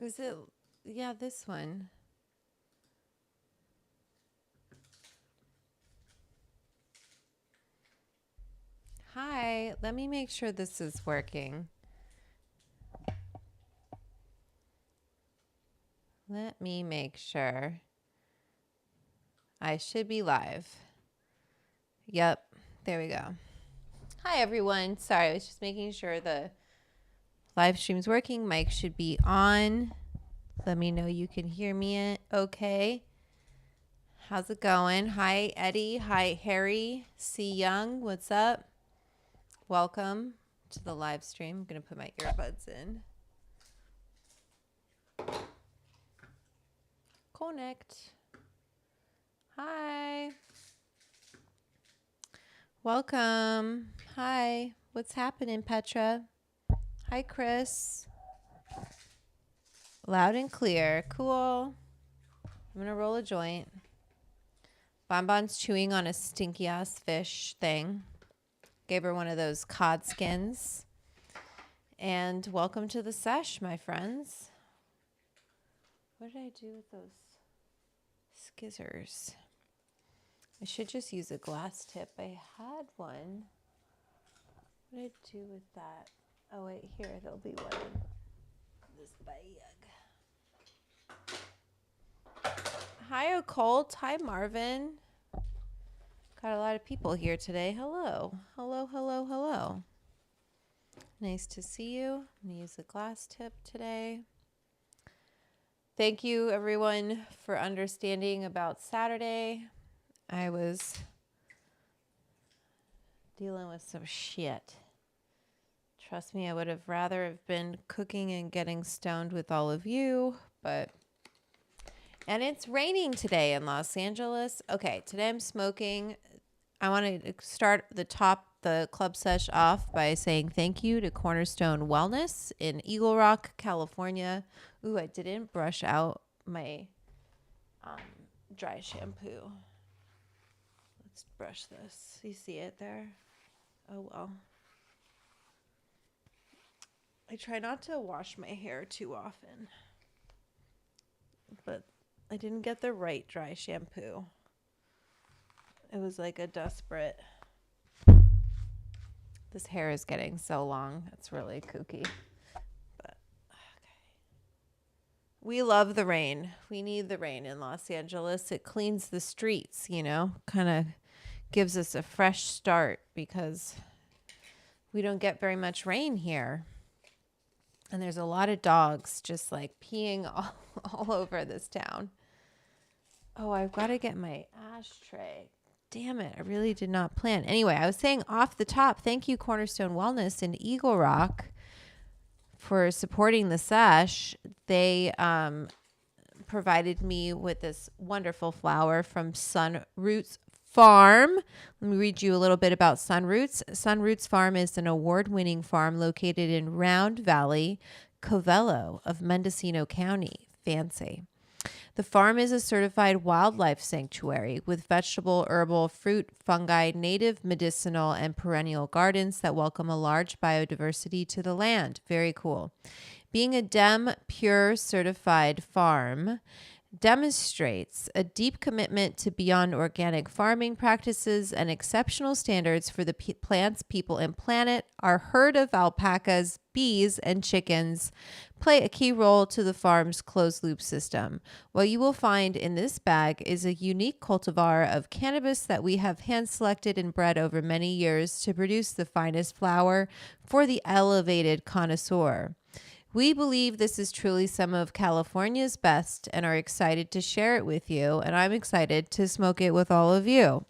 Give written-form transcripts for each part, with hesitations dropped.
Is it? Yeah, this one. Hi, let me make sure this is working. Let me make sure. I should be live. Yep, there we go. Hi, everyone. Sorry, I was just making sure the live stream's working. Mic should be on. Let me know you can hear me okay. How's it going? Hi, Eddie. Hi, Harry. C. Young. What's up? Welcome to the live stream. I'm going to put my earbuds in. Connect. Hi. Welcome. Hi. What's happening, Petra? Hi, Chris. Loud and clear. Cool. I'm going to roll a joint. Bonbon's chewing on a stinky ass fish thing. Gave her one of those cod skins. And welcome to the sesh, my friends. What did I do with those skizzers? I should just use a glass tip. I had one. What did I do with that? Oh, wait, here. There'll be one in this bag. Hi, Occult. Hi, Marvin. Got a lot of people here today. Hello. Hello, hello, hello. Nice to see you. I'm going to use a glass tip today. Thank you, everyone, for understanding about Saturday. I was dealing with some shit. Trust me, I would have rather have been cooking and getting stoned with all of you, but... And it's raining today in Los Angeles. Okay, today I'm smoking. I want to start the Club Sesh off by saying thank you to Cornerstone Wellness in Eagle Rock, California. Ooh, I didn't brush out my dry shampoo. Let's brush this. You see it there? Oh, well. I try not to wash my hair too often, but I didn't get the right dry shampoo. It was like a desperate... This hair is getting so long. It's really kooky. But okay. We love the rain. We need the rain in Los Angeles. It cleans the streets, you know, kind of gives us a fresh start because we don't get very much rain here. And there's a lot of dogs just like peeing all over this town. Oh, I've got to get my ashtray. Damn it. I really did not plan. Anyway, I was saying off the top, thank you, Cornerstone Wellness in Eagle Rock, for supporting the sesh. They provided me with this wonderful flower from Sunroots Farm. Let me read you a little bit about Sunroots. Sunroots Farm is an award-winning farm located in Round Valley, Covello of Mendocino County. Fancy. The farm is a certified wildlife sanctuary with vegetable, herbal, fruit, fungi, native, medicinal, and perennial gardens that welcome a large biodiversity to the land. Very cool. Being a DEM Pure certified farm demonstrates a deep commitment to beyond organic farming practices and exceptional standards for the plants, people, and planet. Our herd of alpacas, bees, and chickens play a key role to the farm's closed-loop system. What you will find in this bag is a unique cultivar of cannabis that we have hand-selected and bred over many years to produce the finest flower for the elevated connoisseur. We believe this is truly some of California's best and are excited to share it with you, and I'm excited to smoke it with all of you.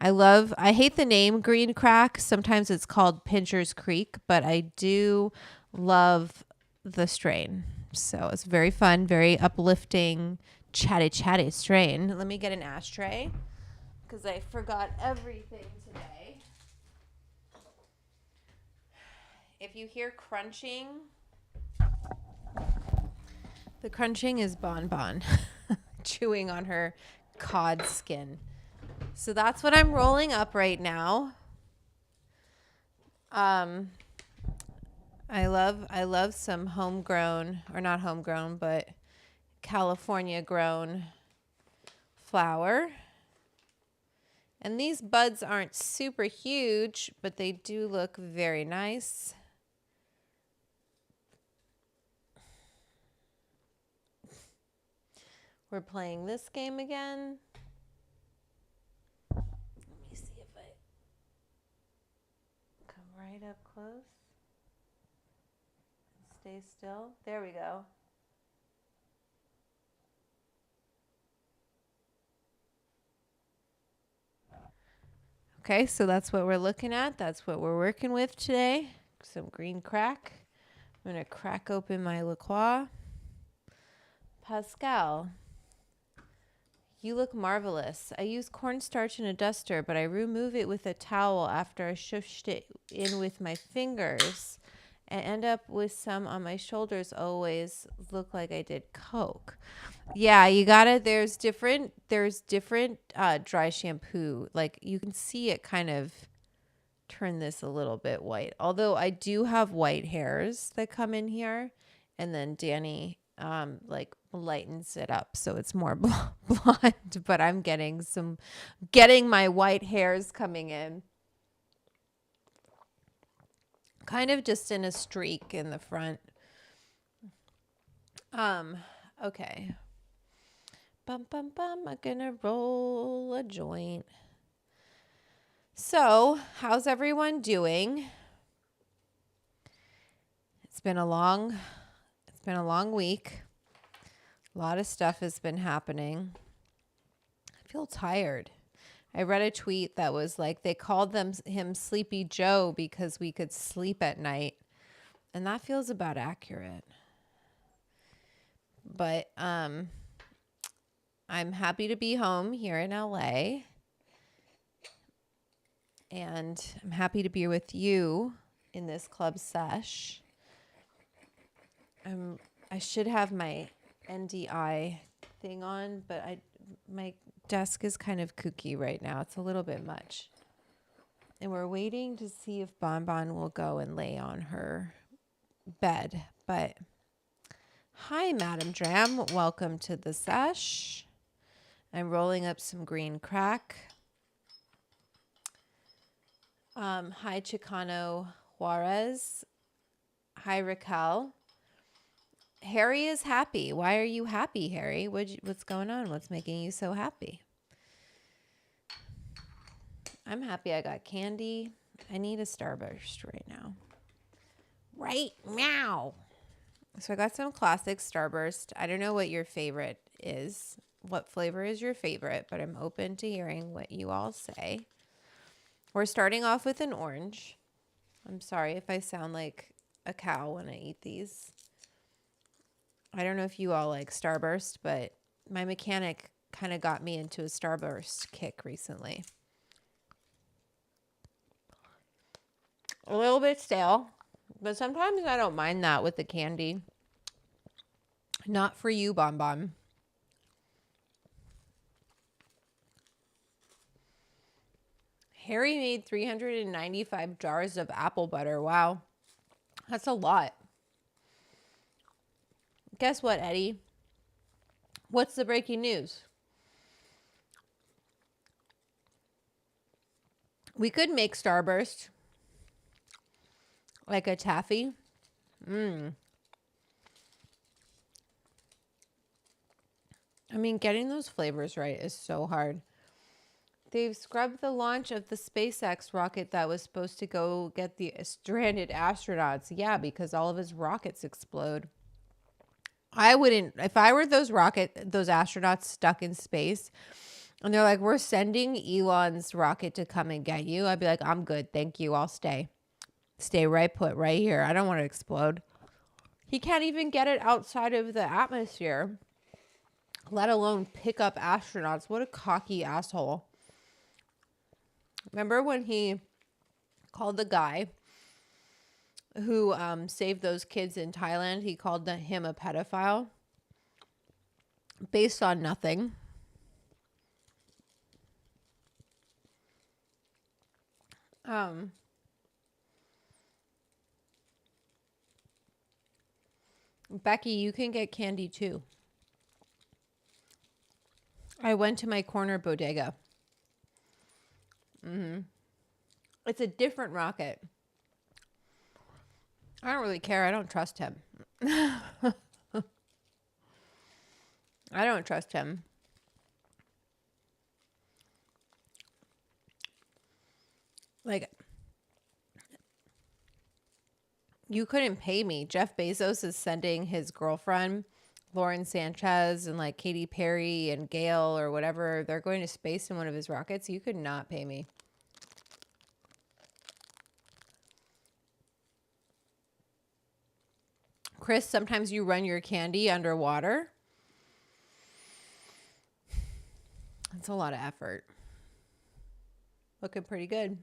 I hate the name Green Crack. Sometimes it's called Pincher's Creek, but I do love the strain. So it's very fun, very uplifting, chatty strain. Let me get an ashtray because I forgot everything today. If you hear crunching... The crunching is Bonbon chewing on her cod skin. So that's what I'm rolling up right now. I I love some homegrown, or not homegrown, but California grown flower. And these buds aren't super huge, but they do look very nice. We're playing this game again. Let me see if I come right up close. Stay still. There we go. Okay, so that's what we're looking at. That's what we're working with today. Some green crack. I'm going to crack open my La Croix. Pascal, you look marvelous. I use cornstarch in a duster, but I remove it with a towel after I shushed it in with my fingers and end up with some on my shoulders. Always look like I did coke. Yeah, you gotta, there's different dry shampoo. Like you can see it kind of turn this a little bit white. Although I do have white hairs that come in here, and then Danny like lightens it up so it's more blonde, but I'm getting my white hairs coming in. Kind of just in a streak in the front. Okay. I'm gonna roll a joint. So, how's everyone doing? It's been a long week. A lot of stuff has been happening. I feel tired. I read a tweet that was like they called him Sleepy Joe because we could sleep at night. And that feels about accurate. But I'm happy to be home here in LA. And I'm happy to be with you in this Club Sesh. I should have my NDI thing on, but my desk is kind of kooky right now. It's a little bit much. And we're waiting to see if Bonbon will go and lay on her bed. But hi, Madam Dram. Welcome to the sesh. I'm rolling up some green crack. Hi, Chicano Juarez. Hi, Raquel. Harry is happy. Why are you happy, Harry? What's going on? What's making you so happy? I'm happy I got candy. I need a Starburst right now. Right now. So I got some classic Starburst. I don't know what your favorite is. What flavor is your favorite? But I'm open to hearing what you all say. We're starting off with an orange. I'm sorry if I sound like a cow when I eat these. I don't know if you all like Starburst, but my mechanic kind of got me into a Starburst kick recently. A little bit stale, but sometimes I don't mind that with the candy. Not for you, Bonbon. Harry made 395 jars of apple butter. Wow. That's a lot. Guess what, Eddie? What's the breaking news? We could make Starburst like a taffy. I mean, getting those flavors right is so hard. They've scrubbed the launch of the SpaceX rocket that was supposed to go get the stranded astronauts. Yeah, because all of his rockets explode. I wouldn't, if I were those astronauts stuck in space and they're like, we're sending Elon's rocket to come and get you. I'd be like, I'm good. Thank you. I'll stay. Stay right put right here. I don't want to explode. He can't even get it outside of the atmosphere, let alone pick up astronauts. What a cocky asshole. Remember when he called the guy who saved those kids in Thailand? He called him a pedophile based on nothing. Becky, you can get candy too. I went to my corner bodega. It's a different rocket. I don't really care. I don't trust him. I don't trust him. Like, you couldn't pay me. Jeff Bezos is sending his girlfriend, Lauren Sanchez, and like Katy Perry and Gail or whatever. They're going to space in one of his rockets. You could not pay me. Chris, sometimes you run your candy underwater. It's a lot of effort. Looking pretty good.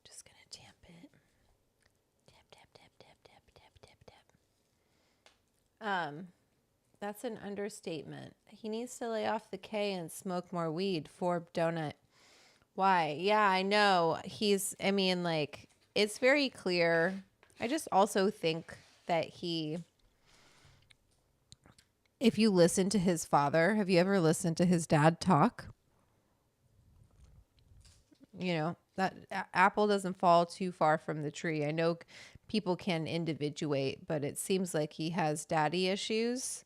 Just gonna tamp it. Tap, tap, tap, tap, tap, tap, tap, tap. That's an understatement. He needs to lay off the K and smoke more weed. For donut. Why? Yeah, I know. It's very clear. I just also think that if you listen to his father, have you ever listened to his dad talk? You know, that apple doesn't fall too far from the tree. I know people can individuate, but it seems like he has daddy issues.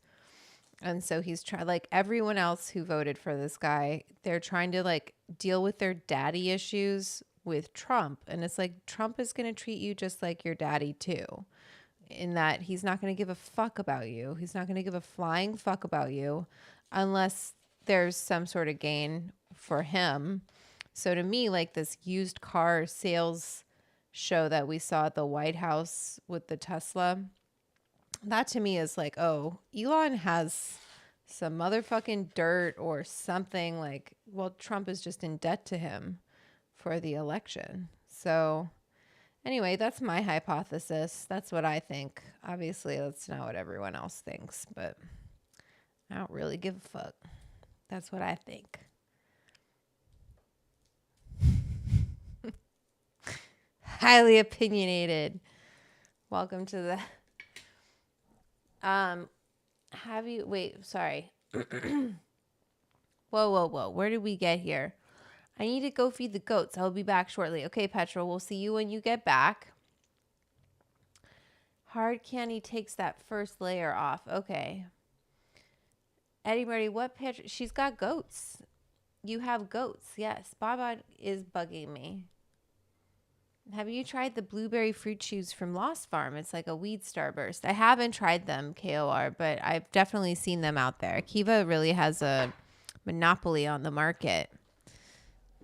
And so he's like everyone else who voted for this guy, they're trying to like deal with their daddy issues with Trump. And it's like, Trump is going to treat you just like your daddy too, in that he's not going to give a fuck about you. He's not going to give a flying fuck about you unless there's some sort of gain for him. So to me, like this used car sales show that we saw at the White House with the Tesla, that to me is like, oh, Elon has some motherfucking dirt or something. Like, well, Trump is just in debt to him for the election. So anyway, that's my hypothesis. That's what I think. Obviously, that's not what everyone else thinks, but I don't really give a fuck. That's what I think. Highly opinionated. Welcome to the... sorry. Whoa. Where did we get here? I need to go feed the goats. I'll be back shortly. Okay, Petra, we'll see you when you get back. Hard candy takes that first layer off. Okay. Eddie Murray, what Petra? She's got goats. You have goats. Yes. Baba is bugging me. Have you tried the blueberry fruit chews from Lost Farm? It's like a weed starburst. I haven't tried them, KOR, but I've definitely seen them out there. Kiva really has a monopoly on the market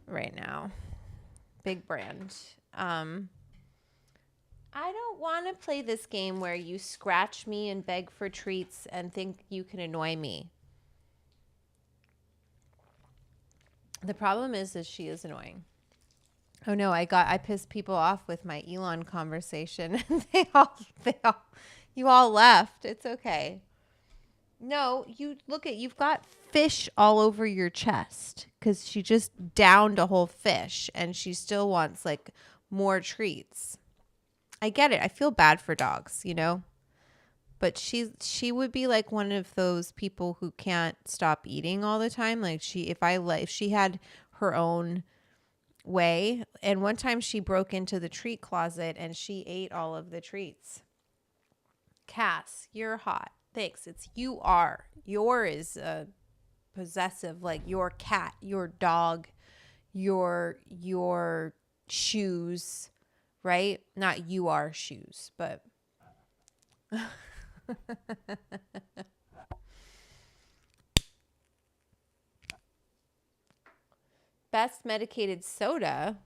right now. Big brand. I don't want to play this game where you scratch me and beg for treats and think you can annoy me. The problem is she is annoying. Oh no, I pissed people off with my Elon conversation. You all left. It's okay. No, you've got fish all over your chest because she just downed a whole fish and she still wants like more treats. I get it. I feel bad for dogs, you know, but she would be like one of those people who can't stop eating all the time. Like if she had her own way. And one time she broke into the treat closet and she ate all of the treats. Cass, you're hot. Thanks. It's you are. Your is possessive, like your cat, your dog, your shoes, right? Not you are shoes, but best medicated soda.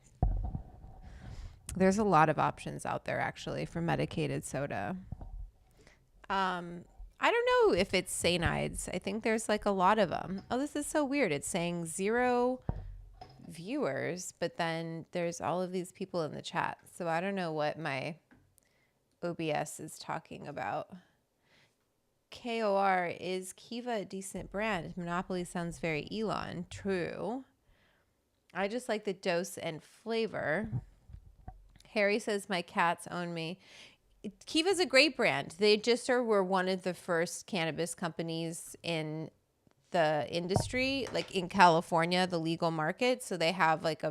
There's a lot of options out there actually for medicated soda. I don't know if it's Sainides. I think there's like a lot of them. Oh, this is so weird. It's saying 0 viewers, but then there's all of these people in the chat. So I don't know what my OBS is talking about. KOR, is Kiva a decent brand? Monopoly sounds very Elon. True. I just like the dose and flavor. Harry says my cats own me. Kiva's a great brand. They just were one of the first cannabis companies in the industry, like in California, the legal market. So they have like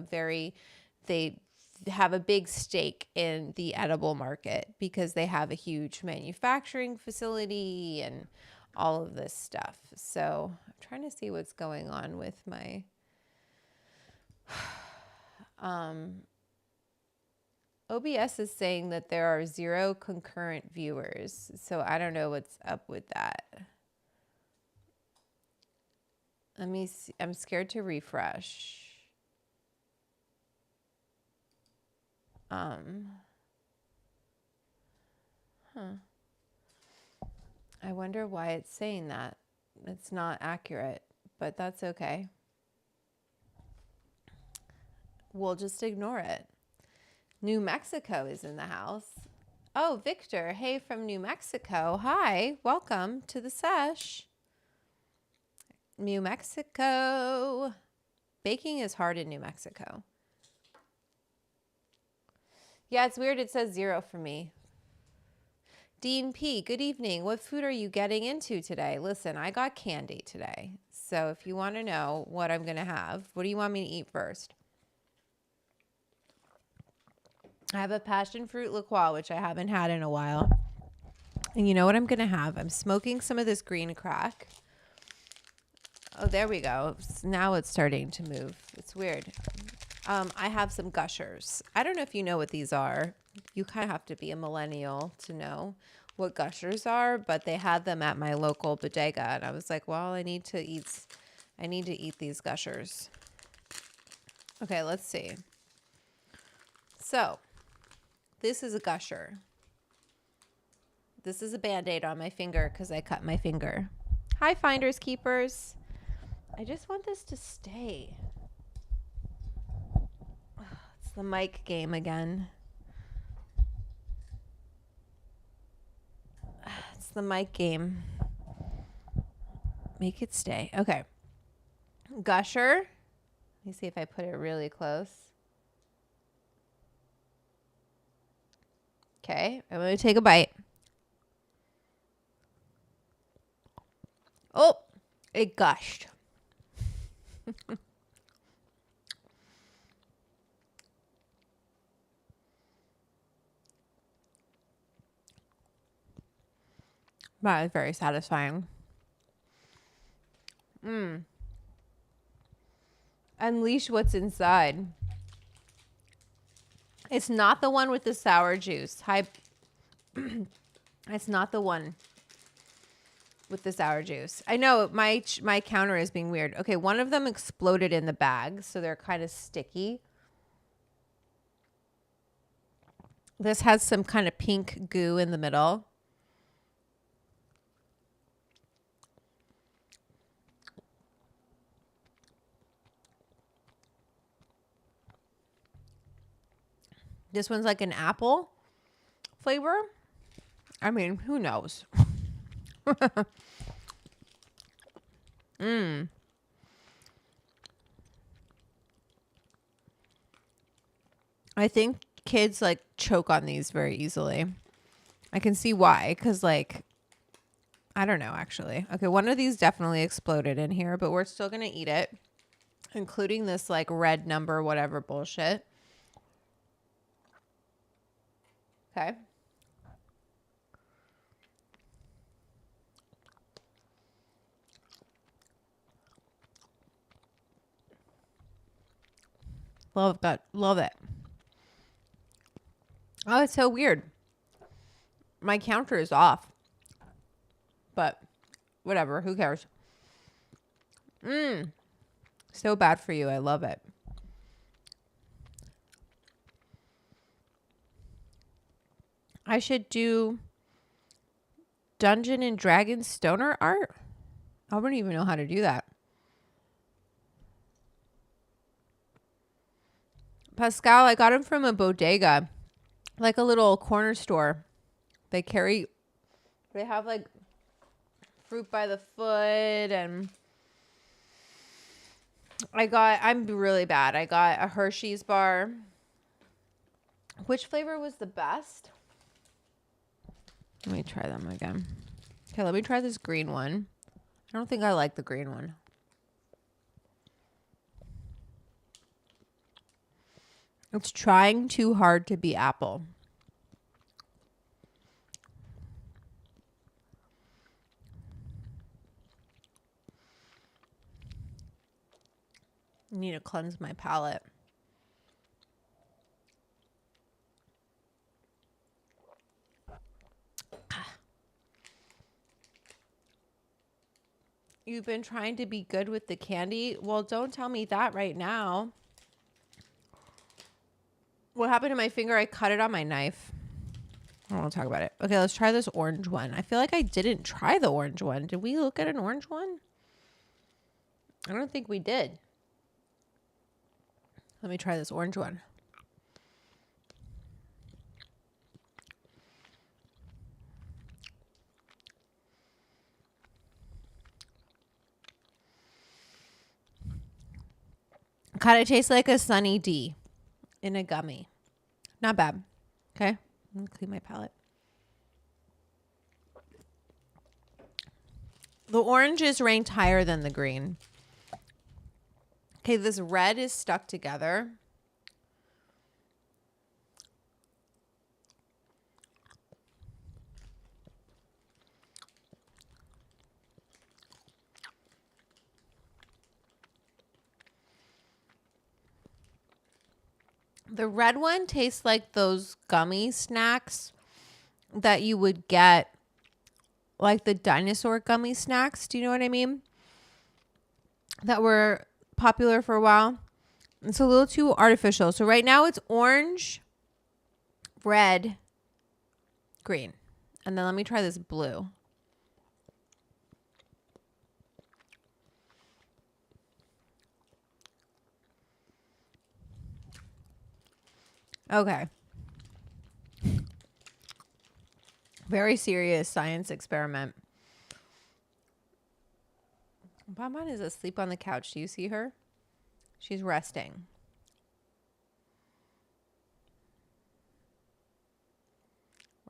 they have a big stake in the edible market because they have a huge manufacturing facility and all of this stuff. So I'm trying to see what's going on with my OBS is saying that there are 0 concurrent viewers. So I don't know what's up with that. Let me see. I'm scared to refresh. I wonder why it's saying that. It's not accurate, but that's okay. We'll just ignore it. New Mexico is in the house. Oh, Victor. Hey, from New Mexico. Hi. Welcome to the sesh. New Mexico. Baking is hard in New Mexico. Yeah, it's weird. It says 0 for me. Dean P, good evening. What food are you getting into today? Listen, I got candy today. So if you want to know what I'm going to have, what do you want me to eat first? I have a passion fruit liqueur, which I haven't had in a while. And you know what I'm going to have? I'm smoking some of this green crack. Oh, there we go. Now it's starting to move. It's weird. I have some gushers. I don't know if you know what these are. You kind of have to be a millennial to know what gushers are, but they had them at my local bodega. And I was like, well, I need to eat these gushers. Okay, let's see. So this is a gusher. This is a Band-Aid on my finger because I cut my finger. Hi, Finders Keepers. I just want this to stay. It's the mic game again. It's the mic game. Make it stay. Okay. Gusher. Let me see if I put it really close. Okay. I'm going to take a bite. Oh, it gushed. That is very satisfying. Unleash what's inside. It's not the one with the sour juice. It's not the one with the sour juice. I know my counter is being weird. Okay, one of them exploded in the bag, so they're kind of sticky. This has some kind of pink goo in the middle. This one's like an apple flavor. I mean, who knows? I think kids like choke on these very easily. I can see why, because like, I don't know actually. Okay, one of these definitely exploded in here, but we're still going to eat it, including this like red number, whatever bullshit. Okay. Love that. Love it. Oh, it's so weird. My counter is off. But whatever. Who cares? So bad for you. I love it. I should do Dungeon and Dragon stoner art. I wouldn't even know how to do that. Pascal, I got them from a bodega, like a little corner store. They have like fruit by the foot, and I'm really bad. I got a Hershey's bar, Which flavor was the best? Let me try them again. Okay, let me try this green one. I don't think I like the green one. It's trying too hard to be apple. I need to cleanse my palate. You've been trying to be good with the candy? Well, don't tell me that right now. What happened to my finger? I cut it on my knife. I don't want to talk about it. Okay, let's try this orange one. I feel like I didn't try the orange one. Did we look at an orange one? I don't think we did. Let me try this orange one. Kind of tastes like a Sunny D in a gummy. Not bad. Okay. I'm going to clean my palate. The orange is ranked higher than the green. Okay, this red is stuck together. The red one tastes like those gummy snacks that you would get, like the dinosaur gummy snacks. Do you know what I mean? That were popular for a while. It's a little too artificial. So right now it's orange, red, green. And then let me try this blue. Okay. Very serious science experiment. Bonbon is asleep on the couch. Do you see her? She's resting.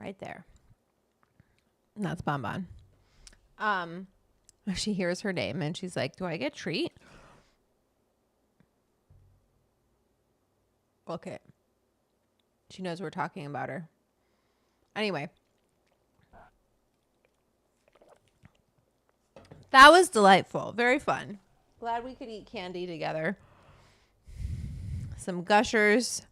Right there. And that's Bonbon. She hears her name and she's like, do I get a treat? Okay. She knows we're talking about her. Anyway. That was delightful. Very fun. Glad we could eat candy together. Some Gushers.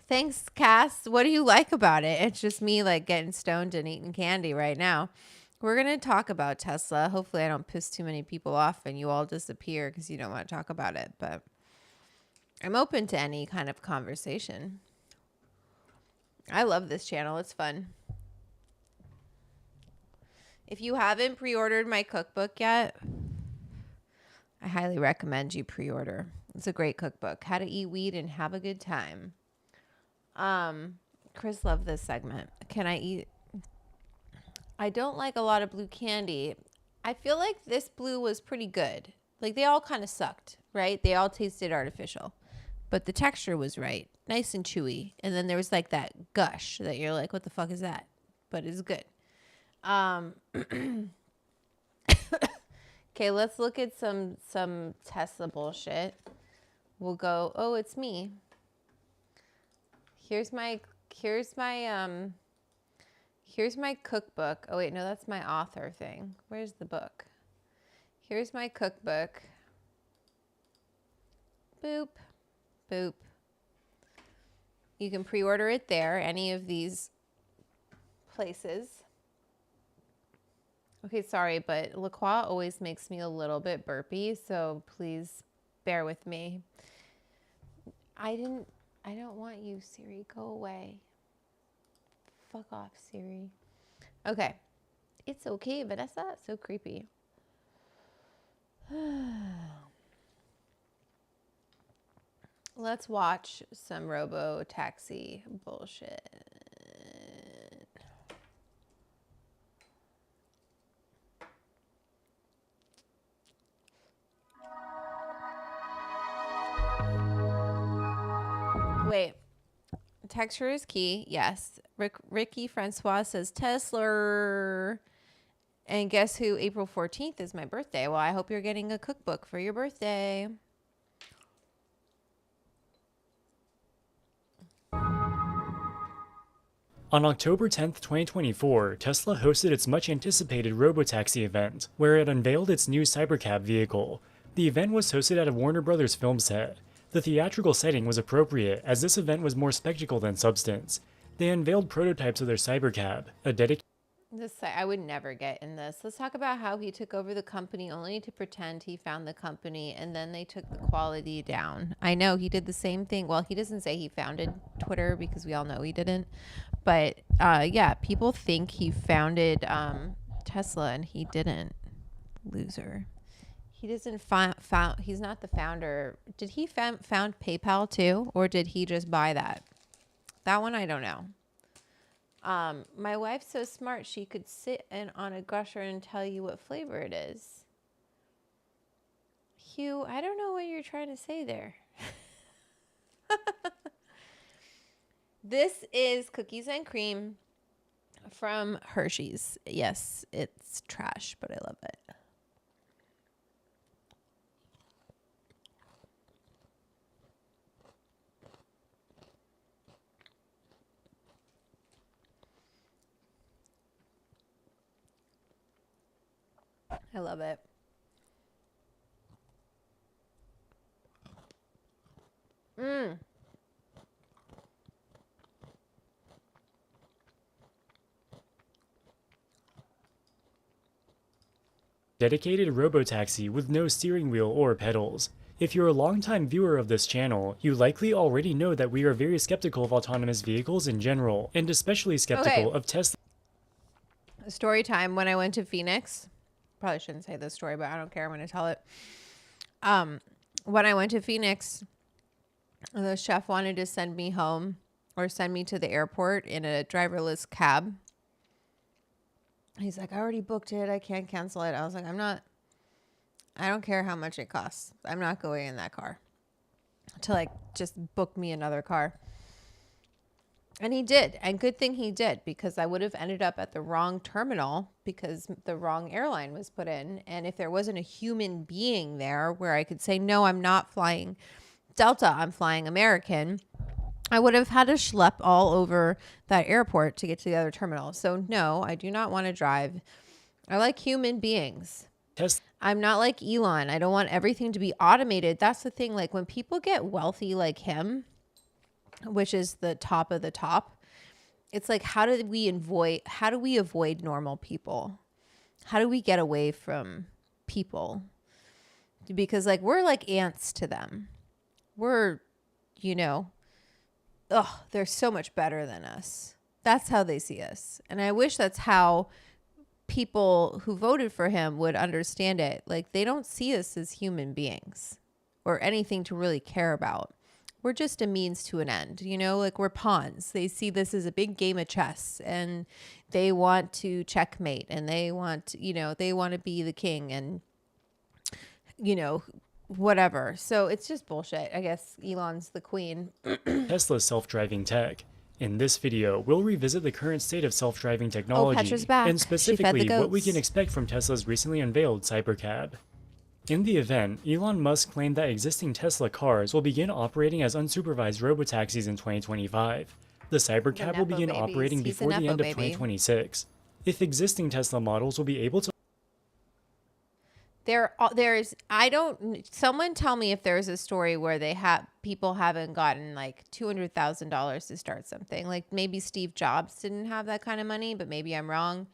Thanks, Cass. What do you like about it? It's just me like getting stoned and eating candy right now. We're going to talk about Tesla. Hopefully I don't piss too many people off and you all disappear because you don't want to talk about it. But I'm open to any kind of conversation. I love this channel. It's fun. If you haven't pre-ordered my cookbook yet, I highly recommend you pre-order. It's a great cookbook. How to eat weed and have a good time. Chris loved this segment. Can I eat? I don't like a lot of blue candy. I feel like this blue was pretty good. Like they all kind of sucked, right? They all tasted artificial, but the texture was right. Nice and chewy. And then there was like that gush that you're like, what the fuck is that? But it's good. Okay, let's look at some Tesla bullshit. We'll go, oh, it's me. Here's my cookbook. Oh wait, no, that's my author thing. Where's the book? Here's my cookbook. Boop, boop. You can pre-order it there, any of these places. Okay, sorry, but La Croix always makes me a little bit burpy, so please bear with me. I don't want you, Siri. Go away. Fuck off, Siri. Okay. It's okay, Vanessa. So creepy. Let's watch some Robo taxi bullshit. Wait. Texture is key. Yes. Ricky Francois says Tesla. And guess who? April 14th is my birthday. Well, I hope you're getting a cookbook for your birthday. On October 10, 2024, Tesla hosted its much-anticipated Robotaxi event, where it unveiled its new Cybercab vehicle. The event was hosted at a Warner Bros. Film set. The theatrical setting was appropriate, as this event was more spectacle than substance. They unveiled prototypes of their Cybercab, a dedicated... I would never get in this. Let's talk about how he took over the company only to pretend he found the company, and then they took the quality down. I know he did the same thing. Well, he doesn't say he founded Twitter because we all know he didn't. But yeah, people think he founded Tesla, and he didn't. Loser. He doesn't found. He's not the founder. Did he found PayPal too, or did he just buy that? That one I don't know. My wife's so smart she could sit on a gusher and tell you what flavor it is. Hugh, I don't know what you're trying to say there. This is cookies and cream from Hershey's. Yes, it's trash, but I love it. I love it. dedicated Robotaxi with no steering wheel or pedals. If you're a longtime viewer of this channel, you likely already know that we are very skeptical of autonomous vehicles in general, and especially skeptical of Tesla. Story time. When I went to Phoenix, probably shouldn't say this story, but I don't care. I'm going to tell it. When I went to Phoenix, the chef wanted to send me home or send me to the airport in a driverless cab. He's like, I already booked it. I can't cancel it. I was like, I don't care how much it costs. I'm not going in that car. To like just book me another car. And he did. And good thing he did, because I would have ended up at the wrong terminal because the wrong airline was put in. And if there wasn't a human being there where I could say, no, I'm not flying Delta, I'm flying American, I would have had to schlep all over that airport to get to the other terminal. So no, I do not want to drive. I like human beings. I'm not like Elon. I don't want everything to be automated. That's the thing. Like when people get wealthy like him, which is the top of the top, it's like, how do we avoid normal people? How do we get away from people? Because like we're like ants to them. We're, they're so much better than us. That's how they see us. And I wish that's how people who voted for him would understand it. Like they don't see us as human beings or anything to really care about. We're just a means to an end, like we're pawns. They see this as a big game of chess and they want to checkmate and they want, they want to be the king and, whatever. So it's just bullshit. I guess Elon's the queen. Tesla's self-driving tech. In this video, we'll revisit the current state of self-driving technology, Petra's back. and specifically what we can expect from Tesla's recently unveiled Cybercab. In the event, Elon Musk claimed that existing Tesla cars will begin operating as unsupervised robotaxis in 2025. The Cybercab will begin operating before the end of 2026. If existing Tesla models will be able to someone tell me if there's a story where people haven't gotten like $200,000 to start something. Like maybe Steve Jobs didn't have that kind of money, but maybe I'm wrong.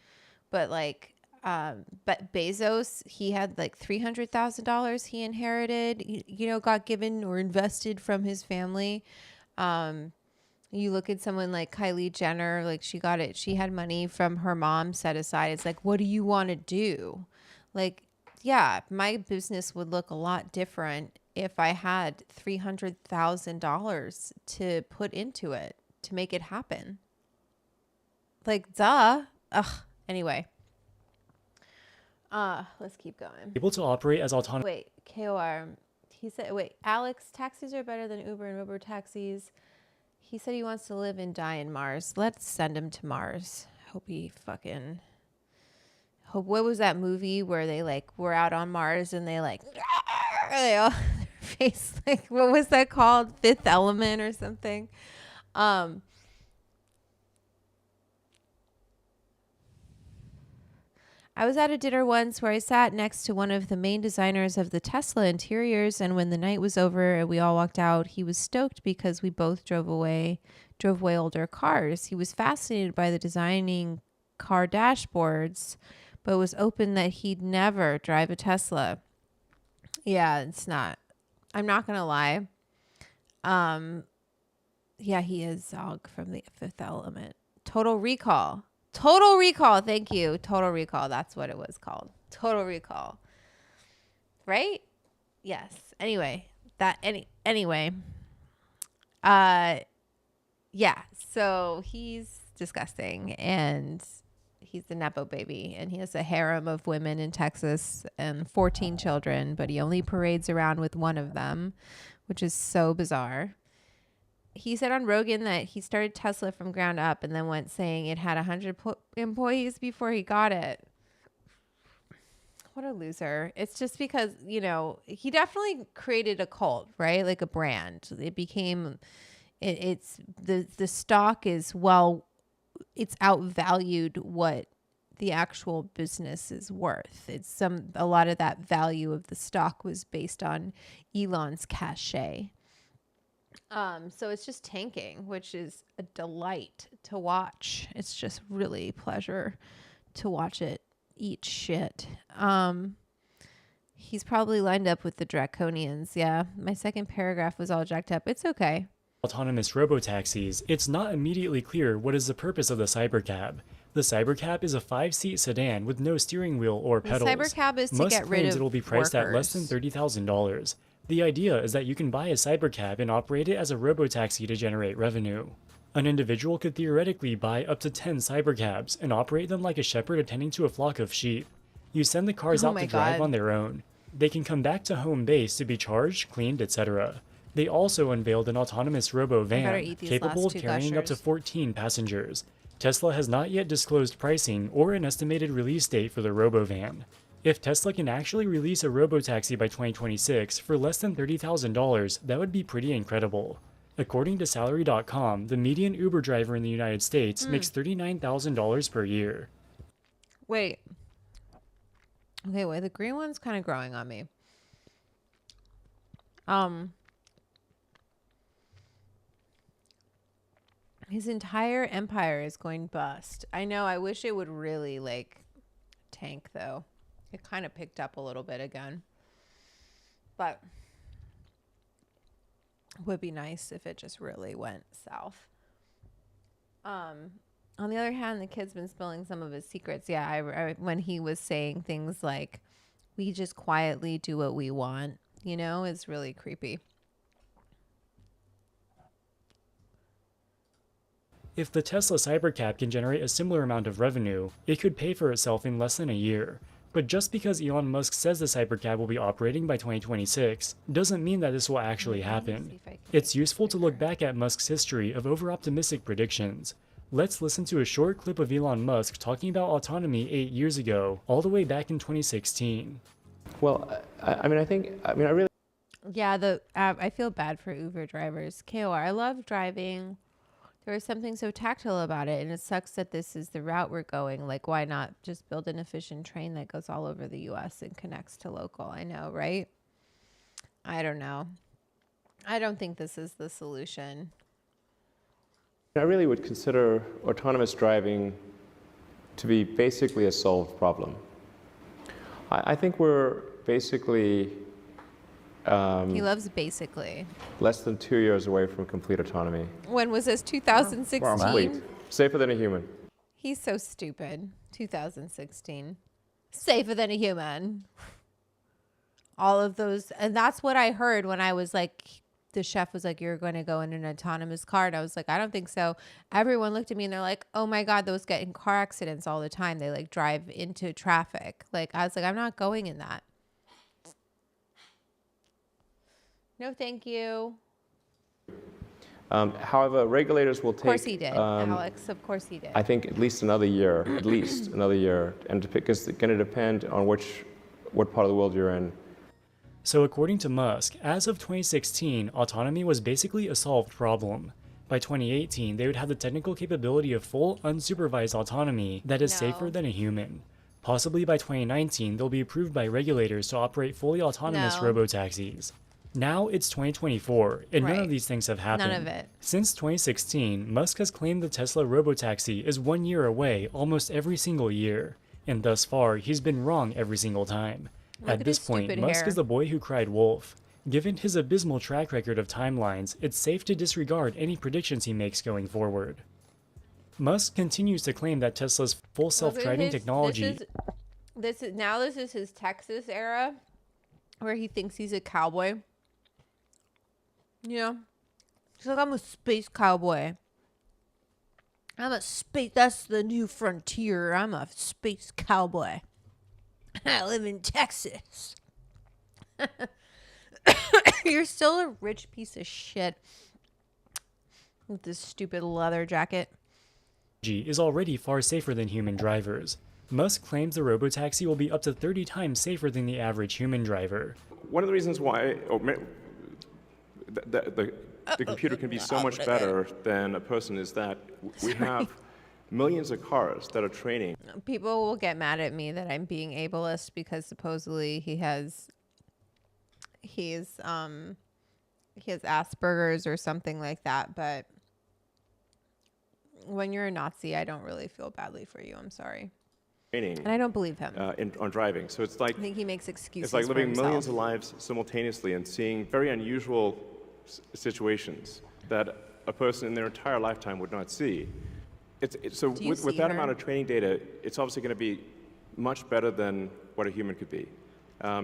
But like, but Bezos, he had like $300,000 he inherited, got given or invested from his family. You look at someone like Kylie Jenner, like she had money from her mom set aside. It's like, what do you want to do? Like, yeah, my business would look a lot different if I had $300,000 to put into it to make it happen. Like, duh. Ugh. Anyway. Let's keep going. Able to operate as autonomous. Wait, KOR. He said, Alex, taxis are better than Uber and Robo taxis. He said he wants to live and die in Mars. Let's send him to Mars. Hope he fucking... Hope, what was that movie where they like were out on Mars and they like... They all, their face, like, what was that called? Fifth Element or something? I was at a dinner once where I sat next to one of the main designers of the Tesla interiors, and when the night was over and we all walked out, he was stoked because we both drove way older cars. He was fascinated by the designing car dashboards, but was open that he'd never drive a Tesla. Yeah, it's not. I'm not gonna lie. Yeah, he is Zog from the Fifth Element. Total Recall. Total Recall. Thank you. Total Recall. That's what it was called. Total Recall. Right? Yes. Anyway, anyway. Yeah. So he's disgusting and he's the Nepo baby and he has a harem of women in Texas and 14 children, but he only parades around with one of them, which is so bizarre. He said on Rogan that he started Tesla from ground up and then went saying it had 100 employees before he got it. What a loser. It's just because, you know, he definitely created a cult, right? Like a brand. It became, it's the stock is, well, it's outvalued what the actual business is worth. It's a lot of that value of the stock was based on Elon's cachet. So it's just tanking, which is a delight to watch. It's just really pleasure to watch it eat shit. He's probably lined up with the draconians. Yeah, my second paragraph was all jacked up. It's okay. Autonomous robotaxis, it's not immediately clear what is the purpose of the Cybercab. The Cybercab is a 5-seat sedan with no steering wheel or pedals. The Cybercab is to Musk get rid claims of it'll be priced at less workers. than $30,000. The idea is that you can buy a Cybercab and operate it as a robotaxi to generate revenue. An individual could theoretically buy up to 10 Cybercabs and operate them like a shepherd attending to a flock of sheep. You send the cars out to drive on their own. They can come back to home base to be charged, cleaned, etc. They also unveiled an autonomous Robo van capable of carrying up to 14 passengers. Tesla has not yet disclosed pricing or an estimated release date for the Robo van. If Tesla can actually release a robotaxi by 2026 for less than $30,000, that would be pretty incredible. According to Salary.com, the median Uber driver in the United States makes $39,000 per year. Wait. Okay, wait, the green one's kind of growing on me. His entire empire is going bust. I know, I wish it would really, like, tank, though. It kind of picked up a little bit again. But it would be nice if it just really went south. On the other hand, the kid's been spilling some of his secrets. Yeah, I when he was saying things like, we just quietly do what we want, you know, is really creepy. If the Tesla Cybercab can generate a similar amount of revenue, it could pay for itself in less than a year. But just because Elon Musk says the Cybercab will be operating by 2026 doesn't mean that this will actually happen. It's useful to look back at Musk's history of over-optimistic predictions. Let's listen to a short clip of Elon Musk talking about autonomy 8 years ago, all the way back in 2016. Well, I really... Yeah, I feel bad for Uber drivers. KOR, I love driving. There is something so tactile about it, and it sucks that this is the route we're going. Like, why not just build an efficient train that goes all over the U.S. and connects to local? I know, right? I don't know. I don't think this is the solution. I really would consider autonomous driving to be basically a solved problem. I think we're basically... he loves basically. Less than 2 years away from complete autonomy. When was this? 2016? Complete. Safer than a human. He's so stupid. 2016. Safer than a human. All of those. And that's what I heard when I was like, the chef was like, you're going to go in an autonomous car. And I was like, I don't think so. Everyone looked at me and they're like, oh my God, those get in car accidents all the time. They like drive into traffic. Like, I was like, I'm not going in that. No, thank you. However, regulators will take. Of course he did, Alex. Of course he did. I think at least another year, and because it's going to depend on what part of the world you're in. So according to Musk, as of 2016, autonomy was basically a solved problem. By 2018, they would have the technical capability of full, unsupervised autonomy that is safer than a human. Possibly by 2019, they'll be approved by regulators to operate fully autonomous robo-taxis. Now it's 2024, and none of these things have happened. None of it. Since 2016, Musk has claimed the Tesla robotaxi is 1 year away almost every single year, and thus far, he's been wrong every single time. At this point, Musk is the boy who cried wolf. Given his abysmal track record of timelines, it's safe to disregard any predictions he makes going forward. Musk continues to claim that Tesla's full self-driving technology... This is his Texas era, where he thinks he's a cowboy. You know? He's like, I'm a space cowboy. That's the new frontier. I'm a space cowboy. I live in Texas. You're still a rich piece of shit with this stupid leather jacket. Is already far safer than human drivers. Musk claims the robotaxi will be up to 30 times safer than the average human driver. One of the reasons why the computer can be so much better than a person is that we have millions of cars that are training. People will get mad at me that I'm being ableist because supposedly he has Asperger's or something like that, but when you're a Nazi, I don't really feel badly for you. I'm sorry. Training, and I don't believe him on driving. So it's like, I think he makes excuses. It's like living for millions of lives simultaneously and seeing very unusual situations that a person in their entire lifetime would not see. So with that amount of training data, it's obviously going to be much better than what a human could be,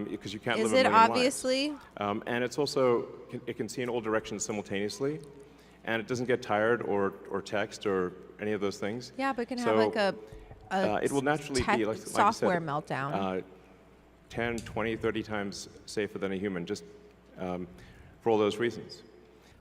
because you can't live a million obviously lives. And it's also, it can see in all directions simultaneously, and it doesn't get tired or text or any of those things. Yeah, but it can have like a it will naturally be, like software you said, meltdown. 10, 20, 30 times safer than a human, just for all those reasons.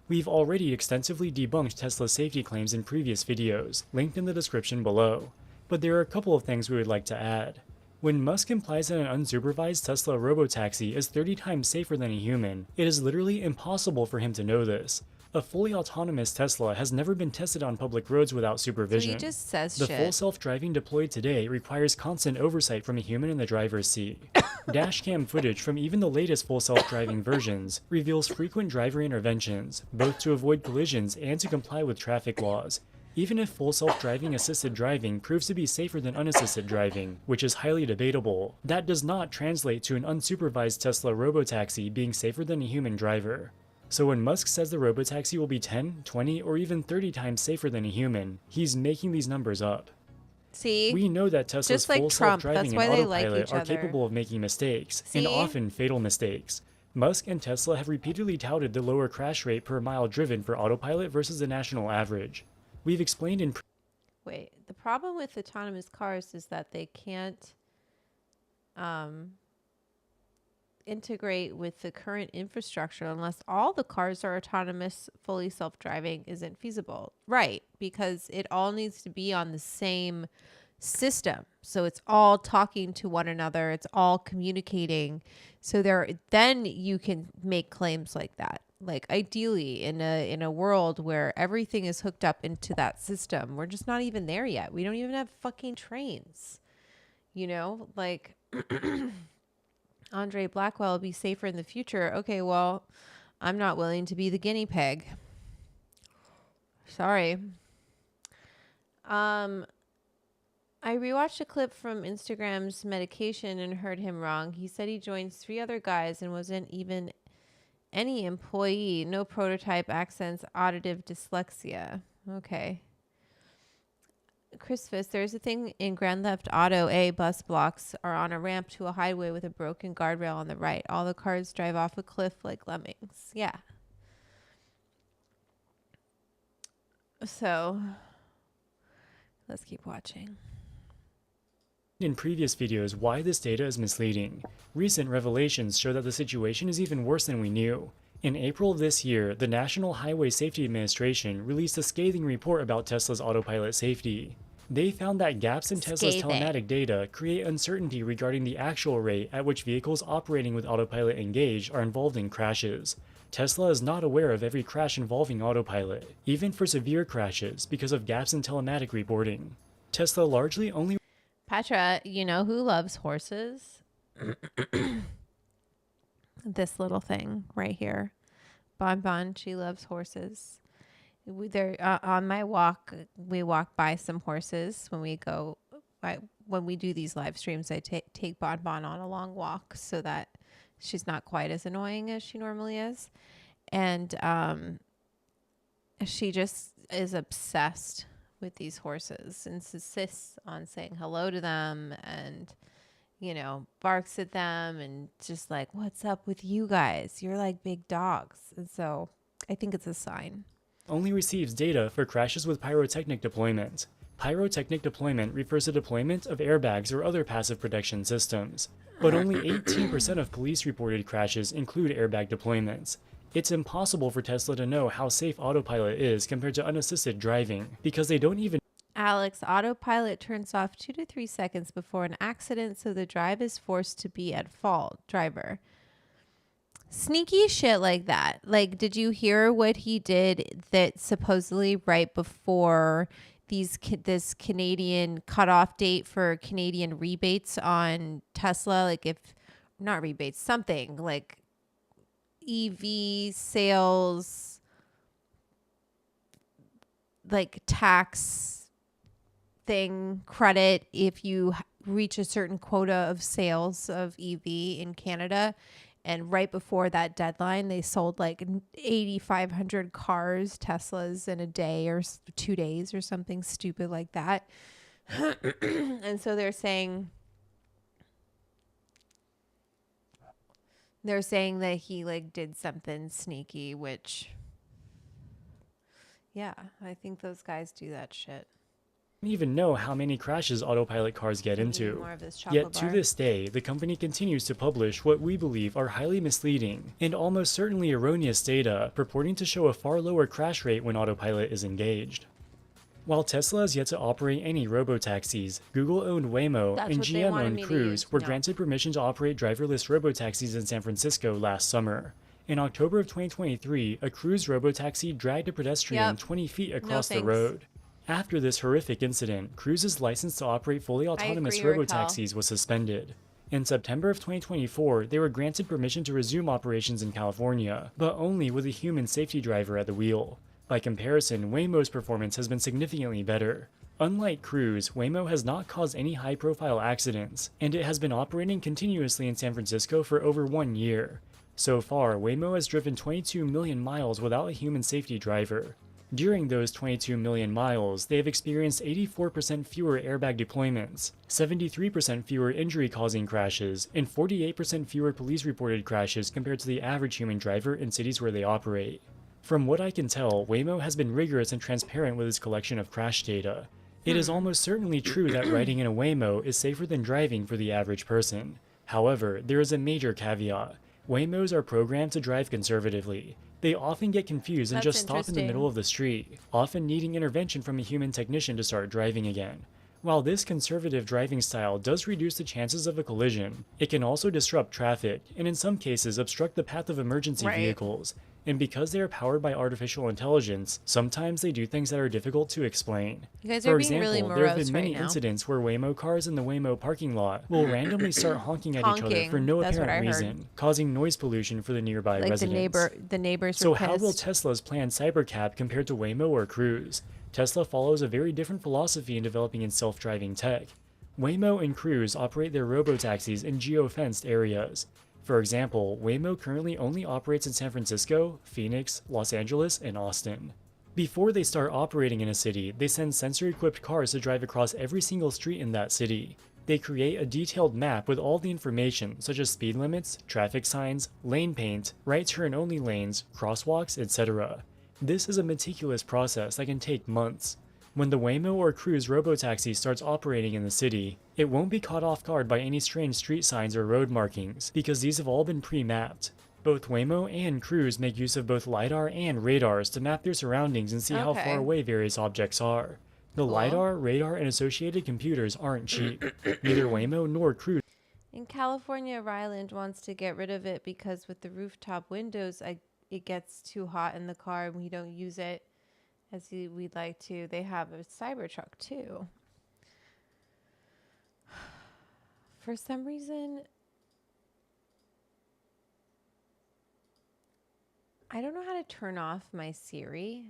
We've already extensively debunked Tesla's safety claims in previous videos, linked in the description below. But there are a couple of things we would like to add. When Musk implies that an unsupervised Tesla robotaxi is 30 times safer than a human, it is literally impossible for him to know this. A fully autonomous Tesla has never been tested on public roads without supervision. So he just says the full self-driving deployed today requires constant oversight from a human in the driver's seat. Dashcam footage from even the latest full self-driving versions reveals frequent driver interventions, both to avoid collisions and to comply with traffic laws. Even if full self-driving assisted driving proves to be safer than unassisted driving, which is highly debatable, that does not translate to an unsupervised Tesla robotaxi being safer than a human driver. So when Musk says the robotaxi will be 10, 20, or even 30 times safer than a human, he's making these numbers up. See? We know that Tesla's full self-driving and autopilot are capable of making mistakes, and often fatal mistakes. Musk and Tesla have repeatedly touted the lower crash rate per mile driven for autopilot versus the national average. We've explained in... Wait, the problem with autonomous cars is that they can't integrate with the current infrastructure unless all the cars are autonomous. Fully self-driving isn't feasible, right? Because it all needs to be on the same system, so it's all talking to one another, it's all communicating, so then you can make claims like that. Like ideally in a world where everything is hooked up into that system. We're just not even there yet. We don't even have fucking trains, you know, like Andre Blackwell will be safer in the future. Okay, well, I'm not willing to be the guinea pig. Sorry. I rewatched a clip from Instagram's medication and heard him wrong. He said he joined 3 other guys and wasn't even any employee. No prototype, accents, auditive dyslexia. Okay. Chris Fisk, there's a thing in Grand Theft Auto A. Bus blocks are on a ramp to a highway with a broken guardrail on the right. All the cars drive off a cliff like lemmings. Yeah. So, let's keep watching. In previous videos, why this data is misleading. Recent revelations show that the situation is even worse than we knew. In April of this year, the National Highway Safety Administration released a scathing report about Tesla's autopilot safety. They found that gaps in Tesla's telematic data create uncertainty regarding the actual rate at which vehicles operating with autopilot engaged are involved in crashes. Tesla is not aware of every crash involving autopilot, even for severe crashes, because of gaps in telematic reporting. Tesla largely only... Petra, you know who loves horses? This little thing right here. Bon, she loves horses. On my walk, we walk by some horses when we go. When we do these live streams, I take Bon on a long walk so that she's not quite as annoying as she normally is, and she just is obsessed with these horses and insists on saying hello to them and, you know, barks at them and just like, what's up with you guys? You're like big dogs. And so I think it's a sign. Only receives data for crashes with pyrotechnic deployment. Pyrotechnic deployment refers to deployment of airbags or other passive protection systems, but only 18% of police reported crashes include airbag deployments. It's impossible for Tesla to know how safe autopilot is compared to unassisted driving, because they don't even... Alex, autopilot turns off 2 to 3 seconds before an accident, so the drive is forced to be at fault. Driver. Sneaky shit like that. Like, did you hear what he did that supposedly right before this Canadian cutoff date for Canadian rebates on Tesla? Like, if not rebates, something like EV sales, like tax thing credit if you reach a certain quota of sales of EV in Canada. And right before that deadline, they sold like 8,500 cars, Teslas, in a day or 2 days or something stupid like that. And so they're saying that he like did something sneaky, which, yeah, I think those guys do that shit. Even know how many crashes autopilot cars get into. Yet to this day, the company continues to publish what we believe are highly misleading and almost certainly erroneous data purporting to show a far lower crash rate when autopilot is engaged. While Tesla has yet to operate any robotaxis, Google-owned Waymo and GM-owned Cruise were granted permission to operate driverless robotaxis in San Francisco last summer. In October of 2023, a Cruise robotaxi dragged a pedestrian 20 feet across the road. After this horrific incident, Cruise's license to operate fully autonomous robotaxis was suspended. In September of 2024, they were granted permission to resume operations in California, but only with a human safety driver at the wheel. By comparison, Waymo's performance has been significantly better. Unlike Cruise, Waymo has not caused any high-profile accidents, and it has been operating continuously in San Francisco for over 1 year. So far, Waymo has driven 22 million miles without a human safety driver. During those 22 million miles, they have experienced 84% fewer airbag deployments, 73% fewer injury-causing crashes, and 48% fewer police-reported crashes compared to the average human driver in cities where they operate. From what I can tell, Waymo has been rigorous and transparent with its collection of crash data. It is almost certainly true that riding in a Waymo is safer than driving for the average person. However, there is a major caveat. Waymos are programmed to drive conservatively. They often get confused and just stop in the middle of the street, often needing intervention from a human technician to start driving again. While this conservative driving style does reduce the chances of a collision, it can also disrupt traffic and in some cases obstruct the path of emergency vehicles. And because they are powered by artificial intelligence, sometimes they do things that are difficult to explain. You guys For are being example, really morose there have been right many now. incidents where Waymo cars in the Waymo parking lot will randomly start honking at each other for no apparent reason, causing noise pollution for the nearby residents. The neighbors So were how will pissed. Tesla's planned cybercab compare to Waymo or Cruise? Tesla follows a very different philosophy in developing its self-driving tech. Waymo and Cruise operate their robotaxis in geo-fenced areas. For example, Waymo currently only operates in San Francisco, Phoenix, Los Angeles, and Austin. Before they start operating in a city, they send sensor-equipped cars to drive across every single street in that city. They create a detailed map with all the information, such as speed limits, traffic signs, lane paint, right turn only lanes, crosswalks, etc. This is a meticulous process that can take months. When the Waymo or Cruise robotaxi starts operating in the city, it won't be caught off guard by any strange street signs or road markings, because these have all been pre-mapped. Both Waymo and Cruise make use of both LiDAR and radars to map their surroundings and see how far away various objects are. The LiDAR, radar, and associated computers aren't cheap. Neither Waymo nor Cruise. In California, Ryland wants to get rid of it because with the rooftop windows, it gets too hot in the car and we don't use it as we'd like to. They have a Cybertruck too. For some reason, I don't know how to turn off my Siri.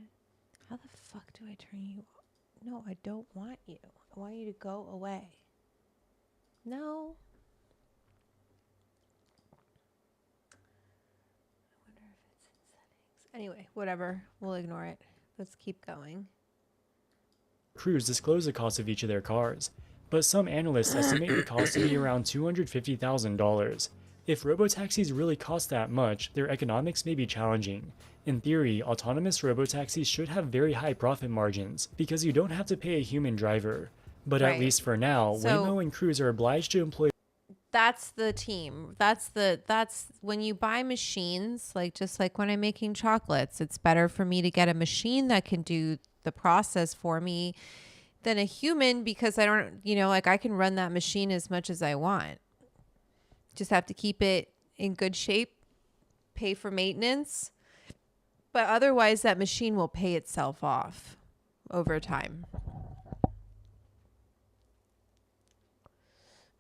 How the fuck do I turn you off? No, I don't want you. I want you to go away. No. I wonder if it's in settings. Anyway, whatever. We'll ignore it. Let's keep going. Cruise disclose the cost of each of their cars, but some analysts estimate the cost to be around $250,000. If robotaxis really cost that much, their economics may be challenging. In theory, autonomous robotaxis should have very high profit margins because you don't have to pay a human driver. But at least for now, Waymo and Cruise are obliged to employ. That's the team. That's when you buy machines, like just like when I'm making chocolates, it's better for me to get a machine that can do the process for me than a human because I don't, like I can run that machine as much as I want. Just have to keep it in good shape, pay for maintenance. But otherwise, that machine will pay itself off over time.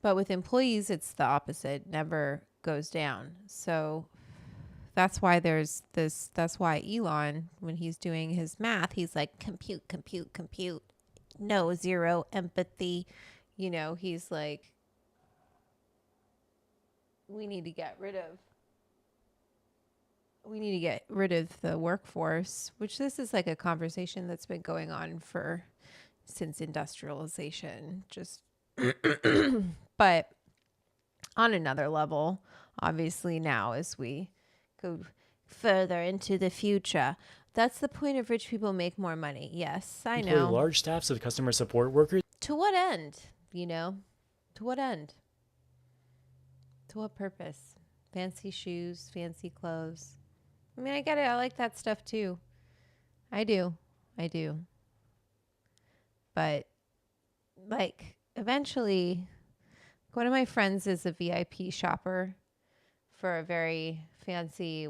But with employees, it's the opposite. It never goes down. So that's why that's why Elon, when he's doing his math, he's like, compute, compute, compute. No, zero empathy. He's like, we need to get rid of the workforce, which this is like a conversation that's been going on since industrialization, but on another level, obviously now as we go further into the future, that's the point of rich people make more money. Yes, I know. Large staffs of customer support workers. To what end? To what end? To what purpose? Fancy shoes, fancy clothes. I mean, I get it. I like that stuff too. I do. But like eventually, one of my friends is a VIP shopper for a very fancy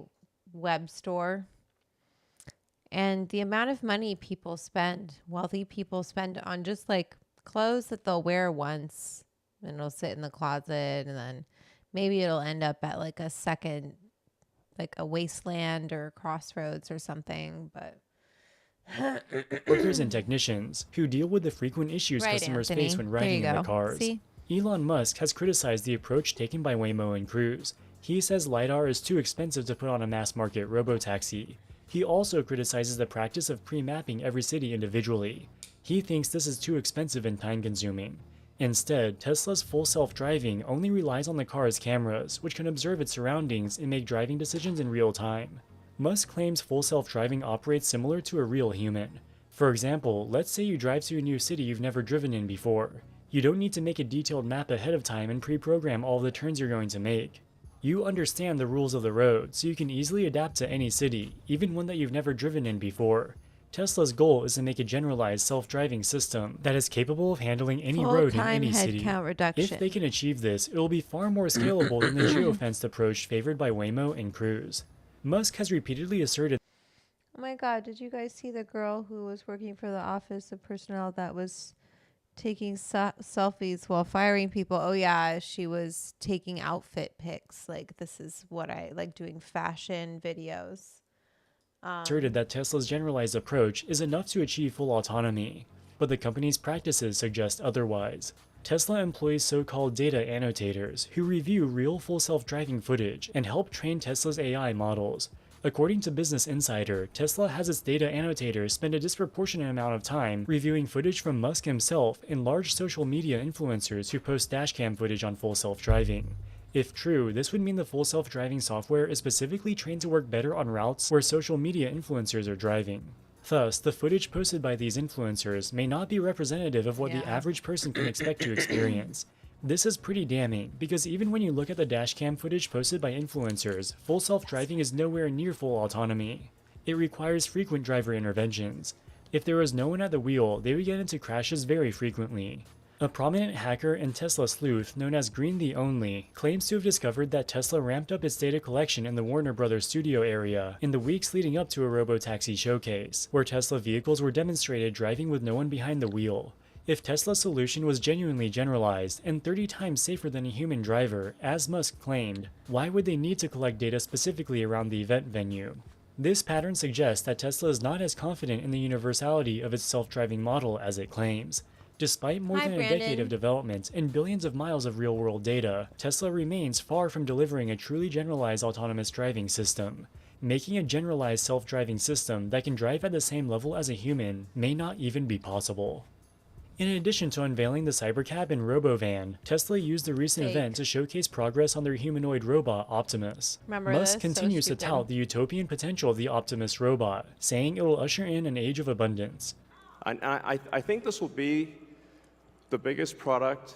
web store. And the amount of money wealthy people spend on just like clothes that they'll wear once and it'll sit in the closet and then maybe it'll end up at like a second, like a Wasteland or Crossroads or something, but workers and technicians who deal with the frequent issues customers face when riding in their cars. See? Elon Musk has criticized the approach taken by Waymo and Cruise. He says LiDAR is too expensive to put on a mass-market robotaxi. He also criticizes the practice of pre-mapping every city individually. He thinks this is too expensive and time-consuming. Instead, Tesla's full self-driving only relies on the car's cameras, which can observe its surroundings and make driving decisions in real time. Musk claims full self-driving operates similar to a real human. For example, let's say you drive to a new city you've never driven in before. You don't need to make a detailed map ahead of time and pre-program all the turns you're going to make. You understand the rules of the road, so you can easily adapt to any city, even one that you've never driven in before. Tesla's goal is to make a generalized self-driving system that is capable of handling any road in any city. If they can achieve this, it will be far more scalable than the geofenced approach favored by Waymo and Cruise. Musk has repeatedly asserted. Oh my God, did you guys see the girl who was working for the Office of Personnel that was taking selfies while firing people? Oh yeah, she was taking outfit pics. Like, this is what I like, doing fashion videos. Asserted that Tesla's generalized approach is enough to achieve full autonomy, but the company's practices suggest otherwise. Tesla employs so-called data annotators who review real full self-driving footage and help train Tesla's AI models. According to Business Insider, Tesla has its data annotators spend a disproportionate amount of time reviewing footage from Musk himself and large social media influencers who post dashcam footage on full self-driving. If true, this would mean the full self-driving software is specifically trained to work better on routes where social media influencers are driving. Thus, the footage posted by these influencers may not be representative of what the average person can expect to experience. This is pretty damning, because even when you look at the dashcam footage posted by influencers, full self-driving is nowhere near full autonomy. It requires frequent driver interventions. If there was no one at the wheel, they would get into crashes very frequently. A prominent hacker and Tesla sleuth known as Green the Only claims to have discovered that Tesla ramped up its data collection in the Warner Brothers studio area in the weeks leading up to a robotaxi showcase, where Tesla vehicles were demonstrated driving with no one behind the wheel. If Tesla's solution was genuinely generalized and 30 times safer than a human driver, as Musk claimed, why would they need to collect data specifically around the event venue? This pattern suggests that Tesla is not as confident in the universality of its self-driving model as it claims. Despite more than a decade of development and billions of miles of real-world data, Tesla remains far from delivering a truly generalized autonomous driving system. Making a generalized self-driving system that can drive at the same level as a human may not even be possible. In addition to unveiling the Cybercab and Robo van, Tesla used the recent event to showcase progress on their humanoid robot Optimus. Musk continues to tout the utopian potential of the Optimus robot, saying it will usher in an age of abundance. I think this will be the biggest product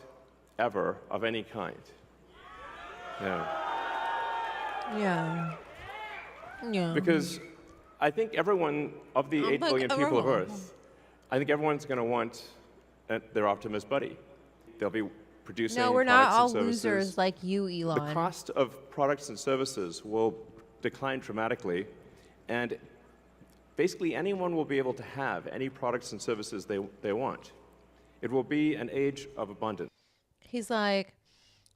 ever of any kind. Yeah. Because I think everyone, of the 8 billion people of Earth, I think everyone's going to want their Optimus buddy. They'll be producing No, we're not all services. losers like you, Elon. The cost of products and services will decline dramatically, and basically anyone will be able to have any products and services they want. It will be an age of abundance. He's like,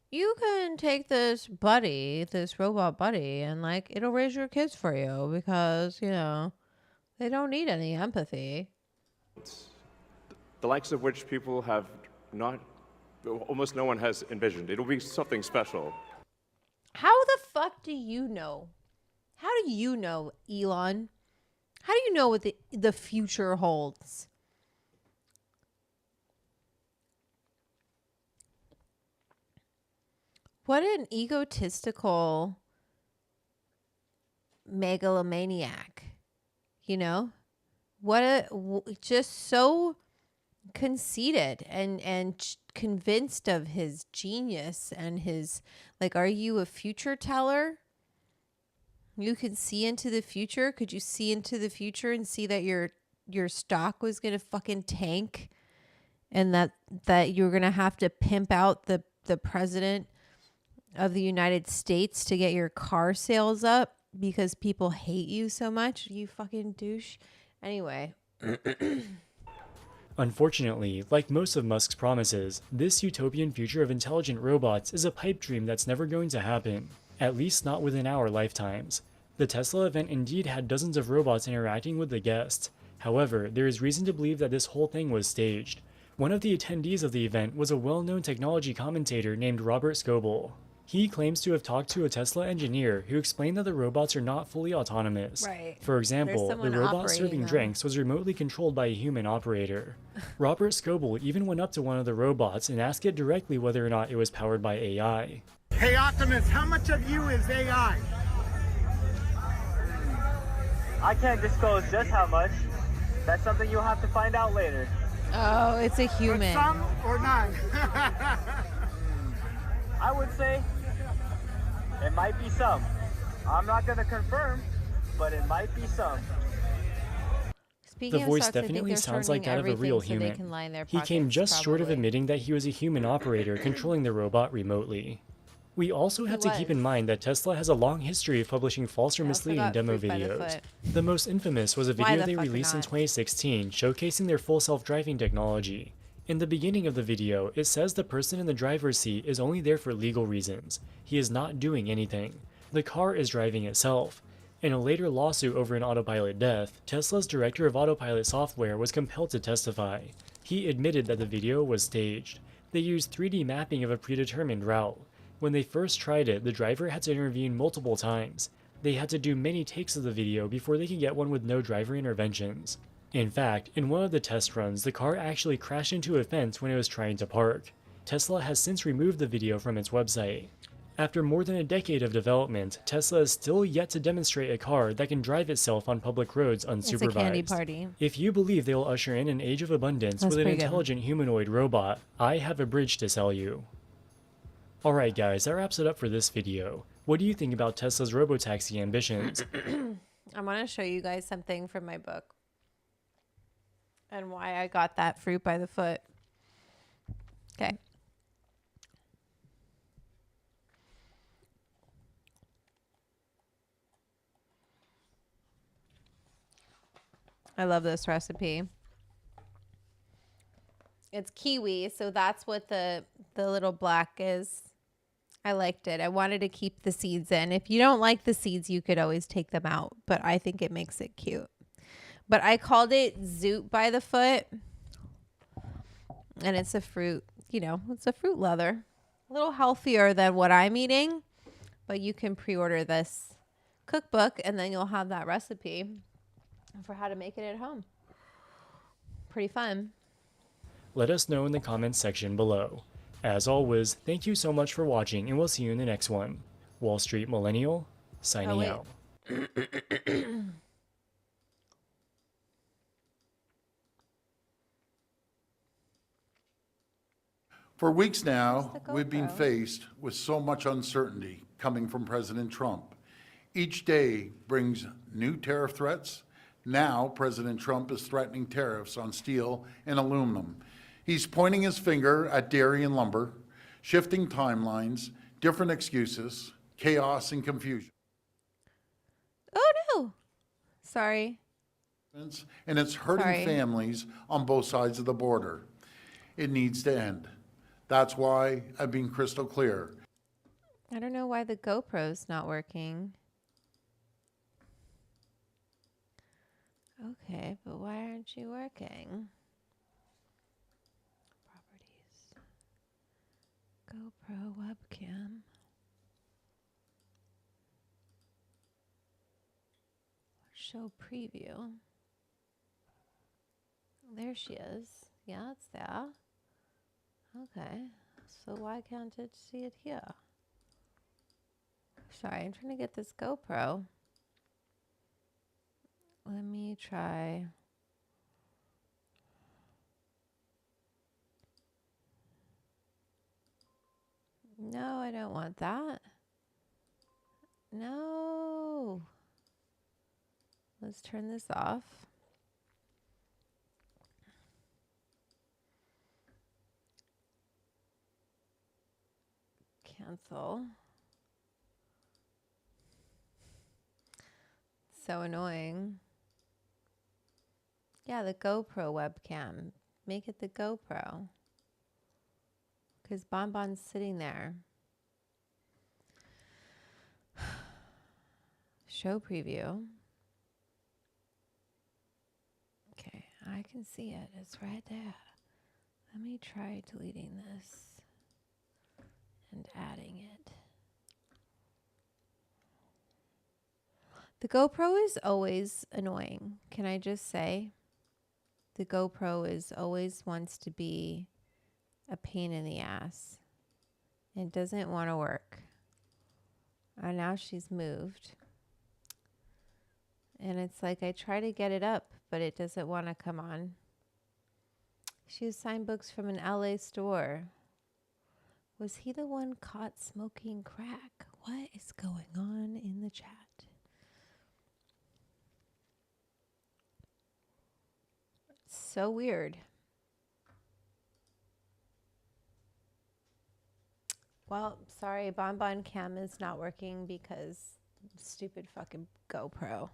you can take this buddy, this robot buddy, and like it'll raise your kids for you because, you know, they don't need any empathy. The likes of which people have not, almost no one has envisioned. It'll be something special. How the fuck do you know? How do you know, Elon? How do you know what the future holds? What an egotistical megalomaniac, you know? Just so conceited and convinced of his genius and his, like, are you a future teller? You can see into the future. Could you see into the future and see that your stock was going to fucking tank and that you're going to have to pimp out the president of the United States to get your car sales up because people hate you so much? You fucking douche. Anyway. Unfortunately, like most of Musk's promises, this utopian future of intelligent robots is a pipe dream that's never going to happen, at least not within our lifetimes. The Tesla event indeed had dozens of robots interacting with the guests. However, there is reason to believe that this whole thing was staged. One of the attendees of the event was a well-known technology commentator named Robert Scoble. He claims to have talked to a Tesla engineer who explained that the robots are not fully autonomous. Right. For example, the robot serving drinks was remotely controlled by a human operator. Robert Scoble even went up to one of the robots and asked it directly whether or not it was powered by AI. Hey Optimus, how much of you is AI? I can't disclose just how much. That's something you'll have to find out later. Oh, it's a human. But some or none? I would say it might be some. I'm not going to confirm, but it might be some. The voice definitely sounds like that of a real human. He came just short of admitting that he was a human operator controlling the robot remotely. We also have to keep in mind that Tesla has a long history of publishing false or misleading demo videos. The most infamous was a video they released in 2016 showcasing their full self-driving technology. In the beginning of the video, it says the person in the driver's seat is only there for legal reasons. He is not doing anything. The car is driving itself. In a later lawsuit over an autopilot death, Tesla's director of autopilot software was compelled to testify. He admitted that the video was staged. They used 3D mapping of a predetermined route. When they first tried it, the driver had to intervene multiple times. They had to do many takes of the video before they could get one with no driver interventions. In fact, in one of the test runs, the car actually crashed into a fence when it was trying to park. Tesla has since removed the video from its website. After more than a decade of development, Tesla is still yet to demonstrate a car that can drive itself on public roads unsupervised. It's a candy party. If you believe they will usher in an age of abundance with an intelligent humanoid robot, I have a bridge to sell you. Alright guys, that wraps it up for this video. What do you think about Tesla's robotaxi ambitions? I want to show you guys something from my book and why I got that fruit by the foot. Okay. I love this recipe. It's kiwi, so that's what the little black is. I liked it. I wanted to keep the seeds in. If you don't like the seeds, you could always take them out, but I think it makes it cute. But I called it Zoot by the foot, and it's a fruit, you know, it's a fruit leather. A little healthier than what I'm eating, but you can pre-order this cookbook, and then you'll have that recipe for how to make it at home. Pretty fun. Let us know in the comments section below. As always, thank you so much for watching, and we'll see you in the next one. Wall Street Millennial, signing out. For weeks now, we've been faced with so much uncertainty coming from President Trump. Each day brings new tariff threats. Now, President Trump is threatening tariffs on steel and aluminum. He's pointing his finger at dairy and lumber, shifting timelines, different excuses, chaos and confusion. Oh, no. Sorry. And it's hurting families on both sides of the border. It needs to end. That's why I've been crystal clear. I don't know why the GoPro's not working. Okay, but why aren't you working? Properties. GoPro webcam. Show preview. There she is. Yeah, it's there. Okay, so why can't it see it here? Sorry, I'm trying to get this GoPro. Let me try. No, I don't want that. No. Let's turn this off. Cancel. So annoying. Yeah, the GoPro webcam. Make it the GoPro. Because Bonbon's sitting there. Show preview. Okay, I can see it. It's right there. Let me try deleting this and adding it. The GoPro is always annoying. Can I just say? The GoPro is always wants to be a pain in the ass. It doesn't want to work. And now she's moved. And it's like I try to get it up, but it doesn't want to come on. She was signed books from an LA store. Was he the one caught smoking crack? What is going on in the chat? So weird. Well, sorry, Bonbon Cam is not working because stupid fucking GoPro.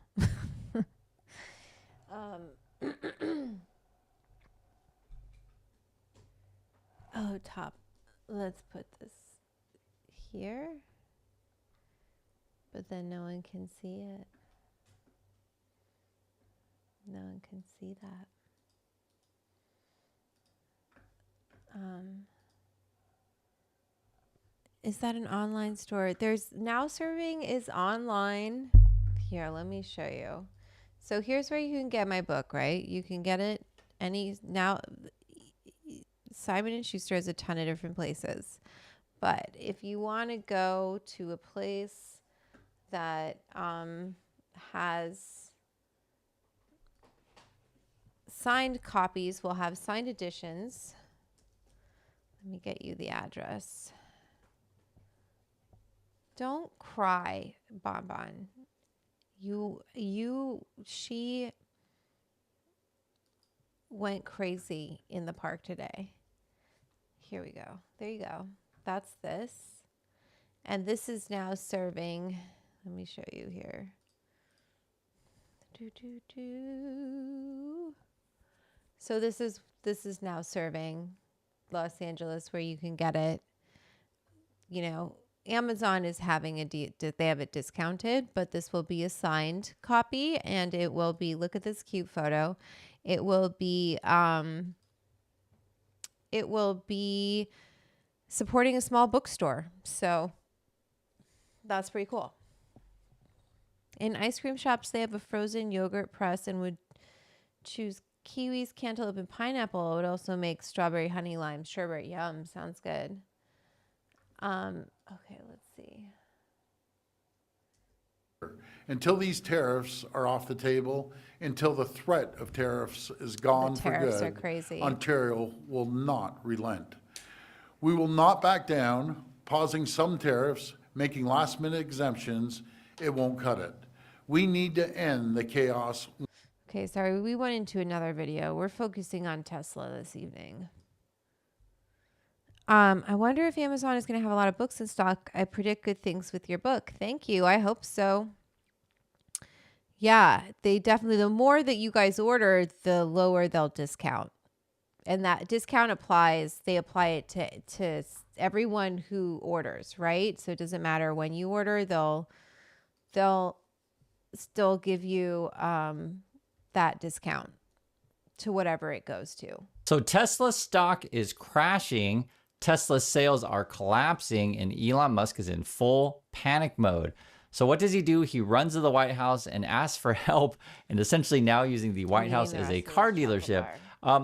Oh, top. Let's put this here. But then no one can see it. No one can see that. Is that an online store? There's Now Serving is online. Here, let me show you. So here's where you can get my book, right? You can get it now. Simon & Schuster has a ton of different places. But if you want to go to a place that has signed copies, will have signed editions. Let me get you the address. Don't cry, Bonbon. She went crazy in the park today. Here we go. There you go. That's this. And this is now serving. Let me show you here. So this is now serving Los Angeles, where you can get it. You know, Amazon is having they have it discounted, but this will be a signed copy, and it will be, look at this cute photo. It will be supporting a small bookstore. So that's pretty cool. In ice cream shops, they have a frozen yogurt press and would choose kiwis, cantaloupe, and pineapple. It would also make strawberry, honey, lime, sherbet. Yum, sounds good. Okay, let's see. Until these tariffs are off the table, until the threat of tariffs is gone for good, tariffs are crazy. Ontario will not relent. We will not back down, pausing some tariffs, making last-minute exemptions. It won't cut it. We need to end the chaos. Okay, sorry, we went into another video. We're focusing on Tesla this evening. I wonder if Amazon is going to have a lot of books in stock. I predict good things with your book. Thank you. I hope so. Yeah, they definitely, the more that you guys order, the lower they'll discount. And that discount applies, they apply it to everyone who orders, right? So it doesn't matter when you order, they'll still give you that discount to whatever it goes to. So Tesla stock is crashing, Tesla sales are collapsing, and Elon Musk is in full panic mode. So what does he do? He runs to the White House and asks for help, and essentially now using the White House as a car dealership.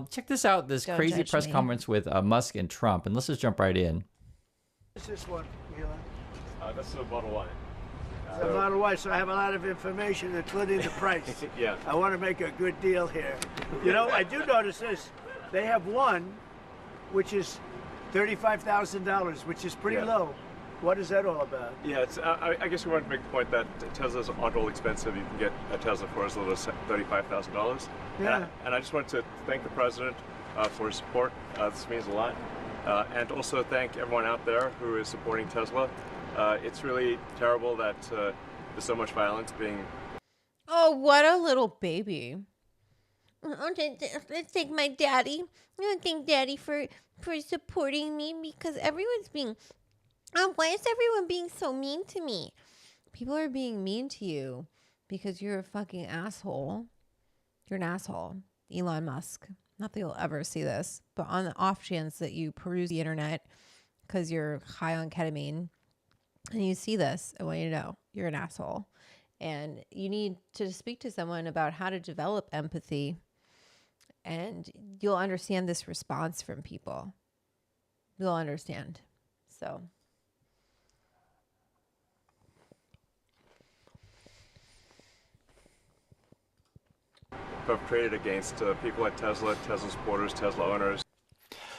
Check this out, this crazy press conference with Musk and Trump, and let's just jump right in. What's this one, Elon? That's a Model Y. A Model Y, so I have a lot of information, including the price. Yeah. I want to make a good deal here. You know, I do notice this. They have one, which is $35,000, which is pretty low. What is that all about? Yeah, it's, I guess we wanted to make the point that Teslas aren't all expensive. You can get a Tesla for as little as $35,000. Yeah. And I just wanted to thank the president for his support. This means a lot. And also thank everyone out there who is supporting Tesla. It's really terrible that there's so much violence being... Oh, what a little baby. Let's thank my daddy. I want to thank daddy for supporting me, because everyone's being... why is everyone being so mean to me? People are being mean to you because you're a fucking asshole. You're an asshole. Elon Musk. Not that you'll ever see this, but on the off chance that you peruse the internet because you're high on ketamine and you see this, I want you to know you're an asshole. And you need to speak to someone about how to develop empathy, and you'll understand this response from people. You'll understand. So... perpetrated against people at Tesla, Tesla supporters, Tesla owners.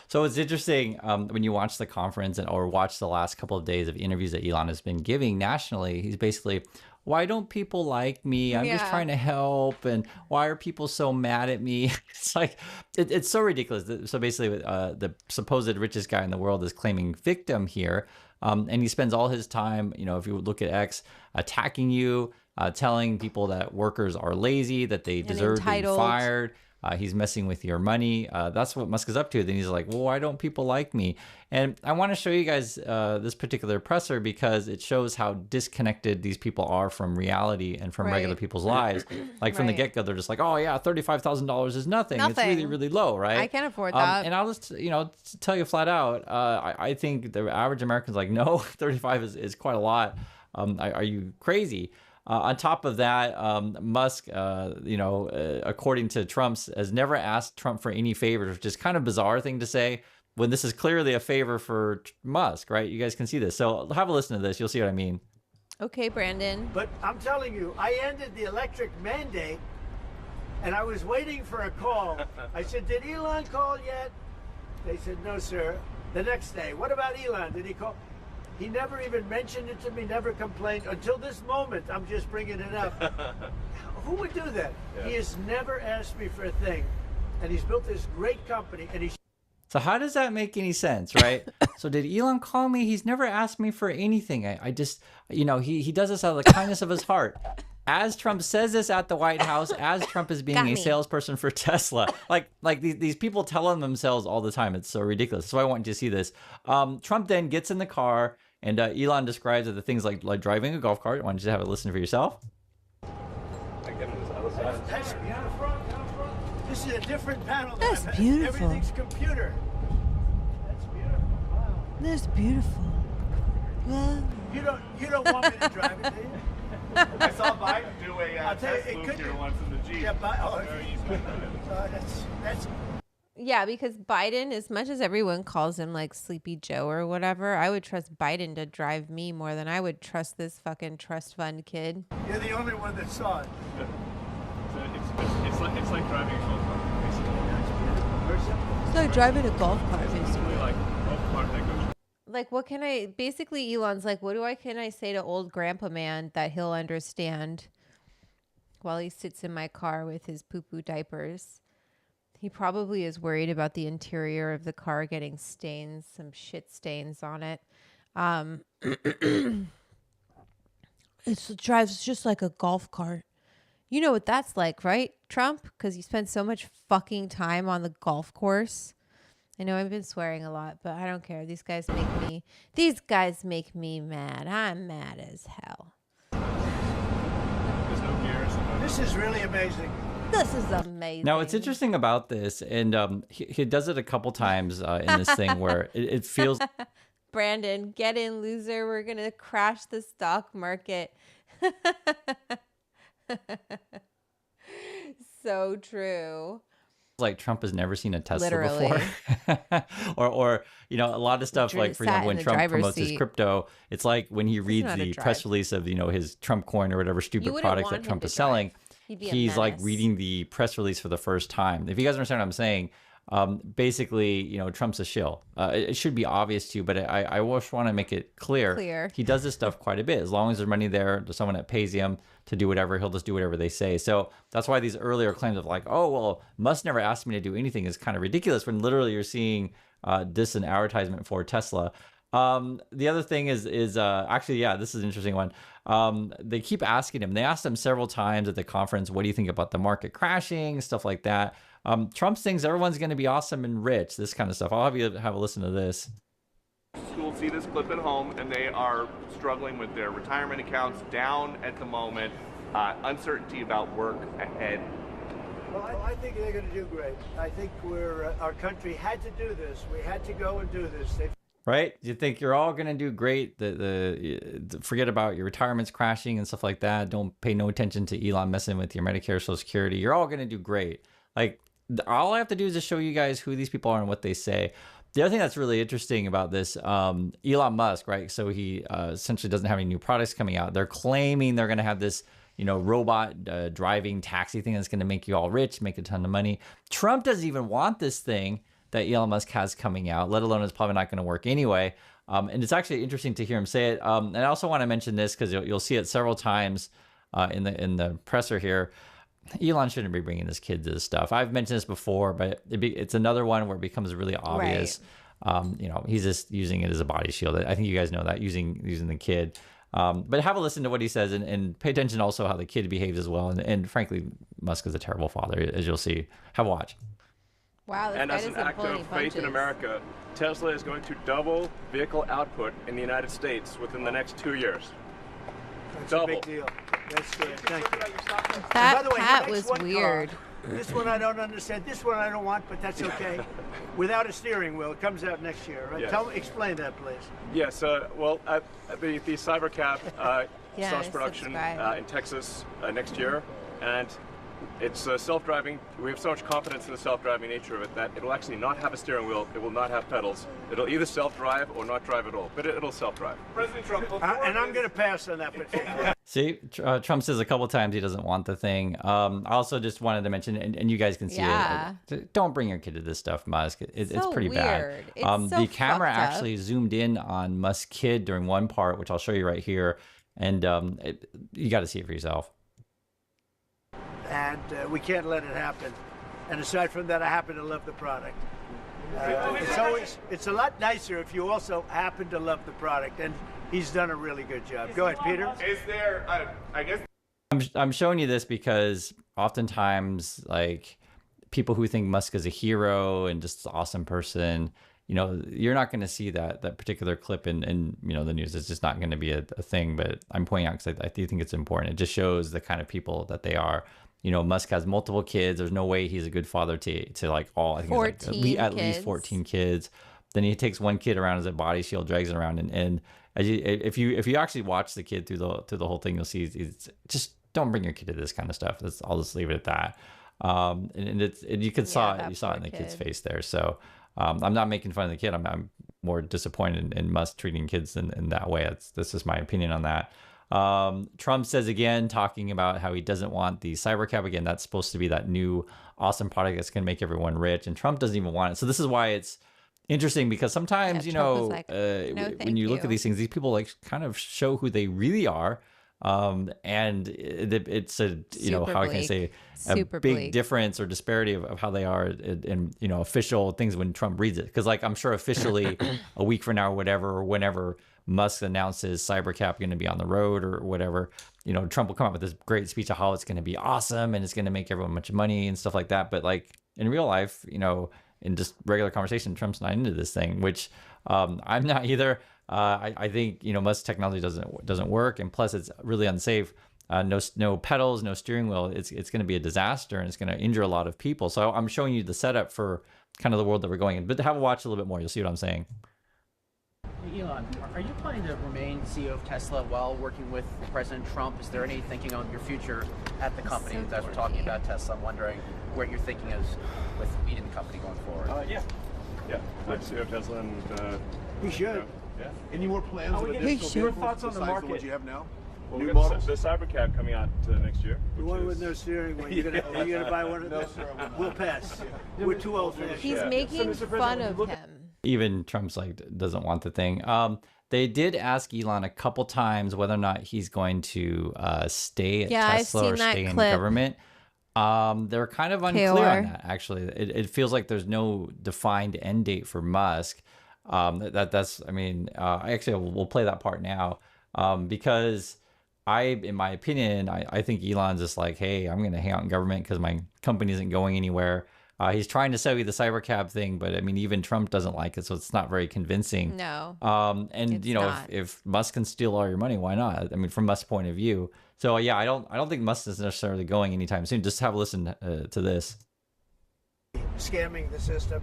So it's interesting when you watch the conference or watch the last couple of days of interviews that Elon has been giving nationally. He's basically, why don't people like me? I'm just trying to help. And why are people so mad at me? It's like, it's so ridiculous. So basically the supposed richest guy in the world is claiming victim here. And he spends all his time, you know, if you look at X, attacking you, telling people that workers are lazy, that they deserve to be fired. He's messing with your money. That's what Musk is up to. Then he's like, well, why don't people like me? And I want to show you guys this particular presser because it shows how disconnected these people are from reality and from regular people's lives. Like from the get-go, they're just like, oh yeah, $35,000 is nothing. It's really, really low, right? I can't afford that. And I'll just, you know, tell you flat out, I think the average American's like, no, 35 is quite a lot. Are you crazy? On top of that, Musk, you know, according to Trump's, has never asked Trump for any favors, which is kind of bizarre thing to say when this is clearly a favor for Musk, right? You guys can see this. So have a listen to this. You'll see what I mean. Okay, Brandon. But I'm telling you, I ended the electric mandate, and I was waiting for a call. I said, did Elon call yet? They said, no, sir. The next day, what about Elon? Did he call? He never even mentioned it to me, never complained. Until this moment, I'm just bringing it up. Who would do that? Yeah. He has never asked me for a thing. And he's built this great company. And he's. So how does that make any sense, right? So did Elon call me? He's never asked me for anything. I just, you know, he does this out of the kindness of his heart. As Trump says this at the White House, as Trump is being a salesperson for Tesla, like these people tell on themselves all the time. It's so ridiculous. So I want you to see this. Trump then gets in the car, and Elon describes the things like driving a golf cart. I want you to have a listen for yourself. That's beautiful. This is a different panel. That's beautiful. Everything's computer. That's beautiful. Wow. That's beautiful. Well, you don't want me to drive it, do you? I saw Biden do a test loop here once in the Jeep. Yeah, very easy. That's. Yeah, because Biden, as much as everyone calls him like Sleepy Joe or whatever, I would trust Biden to drive me more than I would trust this fucking trust fund kid. You're the only one that saw it. It's like driving a golf cart, basically. It's like driving a golf cart, basically. Like a golf cart that goes. Like, what can I, basically Elon's like, can I say to old grandpa man that he'll understand while he sits in my car with his poo-poo diapers? He probably is worried about the interior of the car getting stains, some shit stains on it. It drives just like a golf cart. You know what that's like, right, Trump? Because you spend so much fucking time on the golf course. I know I've been swearing a lot, but I don't care. These guys make me mad. I'm mad as hell. There's no gears. This is really amazing. This is amazing. Now, what's interesting about this, and he does it a couple times in this thing where it feels... Brandon, get in, loser. We're going to crash the stock market. So true. Like Trump has never seen a Tesla Literally. before. or you know, a lot of stuff like, for example, when Trump promotes his crypto, it's like when he reads the press release of, you know, his Trump coin or whatever stupid products that Trump is selling, he's like reading the press release for the first time. If you guys understand what I'm saying, basically, you know, Trump's a shill. It should be obvious to you, but I just want to make it clear. He does this stuff quite a bit. As long as there's money there, there's someone that pays him to do whatever, he'll just do whatever they say. So that's why these earlier claims of like, oh, well, Musk never asked me to do anything is kind of ridiculous when literally you're seeing this an advertisement for Tesla. The other thing is actually, yeah, this is an interesting one. They keep asking him. They asked him several times at the conference, what do you think about the market crashing, stuff like that. Trump thinks everyone's going to be awesome and rich, this kind of stuff. I'll have you have a listen to this. Schools see this clip at home, and they are struggling with their retirement accounts down at the moment. Uncertainty about work ahead. Well, I think they're going to do great. I think our country had to do this. We had to go and do this. Right? You think you're all going to do great. Forget about your retirements crashing and stuff like that. Don't pay no attention to Elon messing with your Medicare, Social Security. You're all going to do great. Like, all I have to do is just show you guys who these people are and what they say. The other thing that's really interesting about this, Elon Musk, right? So he essentially doesn't have any new products coming out. They're claiming they're going to have this, you know, robot driving taxi thing that's going to make you all rich, make a ton of money. Trump doesn't even want this thing that Elon Musk has coming out, let alone it's probably not going to work anyway. And it's actually interesting to hear him say it. And I also want to mention this because you'll see it several times in the presser here. Elon shouldn't be bringing his kid to this stuff. I've mentioned this before, but it's another one where it becomes really obvious. Right. You know, he's just using it as a body shield. I think you guys know that, using the kid. But have a listen to what he says and pay attention also how the kid behaves as well. And frankly, Musk is a terrible father, as you'll see. Have a watch. Wow, this and guy as an doesn't act pull any of faith in punches. America, Tesla is going to double vehicle output in the United States within the next 2 years. That's Double. a big deal. That's good. Thank you. That By the way, he hat makes was one weird. car. This one I don't understand. This one I don't want, but that's okay. Without a steering wheel, it comes out next year, right? Yes. Explain that, please. Yes, well, the Cybercab Yeah, starts production in Texas next year, and It's self-driving. We have so much confidence in the self-driving nature of it that it'll actually not have a steering wheel. It will not have pedals. It'll either self-drive or not drive at all, but it'll self-drive. President Trump. And I'm going to pass on that particular. See, Trump says a couple times he doesn't want the thing. I also just wanted to mention, and you guys can see it. Don't bring your kid to this stuff, Musk. It's pretty bad. It's so the camera fucked up. actually zoomed in on Musk's kid during one part, which I'll show you right here. And you got to see it for yourself. And we can't let it happen. And aside from that, I happen to love the product. It's a lot nicer if you also happen to love the product, and he's done a really good job. Go ahead, Peter. Is there, I guess... I'm showing you this because oftentimes, like, people who think Musk is a hero and just an awesome person, you know, you're not going to see that particular clip in you know, the news. It's just not going to be a thing. But I'm pointing out because I do think it's important. It just shows the kind of people that they are. You know, Musk has multiple kids. There's no way he's a good father to like all, I think it's like at least 14 kids. Then he takes one kid around as a body shield, drags it around, and if you actually watch the kid through the whole thing, you'll see it's just don't bring your kid to this kind of stuff. I'll just leave it at that. And you saw it in the kid's face there. So I'm not making fun of the kid. I'm more disappointed in Musk treating kids in that way. That's just my opinion on that. Trump says again, talking about how he doesn't want the cybercab again. That's supposed to be that new awesome product that's going to make everyone rich, and Trump doesn't even want it. So this is why it's interesting, because sometimes no, when you look at these things, these people like kind of show who they really are. And it's a how can I say a big difference or disparity of how they are in official things when Trump reads it, because like I'm sure officially a week from now or whatever, or whenever Musk announces cybercap going to be on the road or whatever, Trump will come up with this great speech of how it's going to be awesome and it's going to make everyone much money and stuff like that. But like in real life, in just regular conversation, Trump's not into this thing, which I'm not either. I think Musk's technology doesn't work, and plus it's really unsafe. No pedals, no steering wheel. It's going to be a disaster, and it's going to injure a lot of people. So I'm showing you the setup for kind of the world that we're going in. But have a watch a little bit more. You'll see what I'm saying. Elon, are you planning to remain CEO of Tesla while working with President Trump? Is there any thinking on your future at the company? As we're talking about Tesla, I'm wondering what your thinking is with leading the company going forward. Yeah. I'm CEO of Tesla, and we should. Yeah. Any more plans of additional your thoughts on the market? What you have now? Well, New we got models? the Cybercab coming out next year. The one with no steering wheel. Are you gonna buy one of those? We'll pass. We're too old fashioned. He's making fun of him. Even Trump's like doesn't want the thing. They did ask Elon a couple times whether or not he's going to stay at Tesla or stay in government. They're kind of unclear on that, actually. It feels like there's no defined end date for Musk. Actually, we'll play that part now, because in my opinion, I think Elon's just like, hey, I'm going to hang out in government because my company isn't going anywhere. He's trying to sell you the cybercab thing, but I mean, even Trump doesn't like it, so it's not very convincing. No. If Musk can steal all your money, why not? I mean, from Musk's point of view. So yeah, I don't think Musk is necessarily going anytime soon. Just have a listen to this. Scamming the system.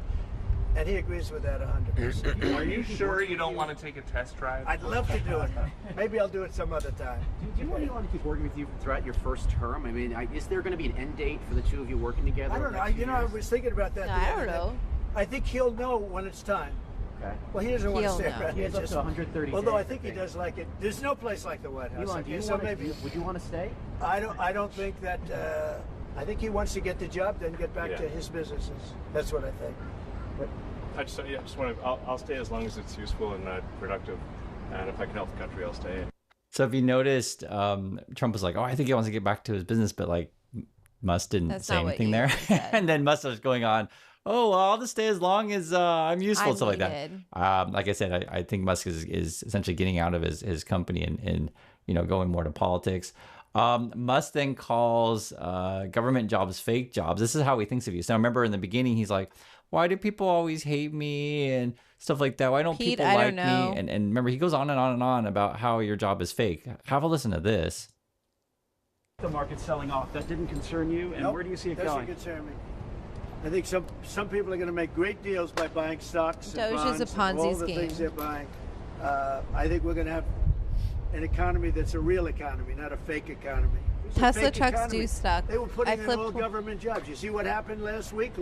And he agrees with that 100%. Are you sure you don't want to take a test drive? I'd love to do it. Maybe I'll do it some other time. Do you want Elon to keep working with you throughout your first term? I mean, is there going to be an end date for the two of you working together? I don't know. I was thinking about that. No, I don't know. I think he'll know when it's time. Okay. Well, he doesn't want to stay around. He has up to 130 although days, I think he does like it. There's no place like the White House. Elon, would you want to stay? I don't think that. I think he wants to get the job, then get back to his businesses. That's what I think. I just want to. I'll stay as long as it's useful and productive, and if I can help the country, I'll stay. So if you noticed, Trump was like, "Oh, I think he wants to get back to his business," but like Musk didn't say anything there, and then Musk was going on, "Oh, well, I'll just stay as long as I'm useful," stuff like that. Like I said, I think Musk is essentially getting out of his company and going more to politics. Musk then calls government jobs fake jobs. This is how he thinks of you. So I remember in the beginning, he's like, why do people always hate me and stuff like that? Why don't people like me? And remember, he goes on and on and on about how your job is fake. Have a listen to this. The market's selling off. That didn't concern you? And where do you see it going? Doesn't concern me. I think some people are going to make great deals by buying stocks and bonds Doge is a and all Ponzi the scheme. things they're buying. I think we're going to have an economy that's a real economy, not a fake economy. Tesla trucks do suck. They were putting in all government jobs. You see what happened last week?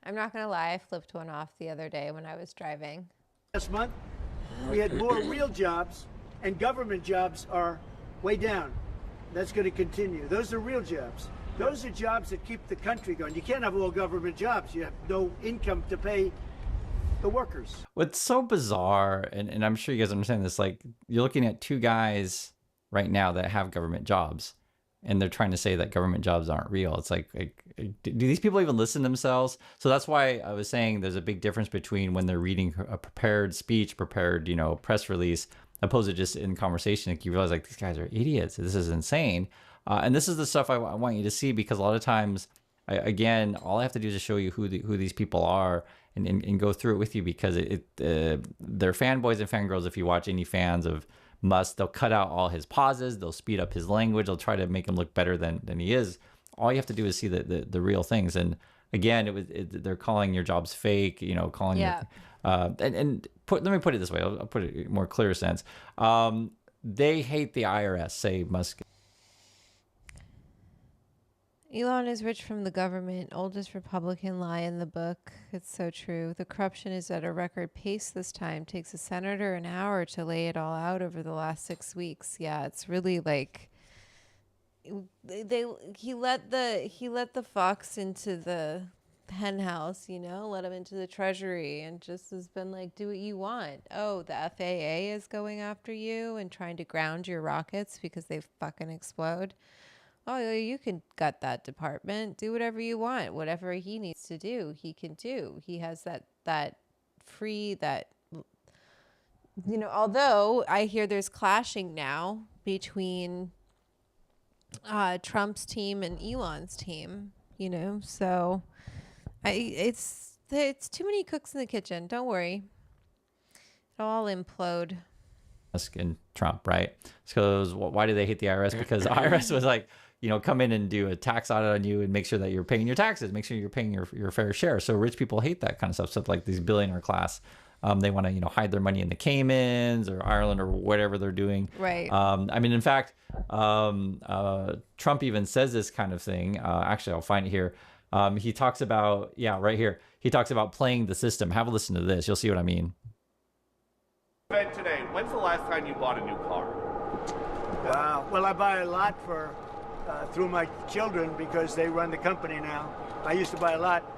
I'm not going to lie. I flipped one off the other day when I was driving. Last month, we had more real jobs, and government jobs are way down. That's going to continue. Those are real jobs. Those are jobs that keep the country going. You can't have all government jobs. You have no income to pay the workers. What's so bizarre, and I'm sure you guys understand this, like you're looking at two guys right now that have government jobs, and they're trying to say that government jobs aren't real. It's like do these people even listen to themselves? So that's why I was saying there's a big difference between when they're reading a prepared speech, prepared, press release, opposed to just in conversation. Like you realize like these guys are idiots. This is insane. And this is the stuff I want you to see, because a lot of times, again, all I have to do is just show you who these people are and go through it with you, because they're fanboys and fangirls. If you watch any fans of Musk, they'll cut out all his pauses. They'll speed up his language. They'll try to make him look better than he is. All you have to do is see the real things. And again, they're calling your jobs fake, calling you. Let me put it this way. I'll put it in a more clear sense. They hate the IRS, say Musk. Elon is rich from the government. Oldest Republican lie in the book. It's so true. The corruption is at a record pace this time. Takes a senator an hour to lay it all out over the last 6 weeks. Yeah, it's really like he let the fox into the hen house, let him into the treasury, and just has been like, do what you want. Oh, the FAA is going after you and trying to ground your rockets because they fucking explode. Oh, you can gut that department. Do whatever you want. Whatever he needs to do, he can do. He has that free, although I hear there's clashing now between Trump's team and Elon's team, so it's too many cooks in the kitchen. Don't worry. It'll all implode. Musk and Trump, right? Because why do they hate the IRS? Because the IRS was like, come in and do a tax audit on you and make sure that you're paying your taxes, make sure you're paying your fair share. So rich people hate that kind of stuff. Stuff like these billionaire class, they want to hide their money in the Caymans or Ireland or whatever they're doing. Right. In fact, Trump even says this kind of thing. Actually, I'll find it here. He talks about right here. He talks about playing the system. Have a listen to this. You'll see what I mean. Ben, today, when's the last time you bought a new car? Well, I buy a lot through my children because they run the company now. I used to buy a lot.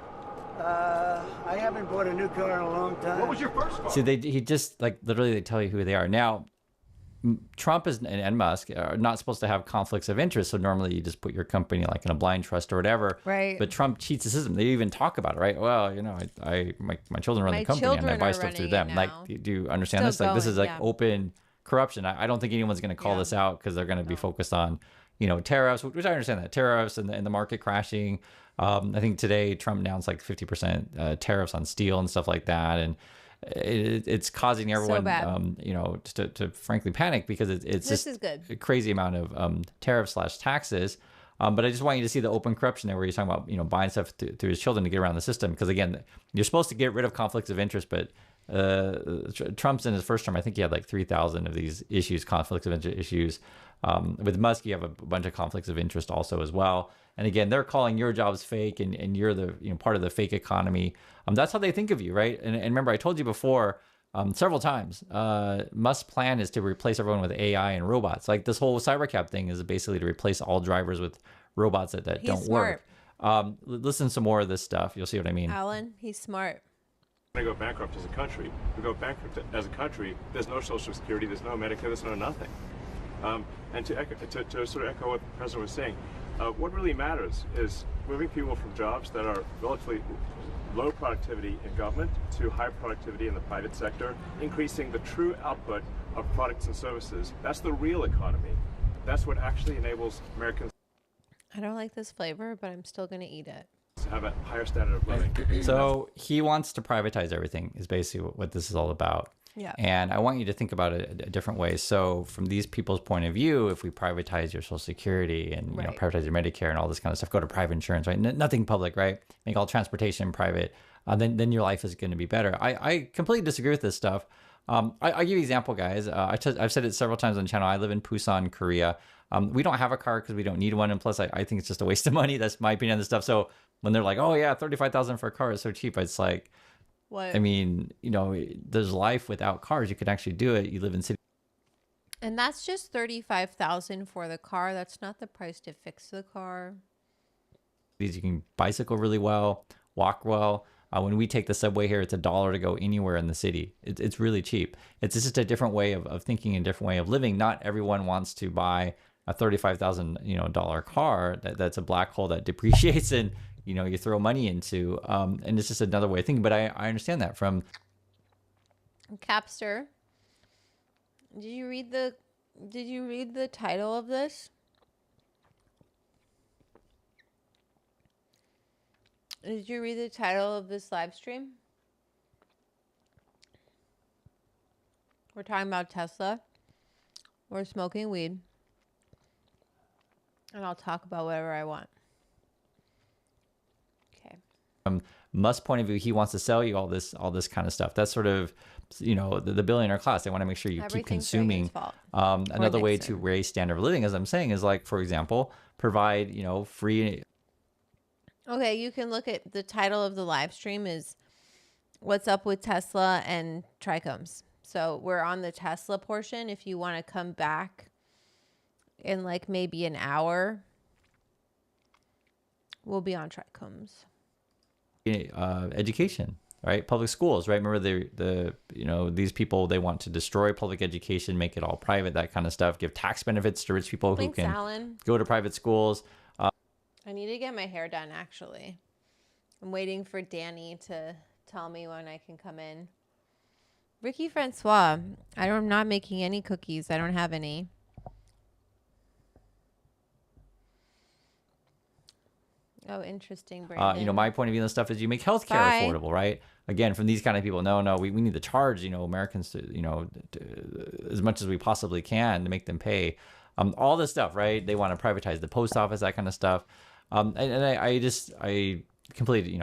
I haven't bought a new car in a long time. What was your first car? See, he just literally they tell you who they are. Now, Trump and Musk are not supposed to have conflicts of interest. So normally you just put your company in a blind trust or whatever. Right. But Trump cheats the system. They even talk about it, right? Well, my children run the company and I buy stuff through them. Do you understand Still this? This is going, open corruption. I don't think anyone's going to call this out because they're going to be focused on tariffs, which I understand that tariffs and the market crashing. I think today Trump announced 50% tariffs on steel and stuff like that, and it's causing everyone, to frankly panic because it's just a crazy amount of tariffs/taxes. But I just want you to see the open corruption there, where you're talking about buying stuff through his children to get around the system. Because again, you're supposed to get rid of conflicts of interest, but Trump's in his first term, I think he had 3,000 of these issues, conflicts of interest issues. With Musk, you have a bunch of conflicts of interest also as well. And again, they're calling your jobs fake, and you're the part of the fake economy. That's how they think of you, right? And remember, I told you before several times, Musk's plan is to replace everyone with AI and robots. This whole cybercab thing is basically to replace all drivers with robots that don't work. Listen to some more of this stuff. You'll see what I mean. Alan, he's smart. We're going to go bankrupt as a country. We go bankrupt as a country. There's no Social Security. There's no Medicare. There's no nothing. And to sort of echo what the president was saying, what really matters is moving people from jobs that are relatively low productivity in government to high productivity in the private sector, increasing the true output of products and services. That's the real economy. That's what actually enables Americans. I don't like this flavor, but I'm still going to eat it. To have a higher standard of living. So he wants to privatize everything is basically what this is all about. Yeah. And I want you to think about it a different way. So from these people's point of view, if we privatize your Social Security and privatize your Medicare and all this kind of stuff, go to private insurance, right? Nothing public, right? Make all transportation private. Then your life is going to be better. I completely disagree with this stuff. I'll give you an example, guys. I've said it several times on the channel. I live in Busan, Korea. We don't have a car because we don't need one, and plus I think it's just a waste of money. That's my opinion on this stuff. So when they're like, oh yeah, 35,000 for a car is so cheap, it's like, what? I mean, you know, there's life without cars. You can actually do it. You live in cities. And that's just 35,000 for the car. That's not the price to fix the car. You can bicycle really well, walk well. When we take the subway here, it's $1 to go anywhere in the city. It's really cheap. It's just a different way of thinking, a different way of living. Not everyone wants to buy a $35,000 dollar car that's a black hole that depreciates and you throw money into. And it's just another way of thinking. But I understand that from Capster. Did you read the title of this? Did you read the title of this live stream? We're talking about Tesla. We're smoking weed. And I'll talk about whatever I want. Okay. From Musk's point of view, he wants to sell you all this kind of stuff. That's sort of, the billionaire class. They want to make sure you keep consuming. Another way to raise standard of living, as I'm saying, is like, for example, provide, free. Okay, you can look at the title of the live stream is What's Up with Tesla and Trichomes. So we're on the Tesla portion. If you want to come back in like maybe an hour, we'll be on Trichomes. Education, right? Public schools, right? Remember these people, they want to destroy public education, make it all private, that kind of stuff, give tax benefits to rich people who can go to private schools. I need to get my hair done, actually. I'm waiting for Danny to tell me when I can come in. Ricky Francois, I'm not making any cookies. I don't have any. Oh, interesting, Brandon. My point of view on stuff is you make healthcare affordable, right? Again, from these kind of people, no, we need to charge, Americans to, as much as we possibly can to make them pay. All this stuff, right? They want to privatize the post office, that kind of stuff. I completely,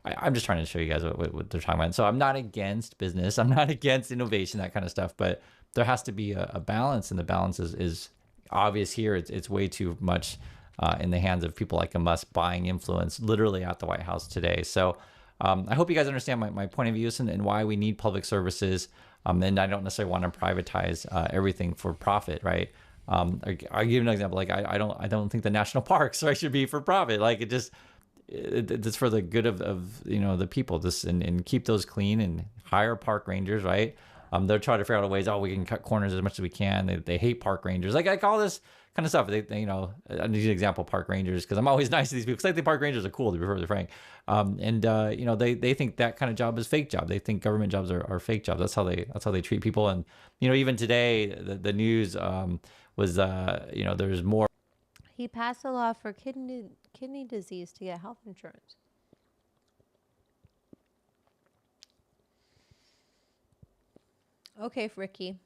I'm just trying to show you guys what they're talking about. So I'm not against business. I'm not against innovation, that kind of stuff. But there has to be a balance, and the balance is obvious here. It's way too much in the hands of people like a Musk buying influence literally at the White House today. So I hope you guys understand my point of view and why we need public services. And I don't necessarily want to privatize everything for profit, right? I'll give you an example. Like I don't think the national parks, right, should be for profit. Like it's for the good of the people. And keep those clean and hire park rangers, right? They're trying to figure out ways. We can cut corners as much as we can. They hate park rangers, like all this kind of stuff. They I need an example of park rangers because I'm always nice to these people because I think park rangers are cool, to be perfectly frank. They think that kind of job is fake job. They think government jobs are fake jobs. That's how they treat people. And even today the news was there's more. He passed a law for kidney disease to get health insurance. Okay, Ricky.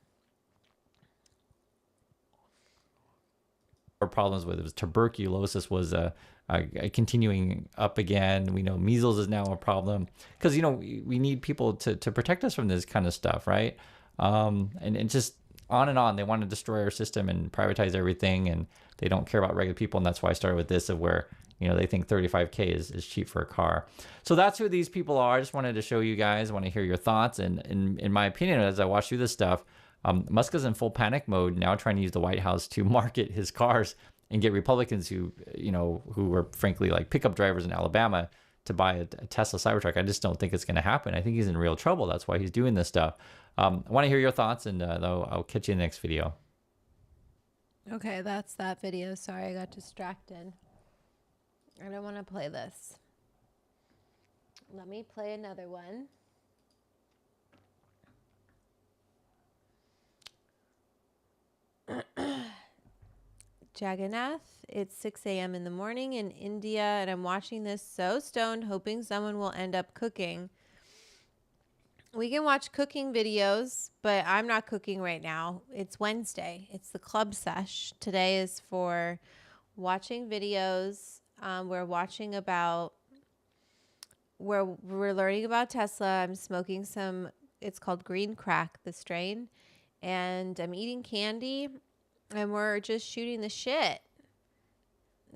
Problems with it was tuberculosis was continuing up again. We know measles is now a problem because we need people to protect us from this kind of stuff, right? And just on and on. They want to destroy our system and privatize everything, and they don't care about regular people. And that's why I started with this, of where they think 35K is cheap for a car. So that's who these people are. I just wanted to show you guys. I want to hear your thoughts. And in my opinion, as I watch through this stuff, Musk is in full panic mode now, trying to use the White House to market his cars and get Republicans who were frankly like pickup drivers in Alabama to buy a Tesla Cybertruck. I just don't think it's going to happen. I think he's in real trouble. That's why he's doing this stuff. I want to hear your thoughts, and though I'll catch you in the next video. Okay, that's that video. Sorry, I got distracted. I don't want to play this. Let me play another one. Jagannath, it's 6 a.m. in the morning in India, and I'm watching this so stoned, hoping someone will end up cooking. We can watch cooking videos, but I'm not cooking right now. It's Wednesday. It's the Club Sesh. Today is for watching videos. We're learning about Tesla. I'm smoking some, it's called green crack, the strain, and I'm eating candy. And we're just shooting the shit.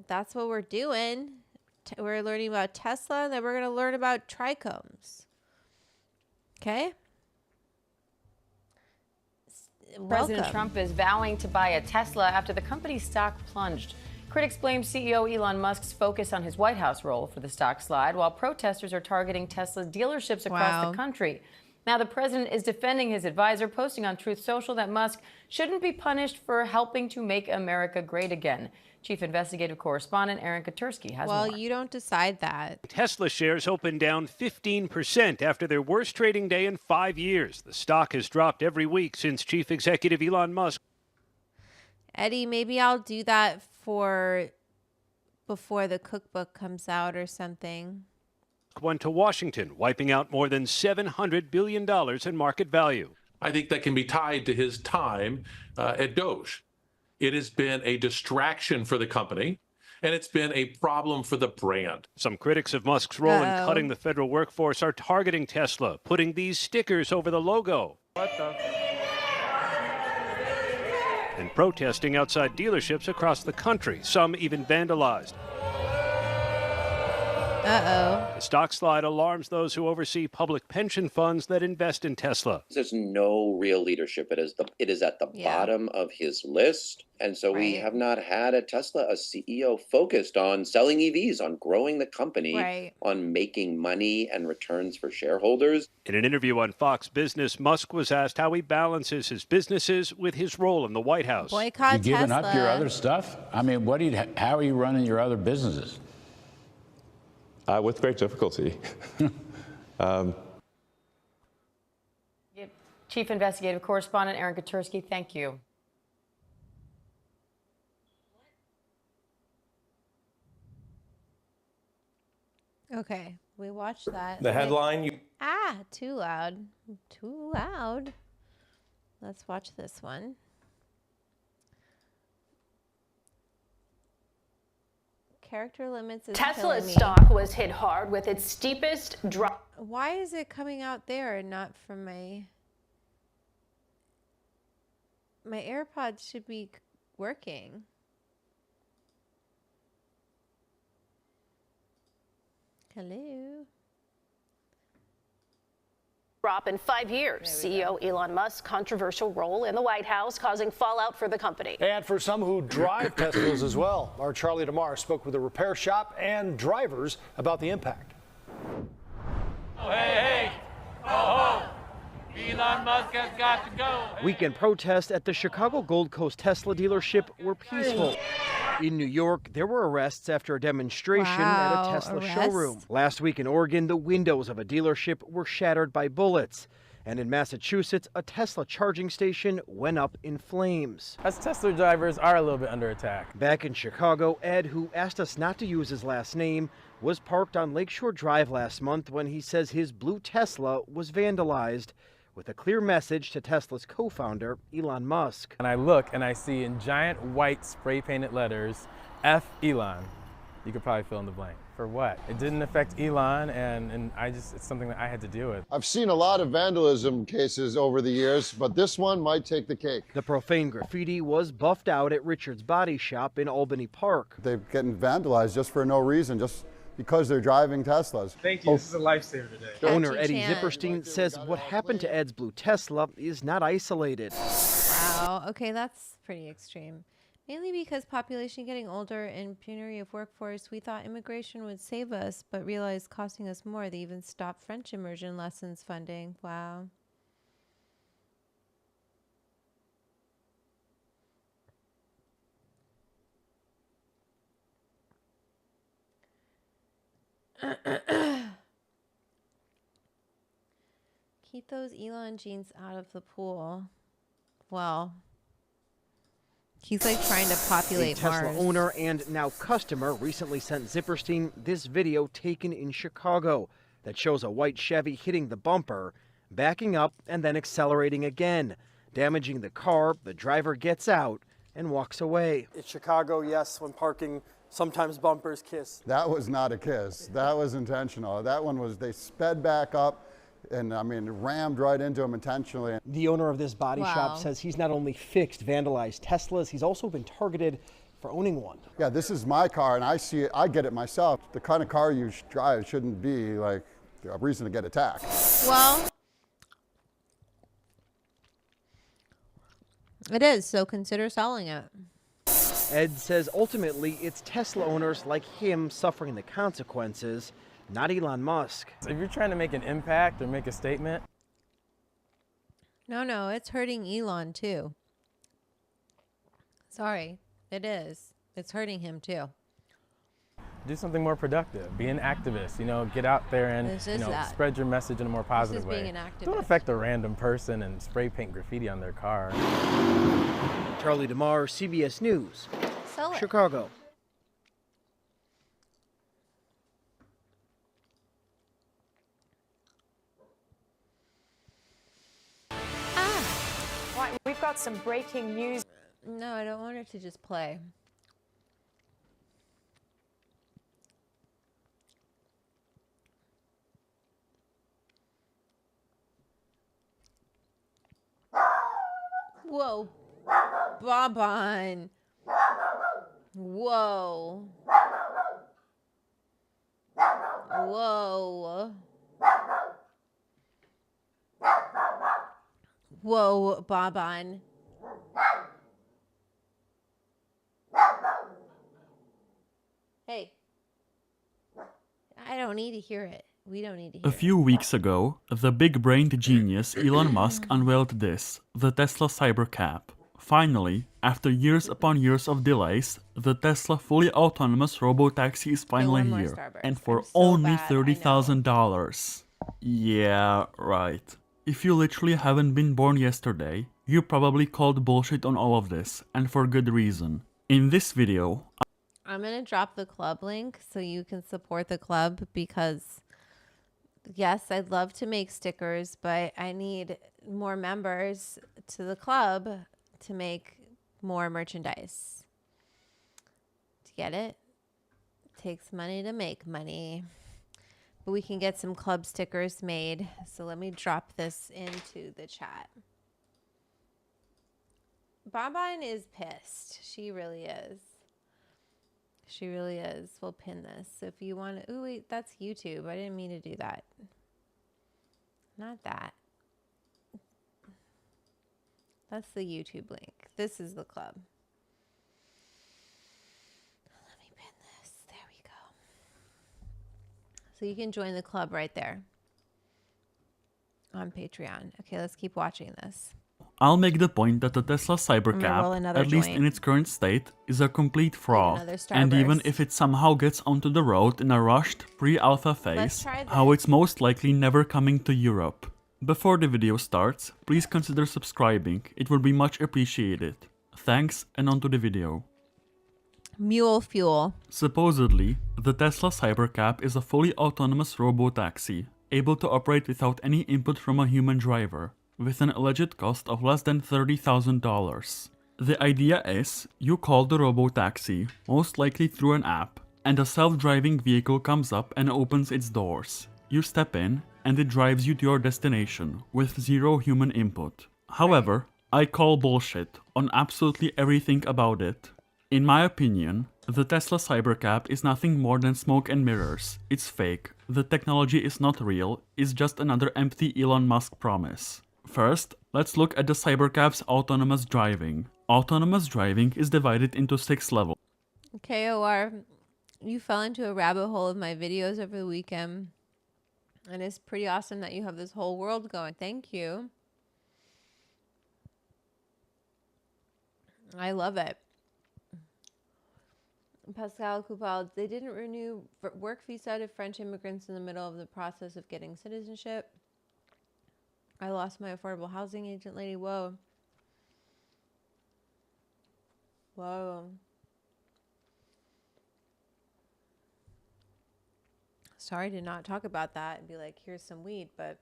That's what we're doing. We're learning about Tesla, and then we're going to learn about Trichomes. Okay? President Trump is vowing to buy a Tesla after the company's stock plunged. Critics blame CEO Elon Musk's focus on his White House role for the stock slide, while protesters are targeting Tesla dealerships across the country. Now, the president is defending his advisor, posting on Truth Social that Musk shouldn't be punished for helping to make America great again. Chief investigative correspondent Aaron Katursky has more. Well, you don't decide that. Tesla shares opened down 15% after their worst trading day in 5 years. The stock has dropped every week since Chief Executive Elon Musk. Eddie, maybe I'll do that for before the cookbook comes out or something. Went to Washington, wiping out more than $700 billion in market value. I think that can be tied to his time at Doge. It has been a distraction for the company, and it's been a problem for the brand. Some critics of Musk's role in cutting the federal workforce are targeting Tesla, putting these stickers over the logo. What the? And protesting outside dealerships across the country, some even vandalized. The stock slide alarms those who oversee public pension funds that invest in Tesla. There's no real leadership. It is at the bottom of his list. And so we have not had at Tesla a CEO focused on selling EVs, on growing the company, on making money and returns for shareholders. In an interview on Fox Business, Musk was asked how he balances his businesses with his role in the White House. Boycott You giving Tesla. up your other stuff? I mean, how are you running your other businesses? With great difficulty. Chief investigative correspondent Aaron Katursky, thank you. Okay, we watched that. The headline. Too loud. Too loud. Let's watch this one. Character limits is Tesla's killing me. stock was hit hard with its steepest drop. Why is it coming out there and not from my AirPods should be working. Hello. Drop in 5 years. CEO Elon Musk's controversial role in the White House causing fallout for the company. And for some who drive Teslas as well. Our Charlie DeMar spoke with a repair shop and drivers about the impact. Oh, hey, oh, Elon Musk has got to go. Weekend protests at the Chicago Gold Coast Tesla dealership were peaceful. In New York, there were arrests after a demonstration at a Tesla showroom. Last week in Oregon, the windows of a dealership were shattered by bullets. And in Massachusetts, a Tesla charging station went up in flames. Us Tesla drivers are a little bit under attack. Back in Chicago, Ed, who asked us not to use his last name, was parked on Lakeshore Drive last month when he says his blue Tesla was vandalized, with a clear message to Tesla's co-founder, Elon Musk. And I look and I see in giant white spray painted letters, F Elon. You could probably fill in the blank. For what? It didn't affect Elon, and it's something that I had to deal with. I've seen a lot of vandalism cases over the years, but this one might take the cake. The profane graffiti was buffed out at Richard's Body Shop in Albany Park. They're getting vandalized just for no reason, just because they're driving Teslas. Thank you. This is a lifesaver today. Owner Eddie Zipperstein says what happened to Ed's blue Tesla is not isolated. Wow. Okay, that's pretty extreme. Mainly because population getting older and penury of workforce, we thought immigration would save us, but realized costing us more. They even stopped French immersion lessons funding. Wow. Keep those Elon jeans out of the pool. Well, he's like trying to populate a Tesla Mars. owner and now customer recently sent Zipperstein this video taken in Chicago that shows a white Chevy hitting the bumper, backing up and then accelerating again, damaging the car. The driver gets out and walks away. In Chicago, yes, when parking, sometimes bumpers kiss. That was not a kiss. That was intentional. That one was, they sped back up. and I mean, rammed right into him intentionally. The owner of this body shop says he's not only fixed vandalized Teslas, he's also been targeted for owning one. Yeah, this is my car, and I see it, I get it myself. The kind of car you drive shouldn't be like a reason to get attacked. Well, it is, so consider selling it. Ed says ultimately it's Tesla owners like him suffering the consequences, not Elon Musk. If you're trying to make an impact or make a statement. No, it's hurting Elon too. Sorry, it is. It's hurting him too. Do something more productive. Be an activist. You know, get out there and spread your message in a more positive way. Being an activist. Don't affect a random person and spray paint graffiti on their car. Charlie DeMar, CBS News, Chicago. Right, we've got some breaking news. No, I don't want it to just play. Whoa, Bob-on. Whoa. Whoa. Whoa, Bob-on. Hey. I don't need to hear it. We don't need to hear A few weeks ago, the big-brained genius Elon Musk unveiled this, the Tesla Cybercab. Finally, after years upon years of delays, the Tesla fully autonomous robotaxi is finally here, and for only $30,000. Yeah, right. If you literally haven't been born yesterday, you probably called bullshit on all of this, and for good reason. In this video, I'm gonna drop the club link so you can support the club because yes, I'd love to make stickers, but I need more members to the club to make more merchandise. To get it? Takes money to make money. But we can get some club stickers made. So let me drop this into the chat. Bob-on is pissed. She really is. She really is. We'll pin this. So if you want to... Ooh, wait, that's YouTube. I didn't mean to do that. Not that. That's the YouTube link. This is the club. Let me pin this. There we go. So you can join the club right there on Patreon. Okay, let's keep watching this. I'll make the point that the Tesla Cybercab, at least in its current state, is a complete fraud. And even if it somehow gets onto the road in a rushed, pre-alpha phase, how it's most likely never coming to Europe. Before the video starts, please consider subscribing, it would be much appreciated. Thanks, and on to the video. Mule fuel. Supposedly, the Tesla Cybercab is a fully autonomous robo-taxi, able to operate without any input from a human driver, with an alleged cost of less than $30,000. The idea is, you call the robo-taxi, most likely through an app, and a self-driving vehicle comes up and opens its doors. You step in, and it drives you to your destination, with zero human input. However, I call bullshit on absolutely everything about it. In my opinion, the Tesla Cybercab is nothing more than smoke and mirrors. It's fake, the technology is not real, it's just another empty Elon Musk promise. First, let's look at the Cybercab's autonomous driving. Autonomous driving is divided into 6 levels. KOR, you fell into a rabbit hole of my videos over the weekend. And it's pretty awesome that you have this whole world going. Thank you. I love it. Pascal Coupal, they didn't renew work visa to French immigrants in the middle of the process of getting citizenship. I lost my affordable housing agent lady. Whoa. Whoa. Sorry to not talk about that and be like, here's some weed, but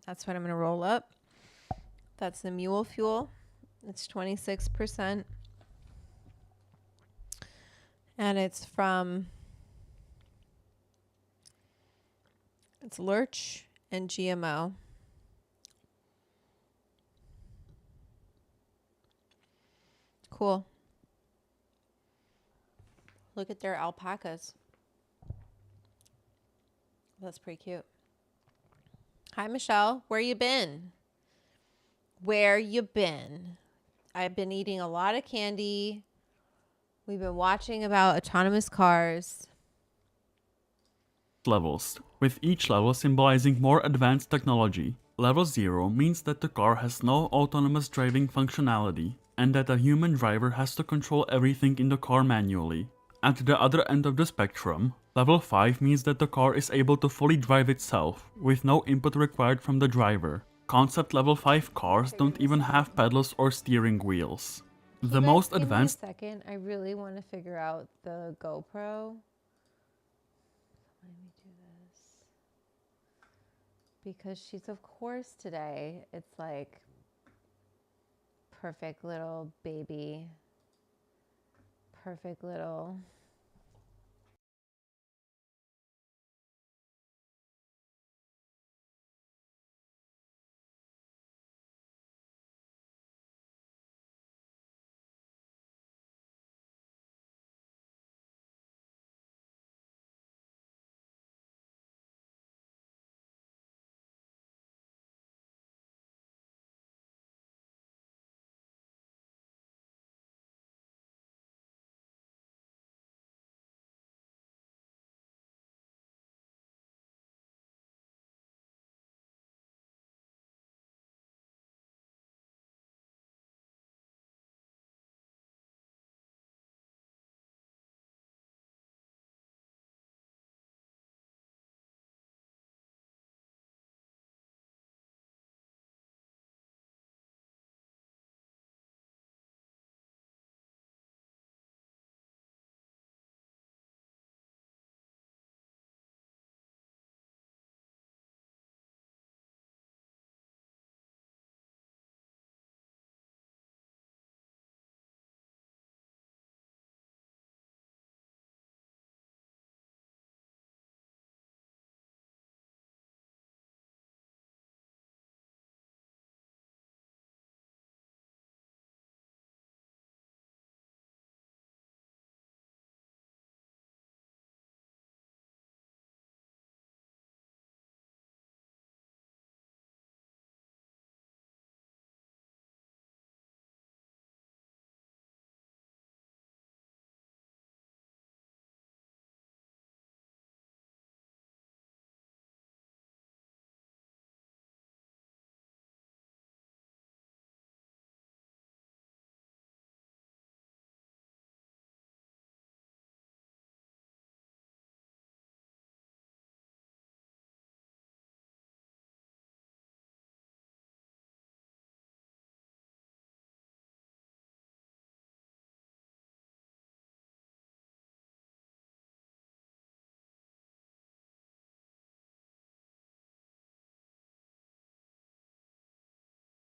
That's what I'm going to roll up. That's the mule fuel. It's 26%. And it's Lurch and GMO. Cool. Look at their alpacas. That's pretty cute. Hi, Michelle. Where you been? Where you been? I've been eating a lot of candy. We've been watching about autonomous cars. Levels, with each level symbolizing more advanced technology. Level 0 means that the car has no autonomous driving functionality and that a human driver has to control everything in the car manually. At the other end of the spectrum, level 5 means that the car is able to fully drive itself, with no input required from the driver. Concept level 5 cars don't even have pedals or steering wheels. The most advanced... Give me a second. I really want to figure out the GoPro. Let me do this. Because she's, of course, today, it's like perfect little baby. Perfect little...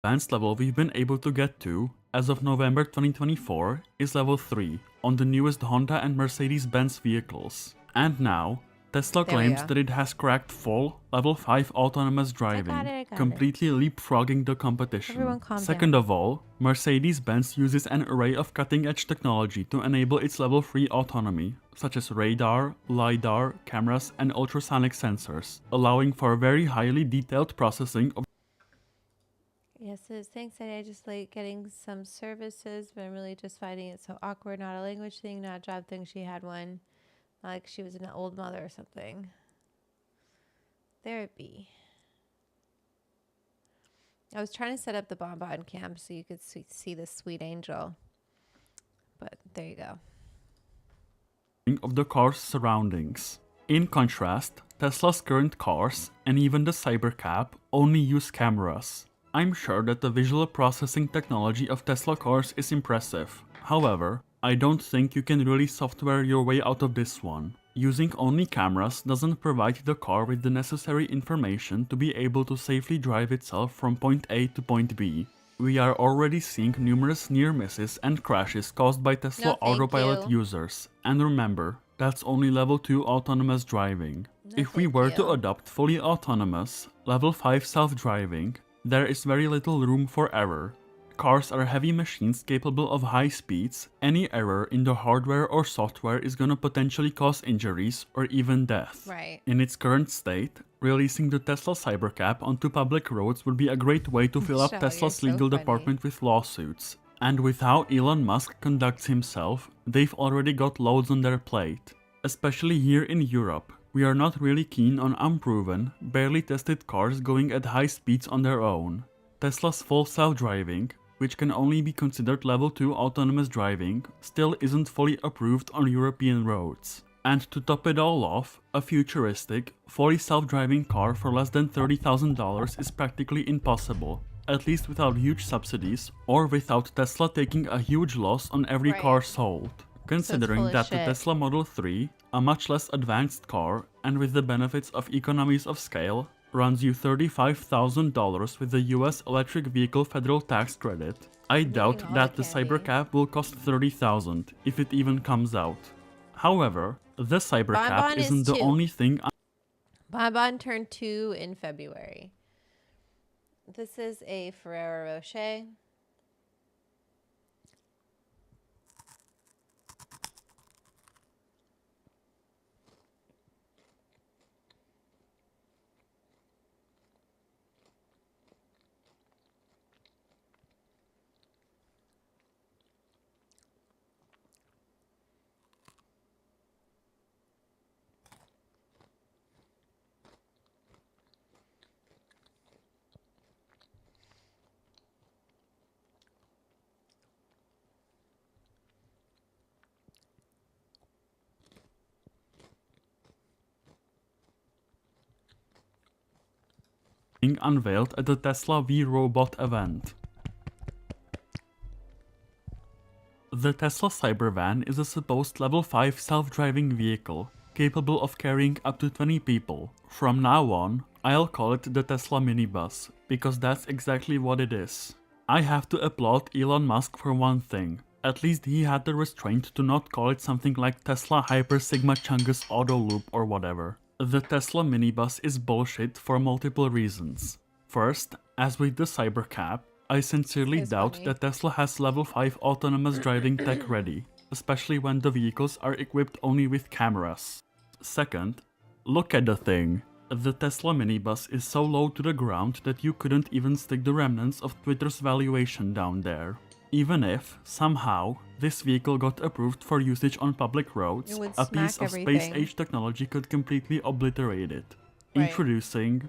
advanced level we've been able to get to, as of November 2024, is level 3 on the newest Honda and Mercedes-Benz vehicles. And now, Tesla claims that it has cracked full level 5 autonomous driving, completely leapfrogging the competition. Second of all, Mercedes-Benz uses an array of cutting-edge technology to enable its level 3 autonomy, such as radar, LiDAR, cameras, and ultrasonic sensors, allowing for very highly detailed processing of Yes, thanks. I just like getting some services, but I'm really just finding it so awkward. Not a language thing, not a job thing. She had one, like she was an old mother or something. Therapy. I was trying to set up the bonbon cam so you could see the sweet angel, but there you go. Of the car's surroundings. In contrast, Tesla's current cars and even the Cybercab only use cameras. I'm sure that the visual processing technology of Tesla cars is impressive. However, I don't think you can really software your way out of this one. Using only cameras doesn't provide the car with the necessary information to be able to safely drive itself from point A to point B. We are already seeing numerous near misses and crashes caused by Tesla autopilot users. And remember, that's only level 2 autonomous driving. If we were to adopt fully autonomous, level 5 self-driving, there is very little room for error. Cars are heavy machines capable of high speeds. Any error in the hardware or software is gonna potentially cause injuries or even death. Right. In its current state, releasing the Tesla Cybercab onto public roads would be a great way to fill up Tesla's legal department with lawsuits. And with how Elon Musk conducts himself, they've already got loads on their plate. Especially here in Europe, we are not really keen on unproven, barely tested cars going at high speeds on their own. Tesla's full self-driving, which can only be considered level 2 autonomous driving, still isn't fully approved on European roads. And to top it all off, a futuristic, fully self-driving car for less than $30,000 is practically impossible, at least without huge subsidies or without Tesla taking a huge loss on every car sold. Considering that the Tesla Model 3, a much less advanced car and with the benefits of economies of scale, runs you $35,000 with the US electric vehicle federal tax credit, I doubt that the Cybercab will cost $30,000 if it even comes out. However, the Cybercab isn't the only thing. Bonbon turned 2 in February. This is a Ferrero Rocher. Being unveiled at the Tesla V Robot event. The Tesla Cybervan is a supposed level 5 self-driving vehicle, capable of carrying up to 20 people. From now on, I'll call it the Tesla minibus, because that's exactly what it is. I have to applaud Elon Musk for one thing. At least he had the restraint to not call it something like Tesla Hyper Sigma Chungus Auto Loop or whatever. The Tesla minibus is bullshit for multiple reasons. First, as with the Cybercab, I sincerely doubt that Tesla has level 5 autonomous driving tech ready, especially when the vehicles are equipped only with cameras. Second, look at the thing. The Tesla minibus is so low to the ground that you couldn't even stick the remnants of Twitter's valuation down there. Even if, somehow, this vehicle got approved for usage on public roads, a piece of space-age technology could completely obliterate it. Introducing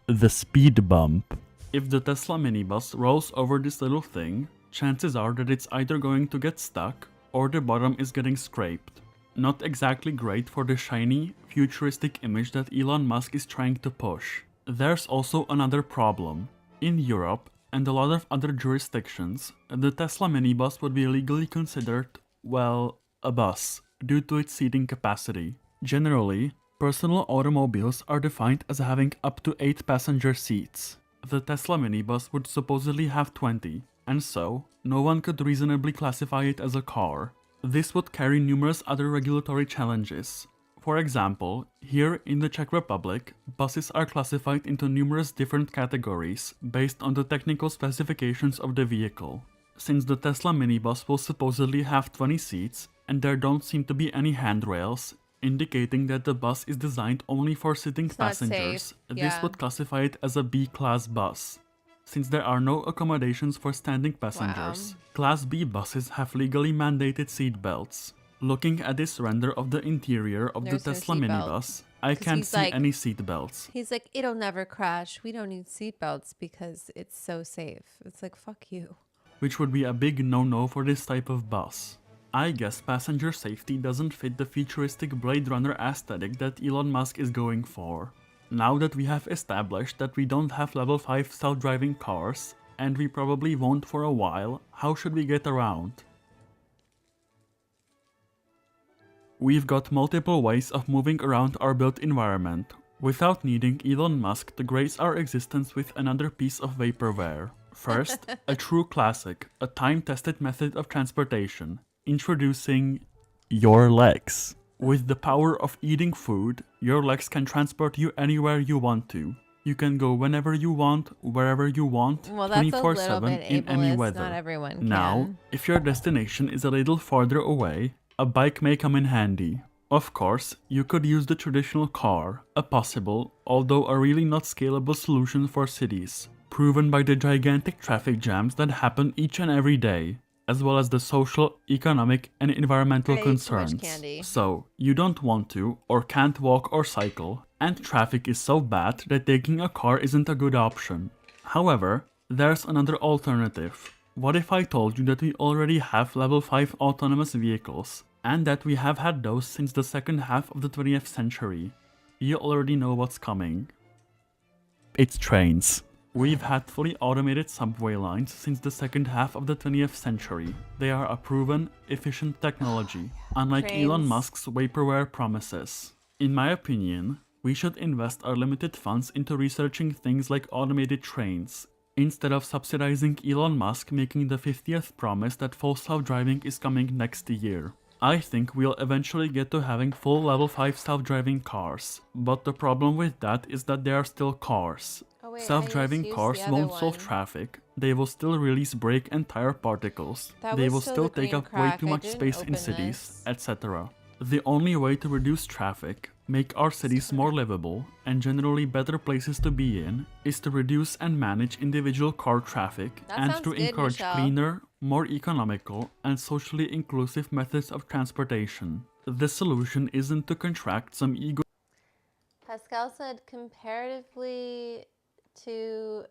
the speed bump. If the Tesla minibus rolls over this little thing, chances are that it's either going to get stuck or the bottom is getting scraped. Not exactly great for the shiny, futuristic image that Elon Musk is trying to push. There's also another problem. In Europe, and a lot of other jurisdictions, the Tesla minibus would be legally considered, well, a bus, due to its seating capacity. Generally, personal automobiles are defined as having up to 8 passenger seats. The Tesla minibus would supposedly have 20, and so, no one could reasonably classify it as a car. This would carry numerous other regulatory challenges. For example, here in the Czech Republic, buses are classified into numerous different categories based on the technical specifications of the vehicle. Since the Tesla minibus will supposedly have 20 seats, and there don't seem to be any handrails, indicating that the bus is designed only for sitting passengers, this would classify it as a B-class bus. Since there are no accommodations for standing passengers, Class B buses have legally mandated seat belts. Looking at this render of the interior of the Tesla minibus, I can't see any seat belts. He's like, it'll never crash. We don't need seat belts because it's so safe. It's like, fuck you. Which would be a big no-no for this type of bus. I guess passenger safety doesn't fit the futuristic Blade Runner aesthetic that Elon Musk is going for. Now that we have established that we don't have level 5 self-driving cars, and we probably won't for a while, how should we get around? We've got multiple ways of moving around our built environment without needing Elon Musk to grace our existence with another piece of vaporware. First, a true classic, a time-tested method of transportation, introducing your legs. With the power of eating food, your legs can transport you anywhere you want to. You can go whenever you want, wherever you want, Well, that's a little 24/7 bit in any ableist. weather. Not everyone Now, can. if your destination is a little farther away, a bike may come in handy. Of course, you could use the traditional car, a possible, although a really not scalable solution for cities, proven by the gigantic traffic jams that happen each and every day, as well as the social, economic, and environmental I ate too much concerns. candy. So, you don't want to, or can't walk or cycle, and traffic is so bad that taking a car isn't a good option. However, there's another alternative. What if I told you that we already have level 5 autonomous vehicles, and that we have had those since the second half of the 20th century? You already know what's coming. It's trains. We've had fully automated subway lines since the second half of the 20th century. They are a proven, efficient technology, unlike Elon Trains. Musk's vaporware promises. In my opinion, we should invest our limited funds into researching things like automated trains, instead of subsidizing Elon Musk making the 50th promise that full self-driving is coming next year. I think we'll eventually get to having full level 5 self-driving cars, but the problem with that is that they are still cars. Oh, wait, I Self-driving just used cars the other won't solve one. traffic, they will still release brake and tire particles, That they was will still still the take green up way crack. too I much didn't space in open cities, this. etc. The only way to reduce traffic, make our cities more livable, and generally better places to be in, is to reduce and manage individual car traffic, That and sounds to good, encourage Michelle. cleaner, more economical, and socially inclusive methods of transportation. The solution isn't to contract some ego. Pascal said comparatively to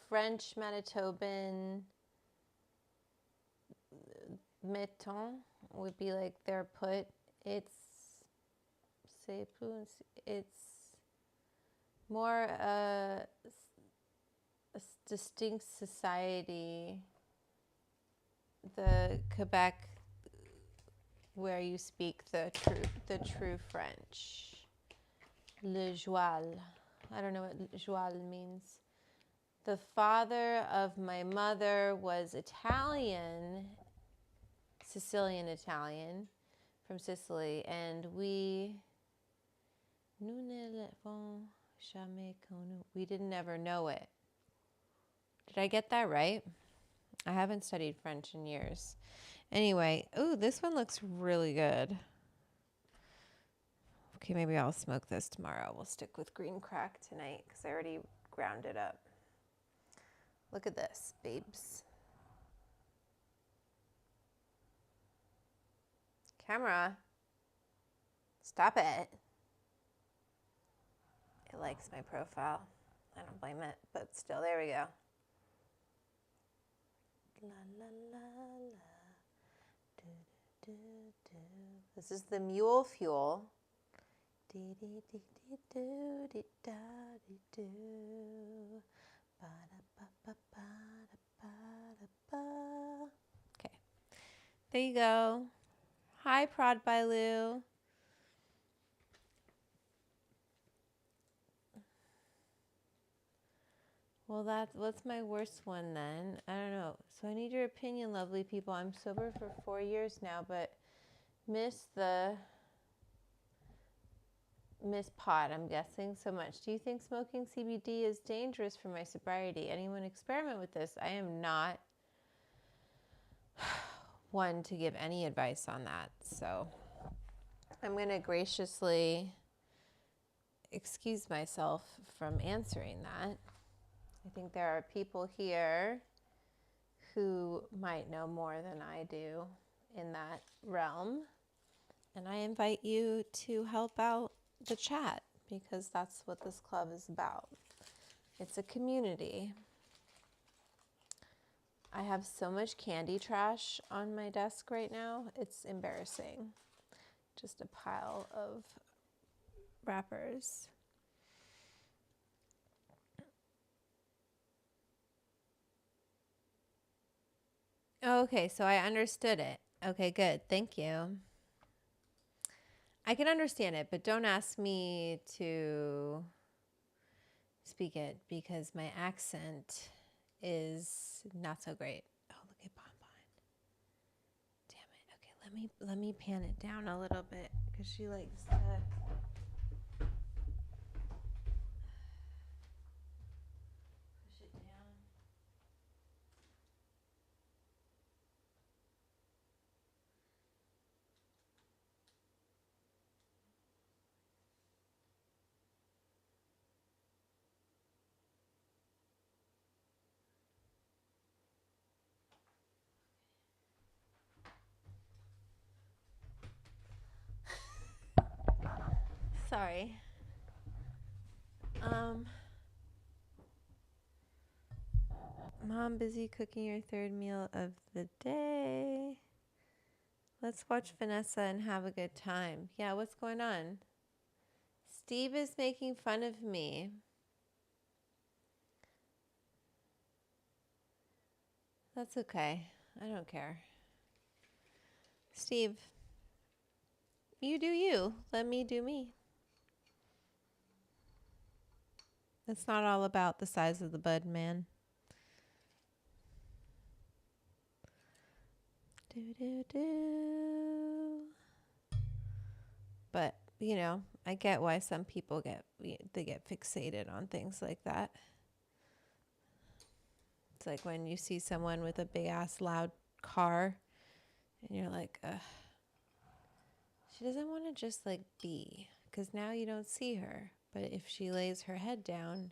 French Manitoban mettons would be like their put. It's more a distinct society. The Quebec, where you speak the true French. Le joual. I don't know what joual means. The father of my mother was Italian, Sicilian Italian, from Sicily, and we didn't ever know it. Did I get that right? I haven't studied French in years. Anyway, ooh, this one looks really good. Okay, maybe I'll smoke this tomorrow. We'll stick with green crack tonight because I already ground it up. Look at this, babes. Camera. Stop it. It likes my profile. I don't blame it, but still, there we go. La, la, la, la. Do, do, do, do. This is the mule fuel. Dee, dee, dee, dee, do, dee, da, dee, do. Ba, da, ba, ba, ba, da, ba, da, ba. Okay. There you go. Hi, Prod by Lou. Well, what's my worst one then? I don't know. So I need your opinion, lovely people. I'm sober for 4 years now, but miss pot, I'm guessing, so much. Do you think smoking CBD is dangerous for my sobriety? Anyone experiment with this? I am not one to give any advice on that, so I'm going to graciously excuse myself from answering that. I think there are people here who might know more than I do in that realm, and I invite you to help out the chat because that's what this club is about. It's a community. I have so much candy trash on my desk right now. It's embarrassing. Just a pile of wrappers. Okay, so I understood it. Okay, good. Thank you. I can understand it, but don't ask me to speak it because my accent is not so great. Oh, look at Bonbon. Damn it. Okay, let me pan it down a little bit because she likes to. Push it down. Sorry. Mom, busy cooking your third meal of the day. Let's watch Vanessa and have a good time. Yeah, what's going on? Steve is making fun of me. That's okay. I don't care. Steve, you do you. Let me do me. It's not all about the size of the bud, man. But, you know, I get why some people get fixated on things like that. It's like when you see someone with a big ass loud car and you're like, she doesn't want to just like be, because now you don't see her. But if she lays her head down,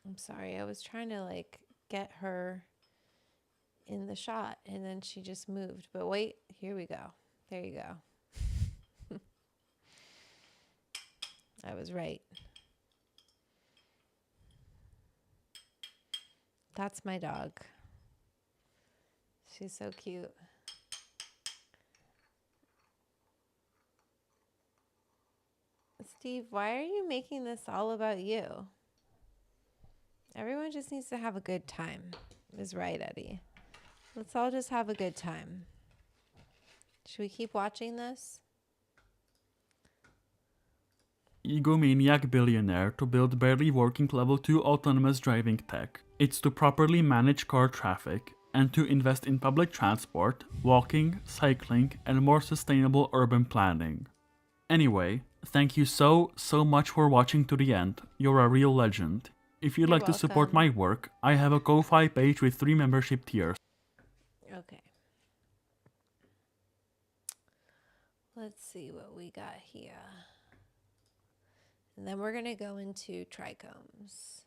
I'm sorry, I was trying to like get her in the shot and then she just moved. But wait, here we go. There you go. I was right. That's my dog. She's so cute. Steve, why are you making this all about you? Everyone just needs to have a good time. Is right, Eddie. Let's all just have a good time. Should we keep watching this? Egomaniac billionaire to build barely working level 2 autonomous driving tech. It's to properly manage car traffic and to invest in public transport, walking, cycling, and more sustainable urban planning. Anyway, thank you so much for watching to the end. You're a real legend. If you'd like to support my work, I have a Ko-Fi page with 3 membership tiers. Okay. Let's see what we got here. And then we're going to go into Trichomes.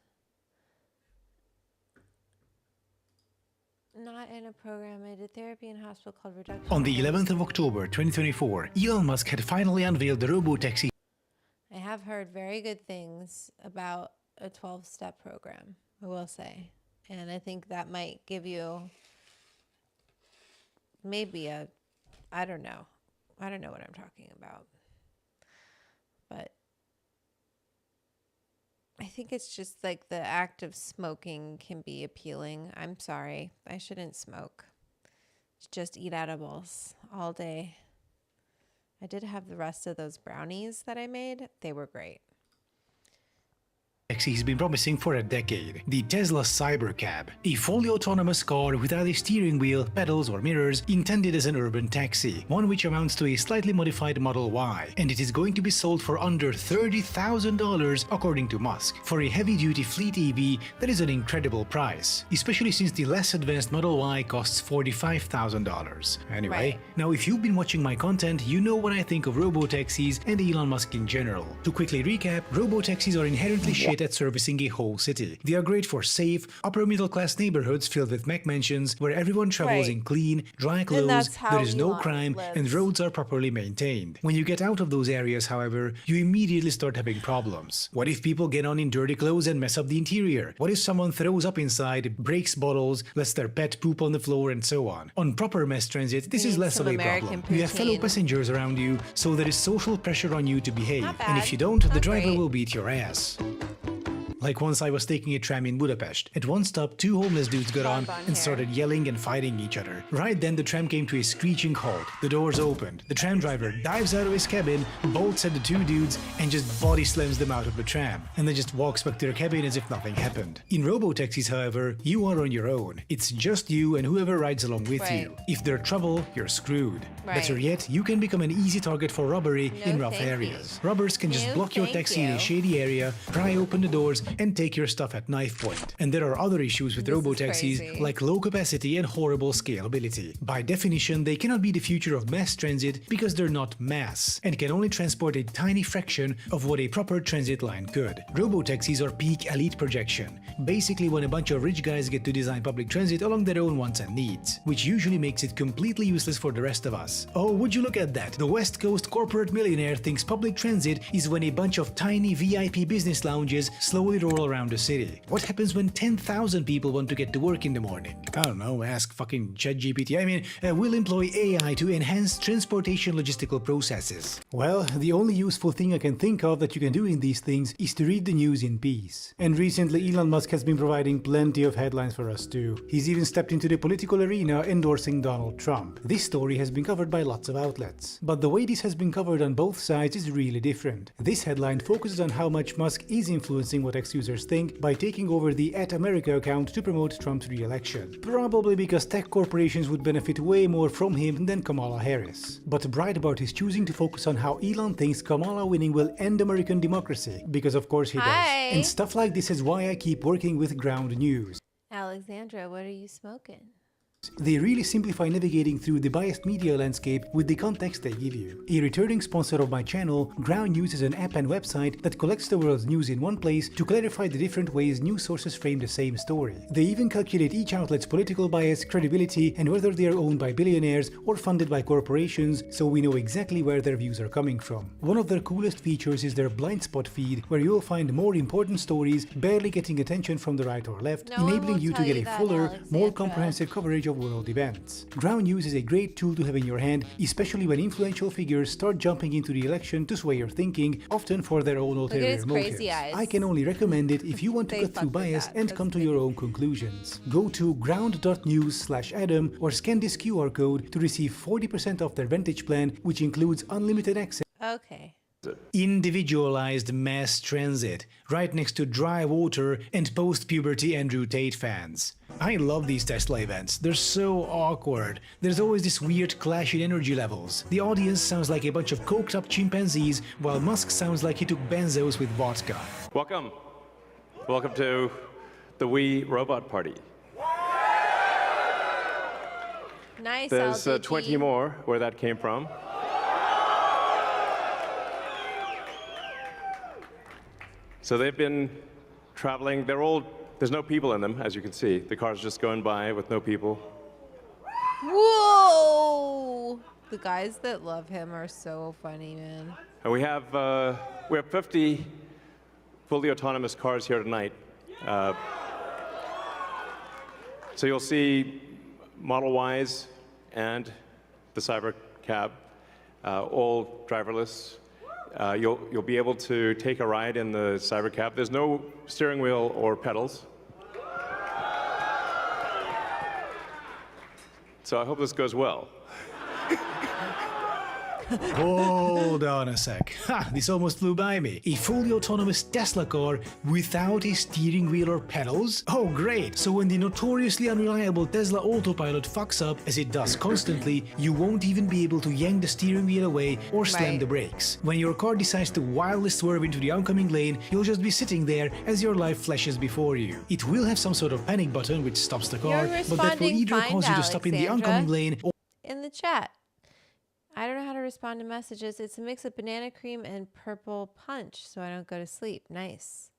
Not in a program. I did therapy in a hospital called Reduction. On the 11th of October 2024, Elon Musk had finally unveiled the Robo taxi. I have heard very good things about a 12-step program, I will say. And I think that might give you maybe I don't know. I don't know what I'm talking about. But I think it's just like the act of smoking can be appealing. I'm sorry. I shouldn't smoke. Just eat edibles all day. I did have the rest of those brownies that I made. They were great. Taxi has been promising for a decade. The Tesla Cybercab, a fully autonomous car without a steering wheel, pedals or mirrors, intended as an urban taxi, one which amounts to a slightly modified Model Y, and it is going to be sold for under $30,000 according to Musk. For a heavy-duty fleet EV, that is an incredible price, especially since the less advanced Model Y costs $45,000. Anyway, right. Now if you've been watching my content, you know what I think of robo-taxis and Elon Musk in general. To quickly recap, robo-taxis are inherently shit at servicing a whole city. They are great for safe, upper middle class neighborhoods filled with Mac mansions where everyone travels in clean, dry clothes, there is no crime, and roads are properly maintained. When you get out of those areas, however, you immediately start having problems. What if people get on in dirty clothes and mess up the interior? What if someone throws up inside, breaks bottles, lets their pet poop on the floor, and so on? On proper mass transit, this is less of a problem. You have fellow passengers around you, so there is social pressure on you to behave. And if you don't, the driver will beat your ass. Like once I was taking a tram in Budapest. At one stop, two homeless dudes got on and started yelling and fighting each other. Right then, the tram came to a screeching halt. The doors opened. The tram driver dives out of his cabin, bolts at the two dudes, and just body slams them out of the tram. And then just walks back to their cabin as if nothing happened. In robo-taxis, however, you are on your own. It's just you and whoever rides along with you. If there's trouble, you're screwed. Better yet, you can become an easy target for robbery in rough areas. Robbers can just block your taxi in a shady area, pry open the doors, and take your stuff at knife point. And there are other issues with robo-taxis, like low capacity and horrible scalability. By definition, they cannot be the future of mass transit because they're not mass, and can only transport a tiny fraction of what a proper transit line could. Robo-taxis are peak elite projection, basically when a bunch of rich guys get to design public transit along their own wants and needs, which usually makes it completely useless for the rest of us. Oh, would you look at that? The West Coast corporate millionaire thinks public transit is when a bunch of tiny VIP business lounges slowly roll around the city. What happens when 10,000 people want to get to work in the morning? I don't know, ask fucking ChatGPT. I mean, we'll employ AI to enhance transportation logistical processes. Well, the only useful thing I can think of that you can do in these things is to read the news in peace. And recently Elon Musk has been providing plenty of headlines for us too. He's even stepped into the political arena endorsing Donald Trump. This story has been covered by lots of outlets. But the way this has been covered on both sides is really different. This headline focuses on how much Musk is influencing what ex-users think by taking over the @America account to promote Trump's re-election. Probably because tech corporations would benefit way more from him than Kamala Harris. But Breitbart is choosing to focus on how Elon thinks Kamala winning will end American democracy, because of course he does. And stuff like this is why I keep working with Ground News. Alexandra, what are you smoking? They really simplify navigating through the biased media landscape with the context they give you. A returning sponsor of my channel, Ground News is an app and website that collects the world's news in one place to clarify the different ways news sources frame the same story. They even calculate each outlet's political bias, credibility, and whether they are owned by billionaires or funded by corporations, so we know exactly where their views are coming from. One of their coolest features is their blind spot feed, where you'll find more important stories barely getting attention from the right or left, enabling you to get a fuller, more comprehensive coverage of world events. Ground News is a great tool to have in your hand, especially when influential figures start jumping into the election to sway your thinking, often for their own ulterior motives. I can only recommend it if you want to cut through bias and come to your own conclusions. Go to ground.news/Adam or scan this QR code to receive 40% off their Vantage plan, which includes unlimited access. Okay. Individualized mass transit, right next to dry water and post-puberty Andrew Tate fans. I love these Tesla events, they're so awkward. There's always this weird clash in energy levels. The audience sounds like a bunch of coked up chimpanzees, while Musk sounds like he took benzos with vodka. Welcome. Welcome to the Wii Robot Party. Nice. There's 20 more where that came from. So they've been traveling, there's no people in them, as you can see. The car's just going by with no people. Whoa! The guys that love him are so funny, man. And we have 50 fully autonomous cars here tonight. So you'll see Model Ys and the Cyber Cab, all driverless. You'll be able to take a ride in the Cyber Cab. There's no steering wheel or pedals. So I hope this goes well. Hold on a sec. Ha! This almost flew by me. A fully autonomous Tesla car without a steering wheel or pedals? Oh great! So when the notoriously unreliable Tesla autopilot fucks up, as it does constantly, you won't even be able to yank the steering wheel away or slam the brakes. When your car decides to wildly swerve into the oncoming lane, you'll just be sitting there as your life flashes before you. It will have some sort of panic button which stops the car, but that will either cause you to stop in the oncoming lane or... In the chat. I don't know how to respond to messages. It's a mix of banana cream and purple punch, so I don't go to sleep. Nice.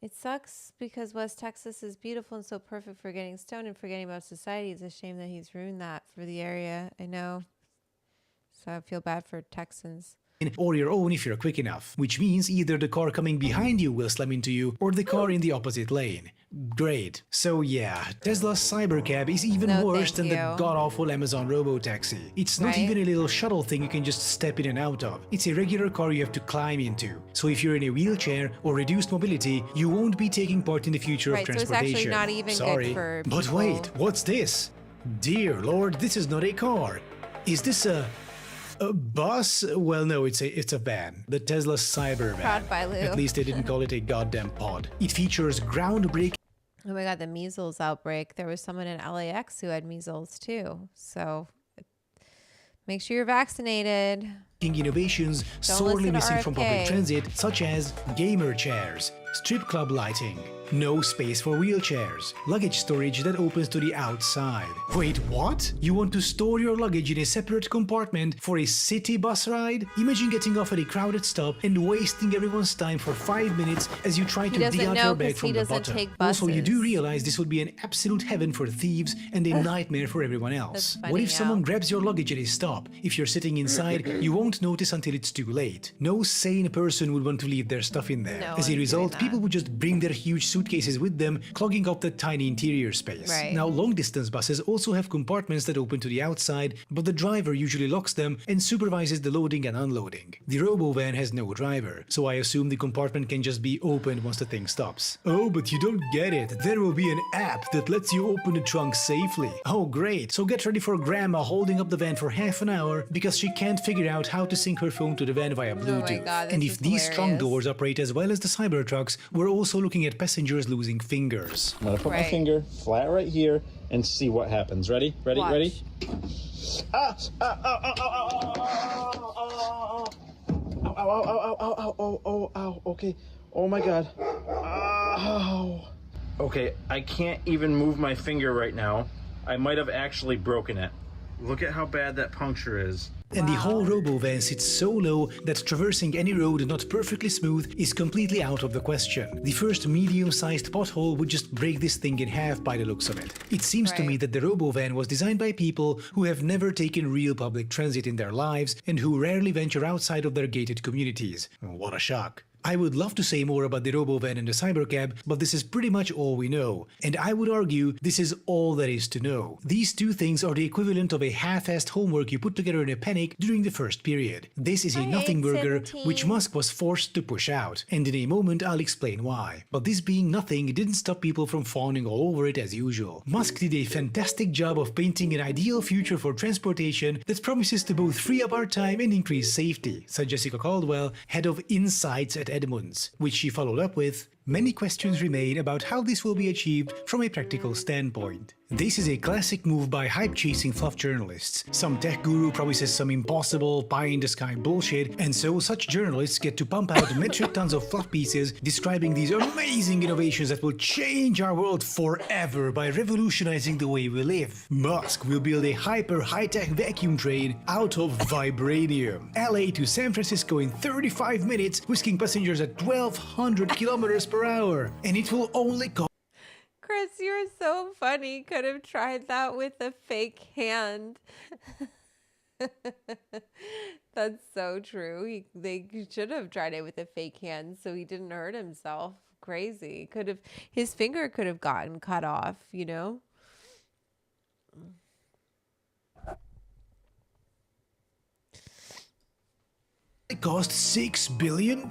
It sucks because West Texas is beautiful and so perfect for getting stoned and forgetting about society. It's a shame that he's ruined that for the area. I know. So I feel bad for Texans. or your own if you're quick enough, which means either the car coming behind you will slam into you or the car in the opposite lane. Great. So yeah, Tesla's Cybercab is even worse than the god-awful Amazon Robo-taxi. It's not even a little shuttle thing you can just step in and out of. It's a regular car you have to climb into. So if you're in a wheelchair or reduced mobility, you won't be taking part in the future of transportation. So it's actually not even good for people. But wait, what's this? Dear Lord, this is not a car. Is this a bus? Well, no, it's a van. The Tesla Cybervan. Proud by Lou. At least they didn't call it a goddamn pod. It features groundbreaking. Oh my God, the measles outbreak. There was someone in LAX who had measles too. So make sure you're vaccinated. Innovations sorely missing from public transit, such as gamer chairs, strip club lighting, no space for wheelchairs, luggage storage that opens to the outside. Wait, what? You want to store your luggage in a separate compartment for a city bus ride? Imagine getting off at a crowded stop and wasting everyone's time for 5 minutes as you try to dig out your bag from the bottom. Also, you do realize this would be an absolute heaven for thieves and a nightmare for everyone else. What if someone grabs your luggage at a stop? If you're sitting inside, you won't notice until it's too late. No sane person would want to leave their stuff in there. As a result, people would just bring their huge suitcases with them, clogging up the tiny interior space. Now, long-distance buses also have compartments that open to the outside, but the driver usually locks them and supervises the loading and unloading. The Robo van has no driver, so I assume the compartment can just be opened once the thing stops. Oh, but you don't get it. There will be an app that lets you open the trunk safely. Oh, great. So get ready for Grandma holding up the van for half an hour because she can't figure out how to sync her phone to the van via Bluetooth. Oh my God, and if these trunk doors operate as well as the Cybertrucks, we're also looking at passengers losing fingers. I'm gonna put my finger flat right here and see what happens. Ready? Ready? Watch. Ready? Ah! Ah! Ow! Ow! Ow! Ow! Ow! Ow! Ow! Ow! Ow! Ow! Ow! Ow! Okay. Oh my God. Ow! Okay, I can't even move my finger right now. I might have actually broken it. Look at how bad that puncture is. And the whole Robo van sits so low that traversing any road not perfectly smooth is completely out of the question. The first medium-sized pothole would just break this thing in half by the looks of it. It seems to me that the Robo van was designed by people who have never taken real public transit in their lives and who rarely venture outside of their gated communities. What a shock. I would love to say more about the Robovan and the Cybercab, but this is pretty much all we know. And I would argue this is all there is to know. These two things are the equivalent of a half-assed homework you put together in a panic during the first period. This is a nothing burger which Musk was forced to push out, and in a moment I'll explain why. But this being nothing didn't stop people from fawning all over it as usual. Musk did a fantastic job of painting an ideal future for transportation that promises to both free up our time and increase safety, said Jessica Caldwell, head of Insights at Edmunds, which she followed up with, "Many questions remain about how this will be achieved from a practical standpoint." This is a classic move by hype-chasing fluff journalists. Some tech guru promises some impossible, pie-in-the-sky bullshit, and so such journalists get to pump out metric tons of fluff pieces describing these amazing innovations that will change our world forever by revolutionizing the way we live. Musk will build a hyper-high-tech vacuum train out of vibranium. LA to San Francisco in 35 minutes, whisking passengers at 1,200 kilometers per hour, and it will only cost. Chris, you're so funny. Could have tried that with a fake hand. That's so true. They should have tried it with a fake hand so he didn't hurt himself. Crazy. His finger could have gotten cut off, you know? It cost $6 billion.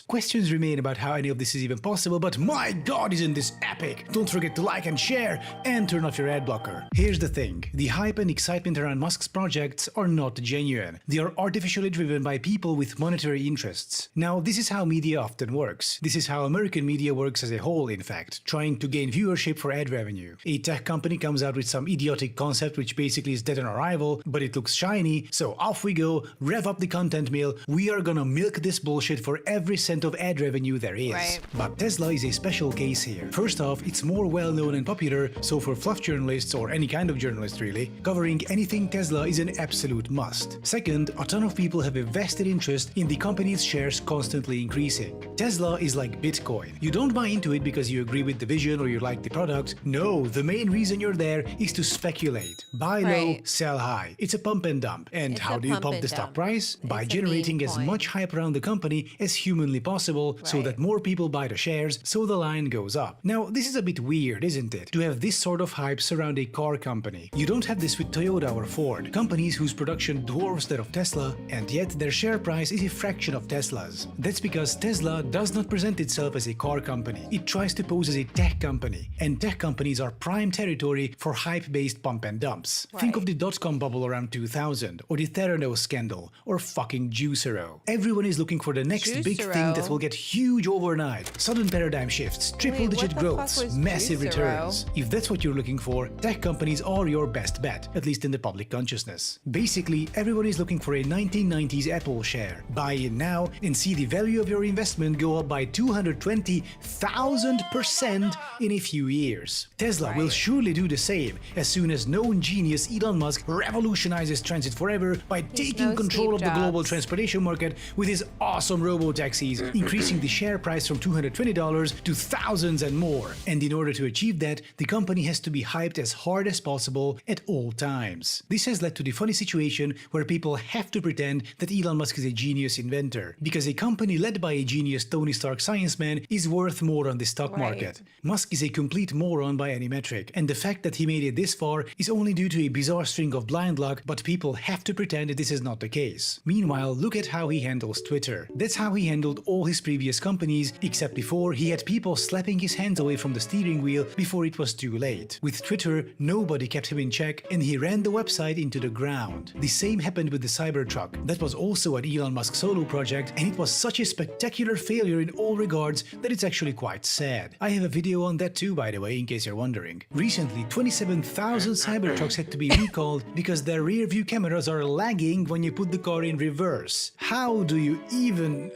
Questions remain about how any of this is even possible, but my god, isn't this epic! Don't forget to like and share, and turn off your ad blocker. Here's the thing, the hype and excitement around Musk's projects are not genuine. They are artificially driven by people with monetary interests. Now, this is how media often works. This is how American media works as a whole, in fact, trying to gain viewership for ad revenue. A tech company comes out with some idiotic concept which basically is dead on arrival, but it looks shiny, so off we go, rev up the content mill. We are gonna milk this bullshit for every cent of ad revenue there is. Right. But Tesla is a special case here. First off, it's more well-known and popular, so for fluff journalists, or any kind of journalist really, covering anything Tesla is an absolute must. Second, a ton of people have a vested interest in the company's shares constantly increasing. Tesla is like Bitcoin. You don't buy into it because you agree with the vision or you like the product. No, the main reason you're there is to speculate. Buy low, sell high. It's a pump and dump. And how do you pump the stock price? By generating creating as much hype around the company as humanly possible so that more people buy the shares, so the line goes up. Now, this is a bit weird, isn't it? To have this sort of hype surround a car company. You don't have this with Toyota or Ford, companies whose production dwarfs that of Tesla, and yet their share price is a fraction of Tesla's. That's because Tesla does not present itself as a car company. It tries to pose as a tech company, and tech companies are prime territory for hype-based pump and dumps. Think of the dot-com bubble around 2000, or the Theranos scandal, or fucking Juicero. Everyone is looking for the next big thing that will get huge overnight. Sudden paradigm shifts, triple-digit growths, massive returns. If that's what you're looking for, tech companies are your best bet, at least in the public consciousness. Basically, everyone is looking for a 1990s Apple share. Buy in now and see the value of your investment go up by 220,000% in a few years. Tesla will surely do the same as soon as known genius Elon Musk revolutionizes transit forever by taking control of the global transportation market with his awesome robo-taxis, increasing the share price from $220 to thousands and more. And in order to achieve that, the company has to be hyped as hard as possible at all times. This has led to the funny situation where people have to pretend that Elon Musk is a genius inventor, because a company led by a genius Tony Stark science man is worth more on the stock market. Musk is a complete moron by any metric, and the fact that he made it this far is only due to a bizarre string of blind luck, but people have to pretend that this is not the case. Meanwhile, look at how he handles Twitter. That's how he handled all his previous companies, except before he had people slapping his hands away from the steering wheel before it was too late. With Twitter, nobody kept him in check, and he ran the website into the ground. The same happened with the Cybertruck. That was also an Elon Musk solo project, and it was such a spectacular failure in all regards that it's actually quite sad. I have a video on that too, by the way, in case you're wondering. Recently, 27,000 Cybertrucks had to be recalled because their rear view cameras are lagging when you put the car in reverse. How do you even...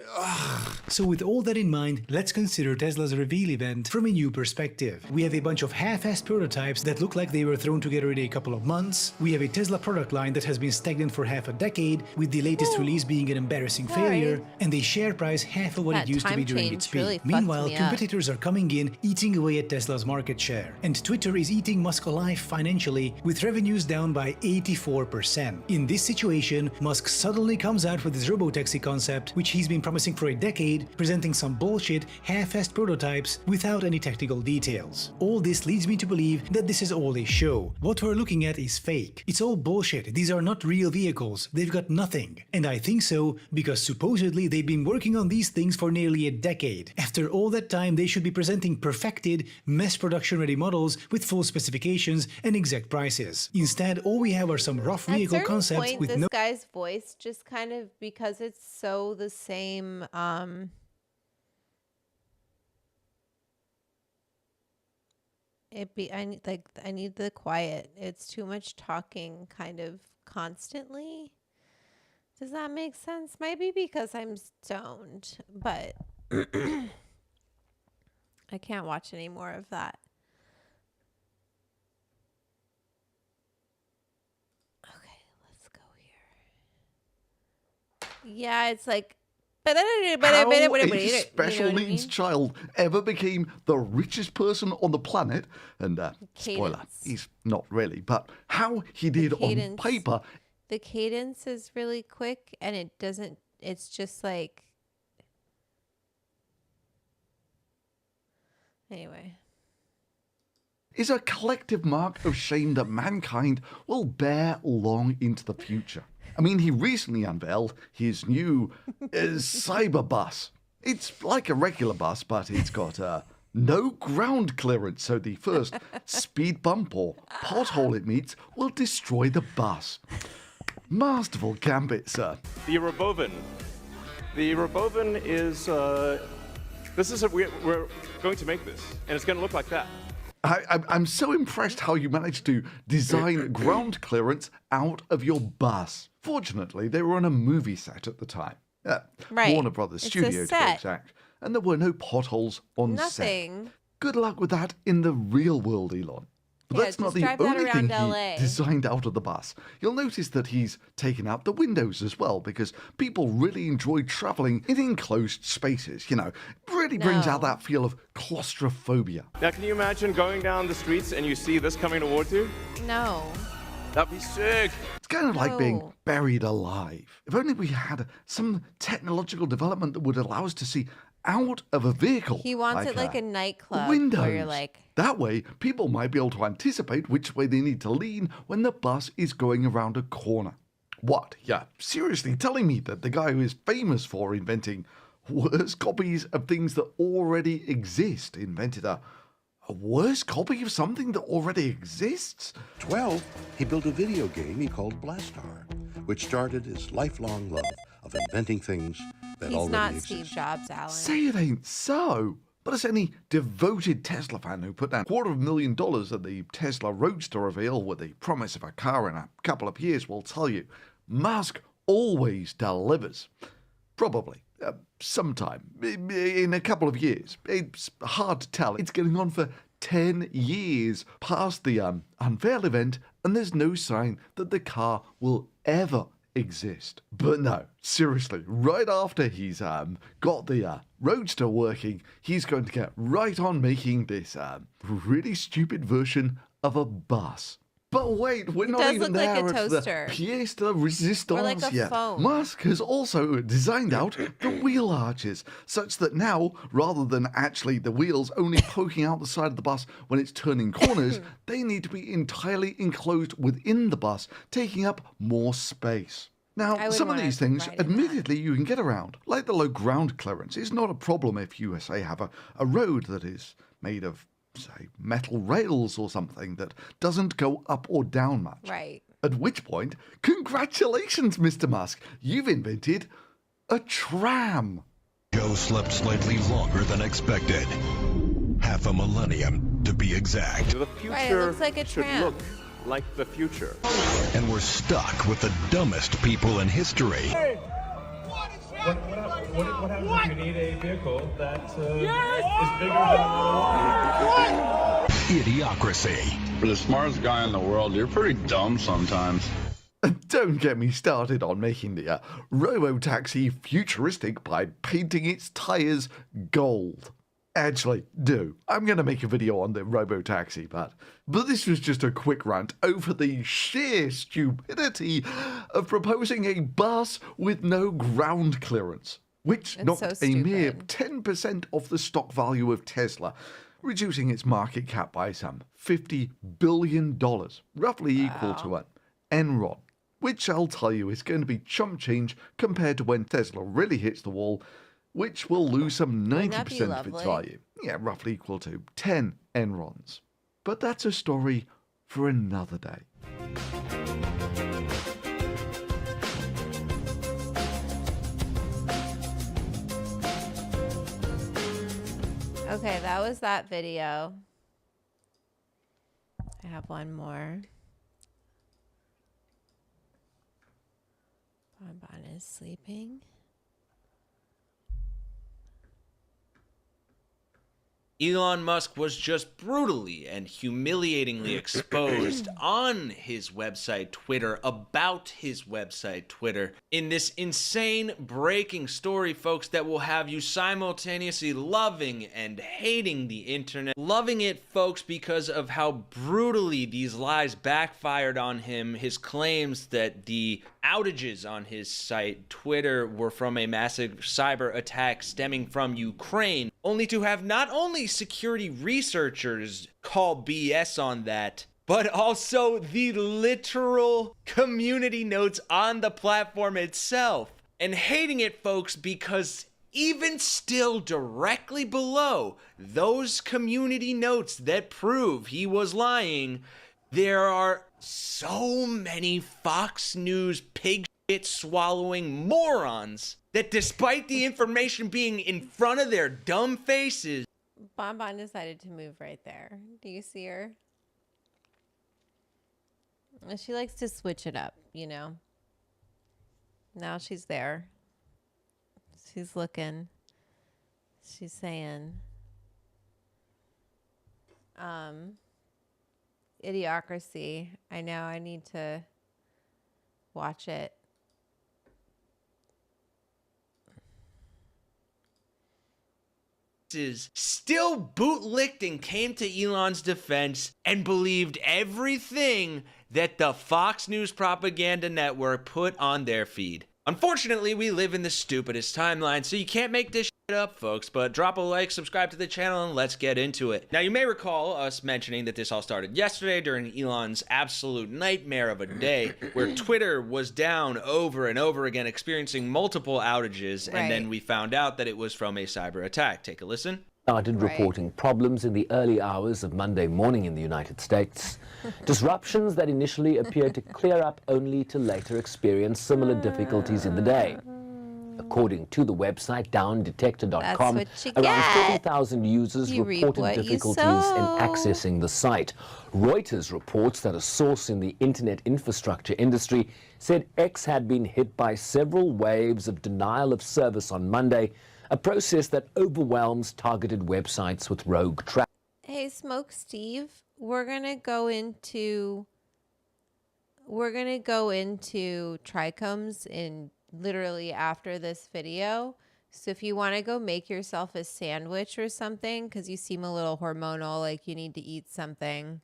So with all that in mind, let's consider Tesla's reveal event from a new perspective. We have a bunch of half-assed prototypes that look like they were thrown together in a couple of months. We have a Tesla product line that has been stagnant for half a decade, with the latest release being an embarrassing failure, and a share price half of what it used to be during its peak. Really Meanwhile, competitors are coming in, eating away at Tesla's market share. And Twitter is eating Musk alive financially, with revenues down by 84%. In this situation, Musk suddenly comes out with his robotaxi concept, which he's been promising for a decade, presenting some bullshit, half-assed prototypes without any technical details. All this leads me to believe that this is all a show. What we're looking at is fake. It's all bullshit. These are not real vehicles. They've got nothing. And I think so because supposedly they've been working on these things for nearly a decade. After all that time, they should be presenting perfected, mass production ready models with full specifications and exact prices. Instead, all we have are some rough vehicle concepts with this guy's voice just kind of, because it's so the same, I need the quiet. It's too much talking kind of constantly. Does that make sense? Maybe because I'm stoned, but I can't watch any more of that. Okay, let's go here. Yeah, it's like How a special needs child ever became the richest person on the planet, and spoiler, he's not really, but how he did on paper. The cadence is really quick, and it's just like, anyway. Is a collective mark of shame that mankind will bear long into the future. I mean, he recently unveiled his new cyber bus. It's like a regular bus, but it's got no ground clearance, so the first speed bump or pothole it meets will destroy the bus. Masterful gambit, sir. The Robovan. The Robovan is, we're going to make this, and it's going to look like that. I'm so impressed how you managed to design ground clearance out of your bus. Fortunately, they were on a movie set at the time. Warner Brothers Studios, to be exact. And there were no potholes on set. Good luck with that in the real world, Elon. But that's not the only thing he designed out of the bus. You'll notice that he's taken out the windows as well, because people really enjoy traveling in enclosed spaces. You know, really brings out that feel of claustrophobia. Now, can you imagine going down the streets and you see this coming towards you? No. That'd be sick. It's kind of like being buried alive. If only we had some technological development that would allow us to see out of a vehicle. He wants it like a nightclub. Windows. Where you're like... That way, people might be able to anticipate which way they need to lean when the bus is going around a corner. What? Yeah, seriously telling me that the guy who is famous for inventing worse copies of things that already exist invented a worse copy of something that already exists? 12, he built a video game he called Blastar, which started his lifelong love of inventing things that He's already not exist. Steve Jobs, Alan. Say it ain't so. But as any devoted Tesla fan who put down $250,000 at the Tesla Roadster reveal with the promise of a car in a couple of years will tell you, Musk always delivers. Probably. Sometime. In a couple of years. It's hard to tell. It's getting on for 10 years past the unveil event, and there's no sign that the car will ever exist. But no, seriously, right after he's got the Roadster working, he's going to get right on making this really stupid version of a bus. But wait, we're not even there like a at toaster. the pièce de résistance Or like a yet. phone. Musk has also designed out the wheel arches, such that now, rather than actually the wheels only poking out the side of the bus when it's turning corners, they need to be entirely enclosed within the bus, taking up more space. Now, some of these things, admittedly, you can get around. Like the low ground clearance is not a problem if you, say, have a road that is made of, say, metal rails or something that doesn't go up or down much. Right. At which point, congratulations, Mr. Musk, you've invented a tram. Joe slept slightly longer than expected. Half a millennium, to be exact. The future Right, it looks like a should tram. look like the future. And we're stuck with the dumbest people in history. Hey. What happens if you need a vehicle that is bigger than Idiocracy. For the smartest guy in the world, you're pretty dumb sometimes. Don't get me started on making the Robo-taxi futuristic by painting its tires gold. Actually, do. I'm going to make a video on the Robo-taxi, but this was just a quick rant over the sheer stupidity of proposing a bus with no ground clearance, which knocked a mere 10% off the stock value of Tesla, reducing its market cap by some $50 billion, roughly equal to an Enron, which I'll tell you is going to be chump change compared to when Tesla really hits the wall, which will lose some 90% of its value. Yeah, roughly equal to 10 Enrons. But that's a story for another day. Okay, that was that video. I have one more. Bonbon is sleeping. Elon Musk was just brutally and humiliatingly exposed on his website Twitter, about his website Twitter, in this insane breaking story, folks, that will have you simultaneously loving and hating the internet. Loving it, folks, because of how brutally these lies backfired on him. His claims that the outages on his site Twitter were from a massive cyber attack stemming from Ukraine, only to have not only security researchers call BS on that, but also the literal community notes on the platform itself. And hating it, folks, because even still directly below those community notes that prove he was lying, there are so many Fox News pig shit swallowing morons that despite the information being in front of their dumb faces. Bonbon decided to move right there. Do you see her? She likes to switch it up, you know. Now she's there. She's looking. She's saying, Idiocracy. I know I need to watch it. Still bootlicked and came to Elon's defense and believed everything that the Fox News propaganda network put on their feed. Unfortunately, we live in the stupidest timeline, so you can't make this shit up, folks, but drop a like, subscribe to the channel, and let's get into it. Now, you may recall us mentioning that this all started yesterday during Elon's absolute nightmare of a day, where Twitter was down over and over again, experiencing multiple outages, and then we found out that it was from a cyber attack. Take a listen. Started reporting problems in the early hours of Monday morning in the United States. Disruptions that initially appeared to clear up only to later experience similar difficulties in the day. According to the website downdetector.com, around 40,000 users reported difficulties in accessing the site. Reuters reports that a source in the internet infrastructure industry said X had been hit by several waves of denial of service on Monday, a process that overwhelms targeted websites with rogue traffic. Hey, Smoke Steve, we're gonna go into Trichomes in literally after this video. So if you want to go make yourself a sandwich or something, because you seem a little hormonal, like you need to eat something, you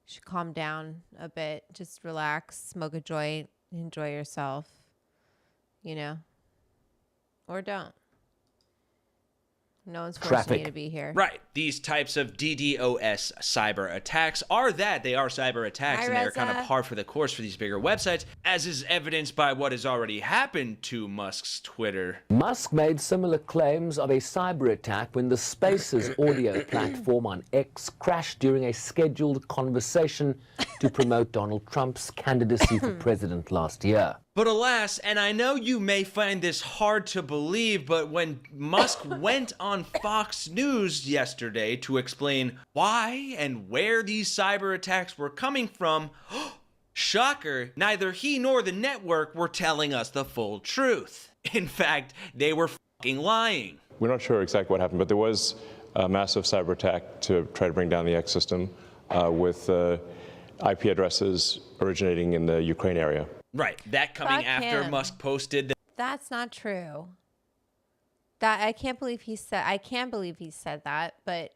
should calm down a bit, just relax, smoke a joint, enjoy yourself, you know, or don't. No one's forcing you to be here. Right. These types of DDoS cyber attacks are that. They are cyber attacks, and they're kind of par for the course for these bigger websites, as is evidenced by what has already happened to Musk's Twitter. Musk made similar claims of a cyber attack when the Spaces audio platform on X crashed during a scheduled conversation to promote Donald Trump's candidacy for president last year. But alas, and I know you may find this hard to believe, but when Musk went on Fox News yesterday to explain why and where these cyber attacks were coming from, shocker, neither he nor the network were telling us the full truth. In fact, they were fucking lying. We're not sure exactly what happened, but there was a massive cyber attack to try to bring down the X system with IP addresses originating in the Ukraine area. Right, that coming after Musk posted that. That's not true. That I can't believe he said that, but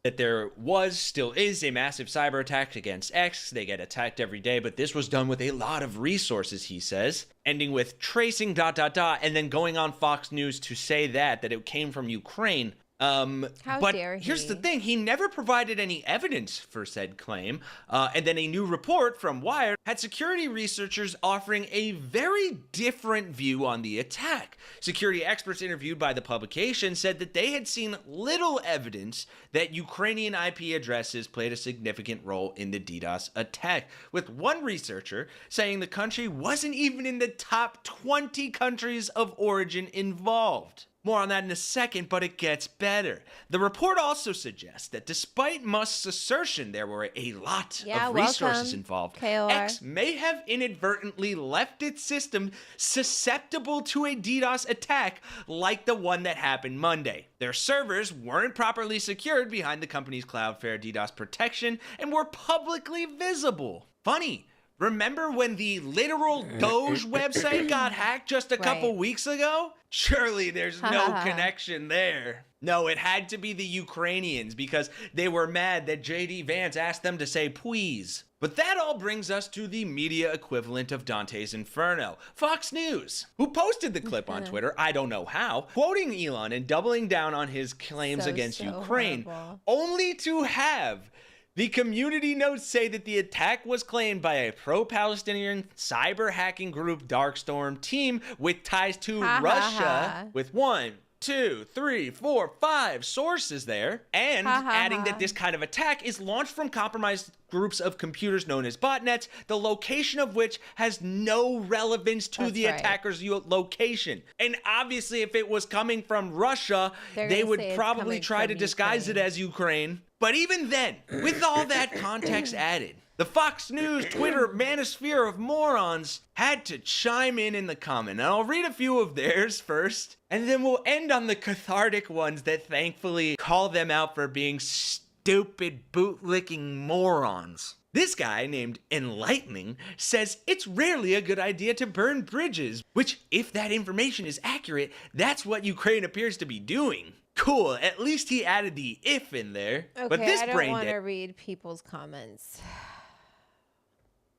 that there still is a massive cyber attack against X. They get attacked every day, but this was done with a lot of resources, he says, ending with tracing ... and then going on Fox News to say that it came from Ukraine. But here's the thing, he never provided any evidence for said claim, and then a new report from Wired had security researchers offering a very different view on the attack. Security experts interviewed by the publication said that they had seen little evidence that Ukrainian IP addresses played a significant role in the DDoS attack, with one researcher saying the country wasn't even in the top 20 countries of origin involved. More on that in a second, but it gets better. The report also suggests that despite Musk's assertion there were a lot of resources involved, X may have inadvertently left its system susceptible to a DDoS attack like the one that happened Monday. Their servers weren't properly secured behind the company's Cloudflare DDoS protection and were publicly visible. Funny. Remember when the literal Doge website got hacked just a couple weeks ago? Surely there's no connection there. No, it had to be the Ukrainians because they were mad that J.D. Vance asked them to say please. But that all brings us to the media equivalent of Dante's Inferno, Fox News, who posted the clip on Twitter, I don't know how, quoting Elon and doubling down on his claims against Ukraine, only to have the community notes say that the attack was claimed by a pro-Palestinian cyber hacking group Darkstorm team with ties to Russia, with 1, 2, 3, 4, 5 sources there, and adding that this kind of attack is launched from compromised groups of computers known as botnets, the location of which has no relevance to the attacker's location. And obviously, if it was coming from Russia, they would probably try to disguise it as Ukraine. But even then, with all that context added, the Fox News Twitter manosphere of morons had to chime in the comment. And I'll read a few of theirs first, and then we'll end on the cathartic ones that thankfully call them out for being stupid bootlicking morons. This guy, named Enlightening, says it's rarely a good idea to burn bridges, which, if that information is accurate, that's what Ukraine appears to be doing. Cool, at least he added the if in there. Okay, but this I don't want to read people's comments.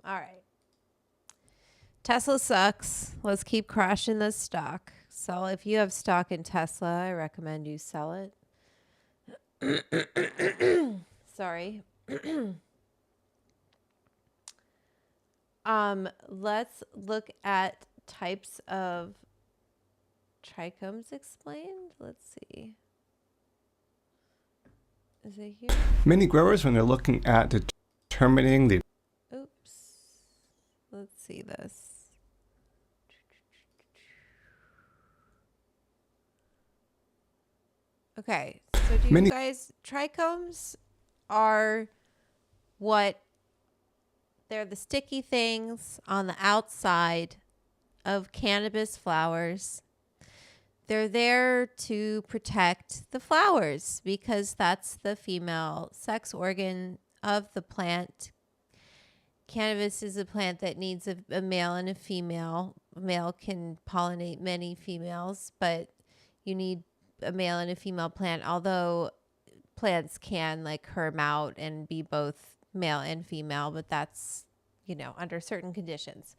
All right. Tesla sucks. Let's keep crashing this stock. So if you have stock in Tesla, I recommend you sell it. Sorry. Let's look at types of trichomes explained. Let's see. Is it here? Many growers, when they're looking at determining the... Oops. Let's see this. Okay, so do you guys, trichomes are they're the sticky things on the outside of cannabis flowers. They're there to protect the flowers because that's the female sex organ of the plant. Cannabis is a plant that needs a male and a female. A male can pollinate many females, but you need a male and a female plant, although plants can like herm out and be both male and female, but that's, under certain conditions.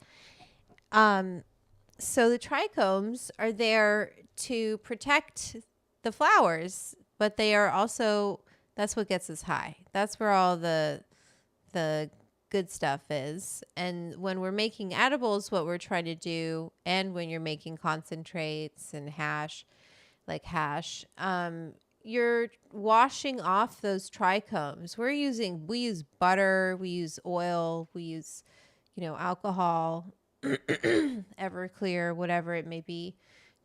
So the trichomes are there to protect the flowers, but they are also, that's what gets us high. That's where all the good stuff is. And when we're making edibles, what we're trying to do, and when you're making concentrates and hash, you're washing off those trichomes. We use butter, we use oil, we use, alcohol, Everclear, whatever it may be,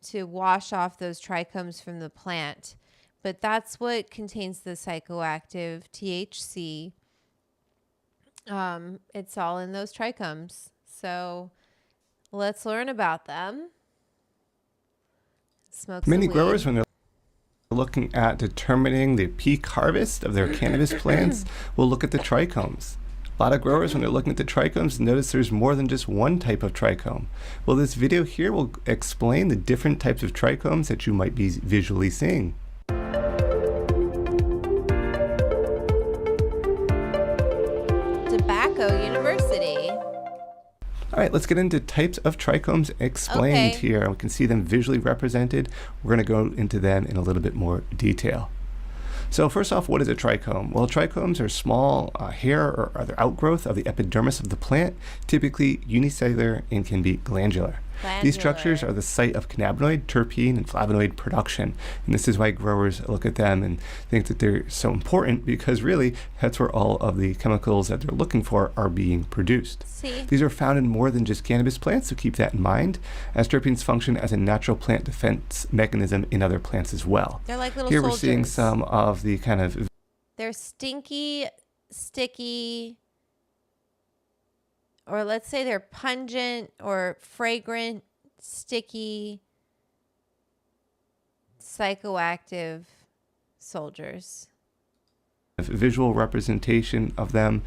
to wash off those trichomes from the plant. But that's what contains the psychoactive THC. It's all in those trichomes. So let's learn about them. Many growers, when they're looking at determining the peak harvest of their cannabis plants, will look at the trichomes. A lot of growers, when they're looking at the trichomes, notice there's more than just one type of trichome. Well, this video here will explain the different types of trichomes that you might be visually seeing. Tobacco University. All right, let's get into types of trichomes explained here. We can see them visually represented. We're going to go into them in a little bit more detail. So first off, what is a trichome? Well, trichomes are small hair or other outgrowth of the epidermis of the plant, typically unicellular and can be glandular. These structures are the site of cannabinoid, terpene, and flavonoid production. And this is why growers look at them and think that they're so important, because really that's where all of the chemicals that they're looking for are being produced. These are found in more than just cannabis plants, so keep that in mind, as terpenes function as a natural plant defense mechanism in other plants as well. They're like little Here soldiers. We're seeing some of the kind of... They're stinky, sticky, or let's say they're pungent or fragrant, sticky, psychoactive soldiers. Visual representation of them.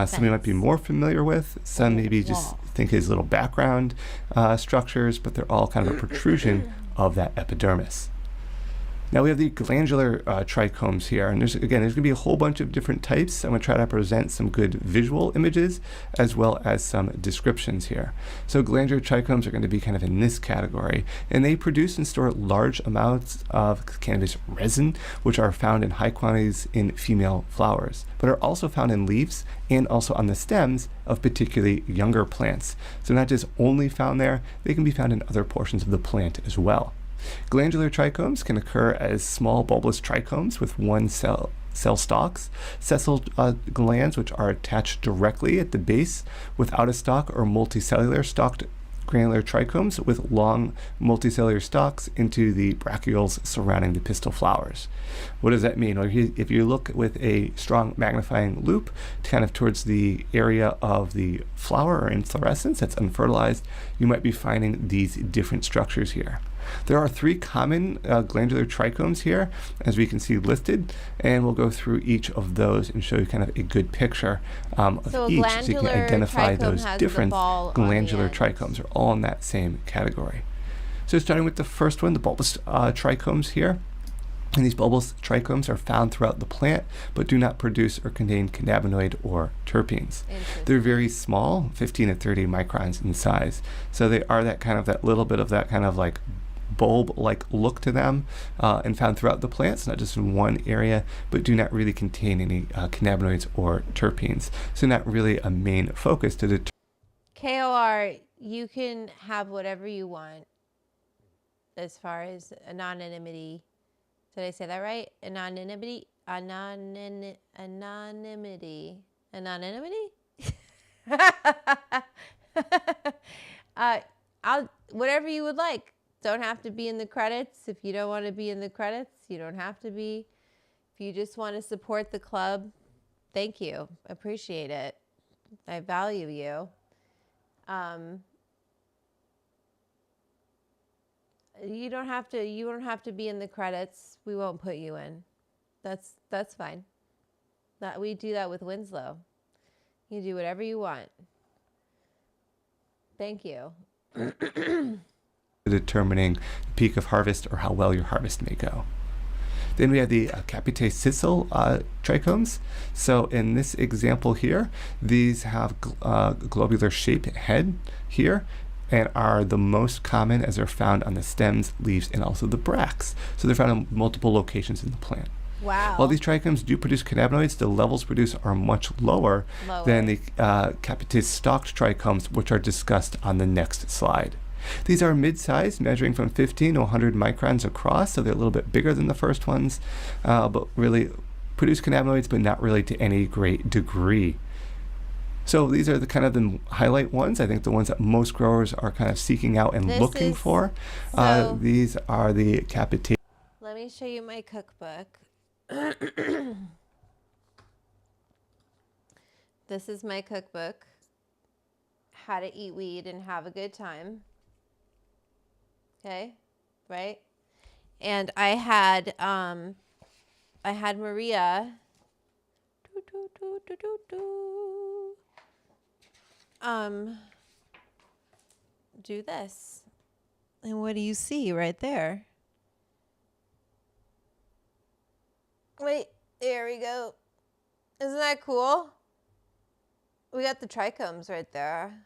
Some you might be more familiar with. Some maybe just think as little background structures, but they're all kind of a protrusion of that epidermis. Now we have the glandular trichomes here, and there's going to be a whole bunch of different types. I'm going to try to present some good visual images as well as some descriptions here. So glandular trichomes are going to be kind of in this category, and they produce and store large amounts of cannabis resin, which are found in high quantities in female flowers, but are also found in leaves and also on the stems of particularly younger plants. So not just only found there, they can be found in other portions of the plant as well. Glandular trichomes can occur as small bulbous trichomes with one cell stalks, sessile glands which are attached directly at the base without a stalk, or multicellular stalked granular trichomes with long multicellular stalks into the brachioles surrounding the pistil flowers. What does that mean? Well, if you look with a strong magnifying loupe kind of towards the area of the flower or inflorescence that's unfertilized, you might be finding these different structures here. There are three common glandular trichomes here, as we can see listed, and we'll go through each of those and show you kind of a good picture of each, so you can identify those different glandular trichomes. Are all in that same category. So starting with the first one, the bulbous trichomes here. And these bulbous trichomes are found throughout the plant, but do not produce or contain cannabinoid or terpenes. They're very small, 15 to 30 microns in size. So they are that little bit of that kind of like bulb-like look to them, and found throughout the plants, not just in one area, but do not really contain any cannabinoids or terpenes. So not really a main focus to determine. KOR, you can have whatever you want as far as anonymity. Did I say that right? Anonymity? I'll whatever you would like. Don't have to be in the credits. If you don't want to be in the credits, you don't have to be. If you just want to support the club, thank you. Appreciate it. I value you. You don't have to be in the credits. We won't put you in. That's fine. That we do that with Winslow. You do whatever you want. Thank you. Determining the peak of harvest or how well your harvest may go. Then we have the capite sisal trichomes. So in this example here, these have globular shaped head here, and are the most common as they're found on the stems, leaves, and also the bracts. So they're found in multiple locations in the plant. Wow. While these trichomes do produce cannabinoids, the levels produced are much lower than the capite stalked trichomes, which are discussed on the next slide. These are mid-sized, measuring from 15 to 100 microns across, so they're a little bit bigger than the first ones, but really produce cannabinoids, but not really to any great degree. So these are the highlight ones. I think the ones that most growers are kind of seeking out and looking for. These are the capite. Let me show you my cookbook. This is my cookbook. How to eat weed and have a good time. Okay, right? And I had Maria do this. And what do you see right there? Wait, there we go. Isn't that cool? We got the trichomes right there.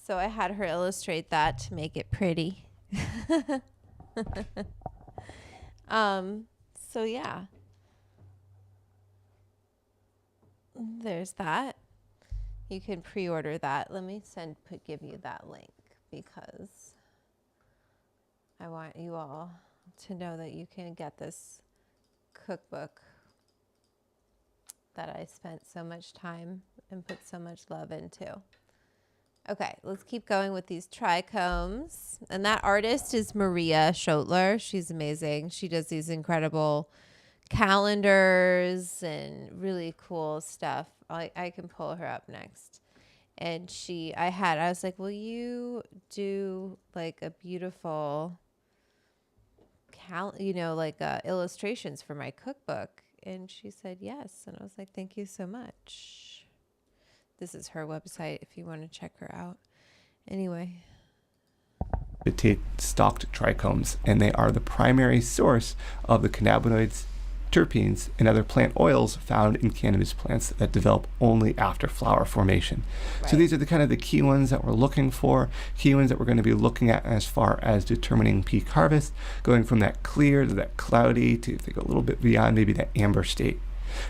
So I had her illustrate that to make it pretty. So yeah. There's that. You can pre-order that. Let me give you that link because I want you all to know that you can get this cookbook that I spent so much time and put so much love into. Okay, let's keep going with these trichomes. And that artist is Maria Schotler. She's amazing. She does these incredible calendars and really cool stuff. I can pull her up next. And I was like, will you do like a beautiful illustrations for my cookbook? And she said yes. And I was like, thank you so much. This is her website if you want to check her out. Anyway. Stalked trichomes, and they are the primary source of the cannabinoids, terpenes, and other plant oils found in cannabis plants that develop only after flower formation. Right. So these are the key ones that we're looking for, key ones that we're going to be looking at as far as determining peak harvest, going from that clear to that cloudy to if they go a little bit beyond maybe that amber state.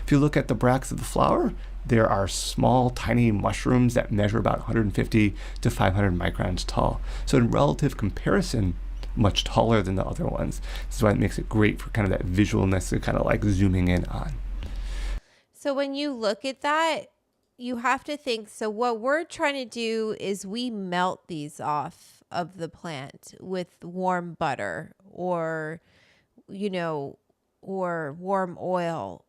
If you look at the bracts of the flower, there are small, tiny mushrooms that measure about 150 to 500 microns tall. So in relative comparison, much taller than the other ones. This is why it makes it great for kind of that visualness to kind of like zooming in on. So when you look at that, you have to think, so what we're trying to do is we melt these off of the plant with warm butter or warm oil.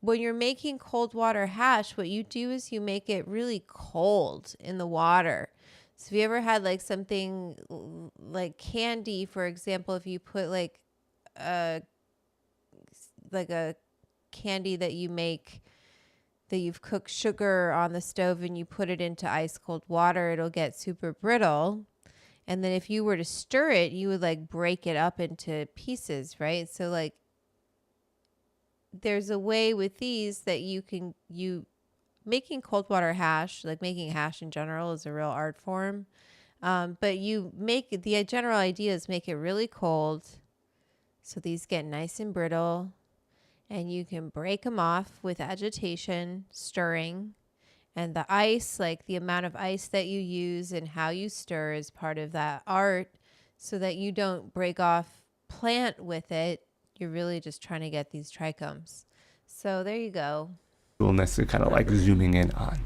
When you're making cold water hash, what you do is you make it really cold in the water. So have you ever had like something like candy, for example, if you put like a candy that you make, that you've cooked sugar on the stove and you put it into ice cold water, it'll get super brittle. And then if you were to stir it, you would like break it up into pieces, right? So like there's a way with these that you making cold water hash, like making hash in general is a real art form. But the general idea is make it really cold so these get nice and brittle, and you can break them off with agitation, stirring. And the ice, like the amount of ice that you use and how you stir is part of that art, so that you don't break off plant with it. You're really just trying to get these trichomes. So there you go. Coolness to kind of like zooming in on.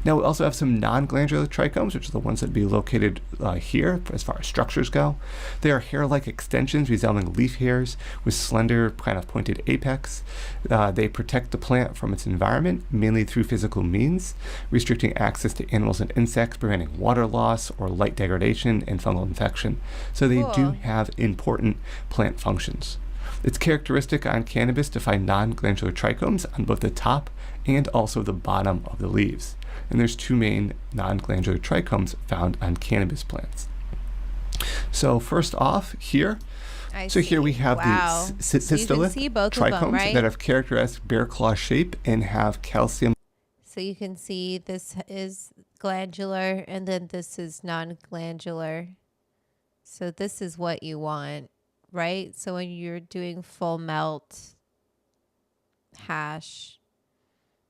Now we also have some non-glandular trichomes, which are the ones that would be located here as far as structures go. They are hair-like extensions resembling leaf hairs with slender kind of pointed apex. They protect the plant from its environment, mainly through physical means, restricting access to animals and insects, preventing water loss or light degradation and fungal infection. So they do have important plant functions. It's characteristic on cannabis to find non-glandular trichomes on both the top and also the bottom of the leaves. And there's two main non-glandular trichomes found on cannabis plants. So first off here, here we have the cystolith trichomes that have characteristic bear claw shape and have calcium. So you can see this is glandular and then this is non-glandular. So this is what you want, right? So when you're doing full melt hash,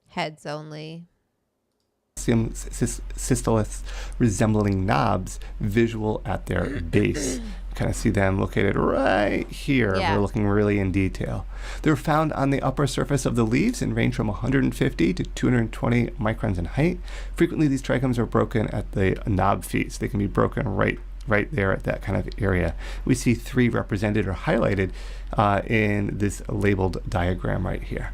heads only. Cystoliths resembling knobs visible at their base. Kind of see them located right here. Yeah. We're looking really in detail. They're found on the upper surface of the leaves and range from 150 to 220 microns in height. Frequently, these trichomes are broken at the knob feet, so they can be broken right there at that kind of area. We see 3 represented or highlighted in this labeled diagram right here.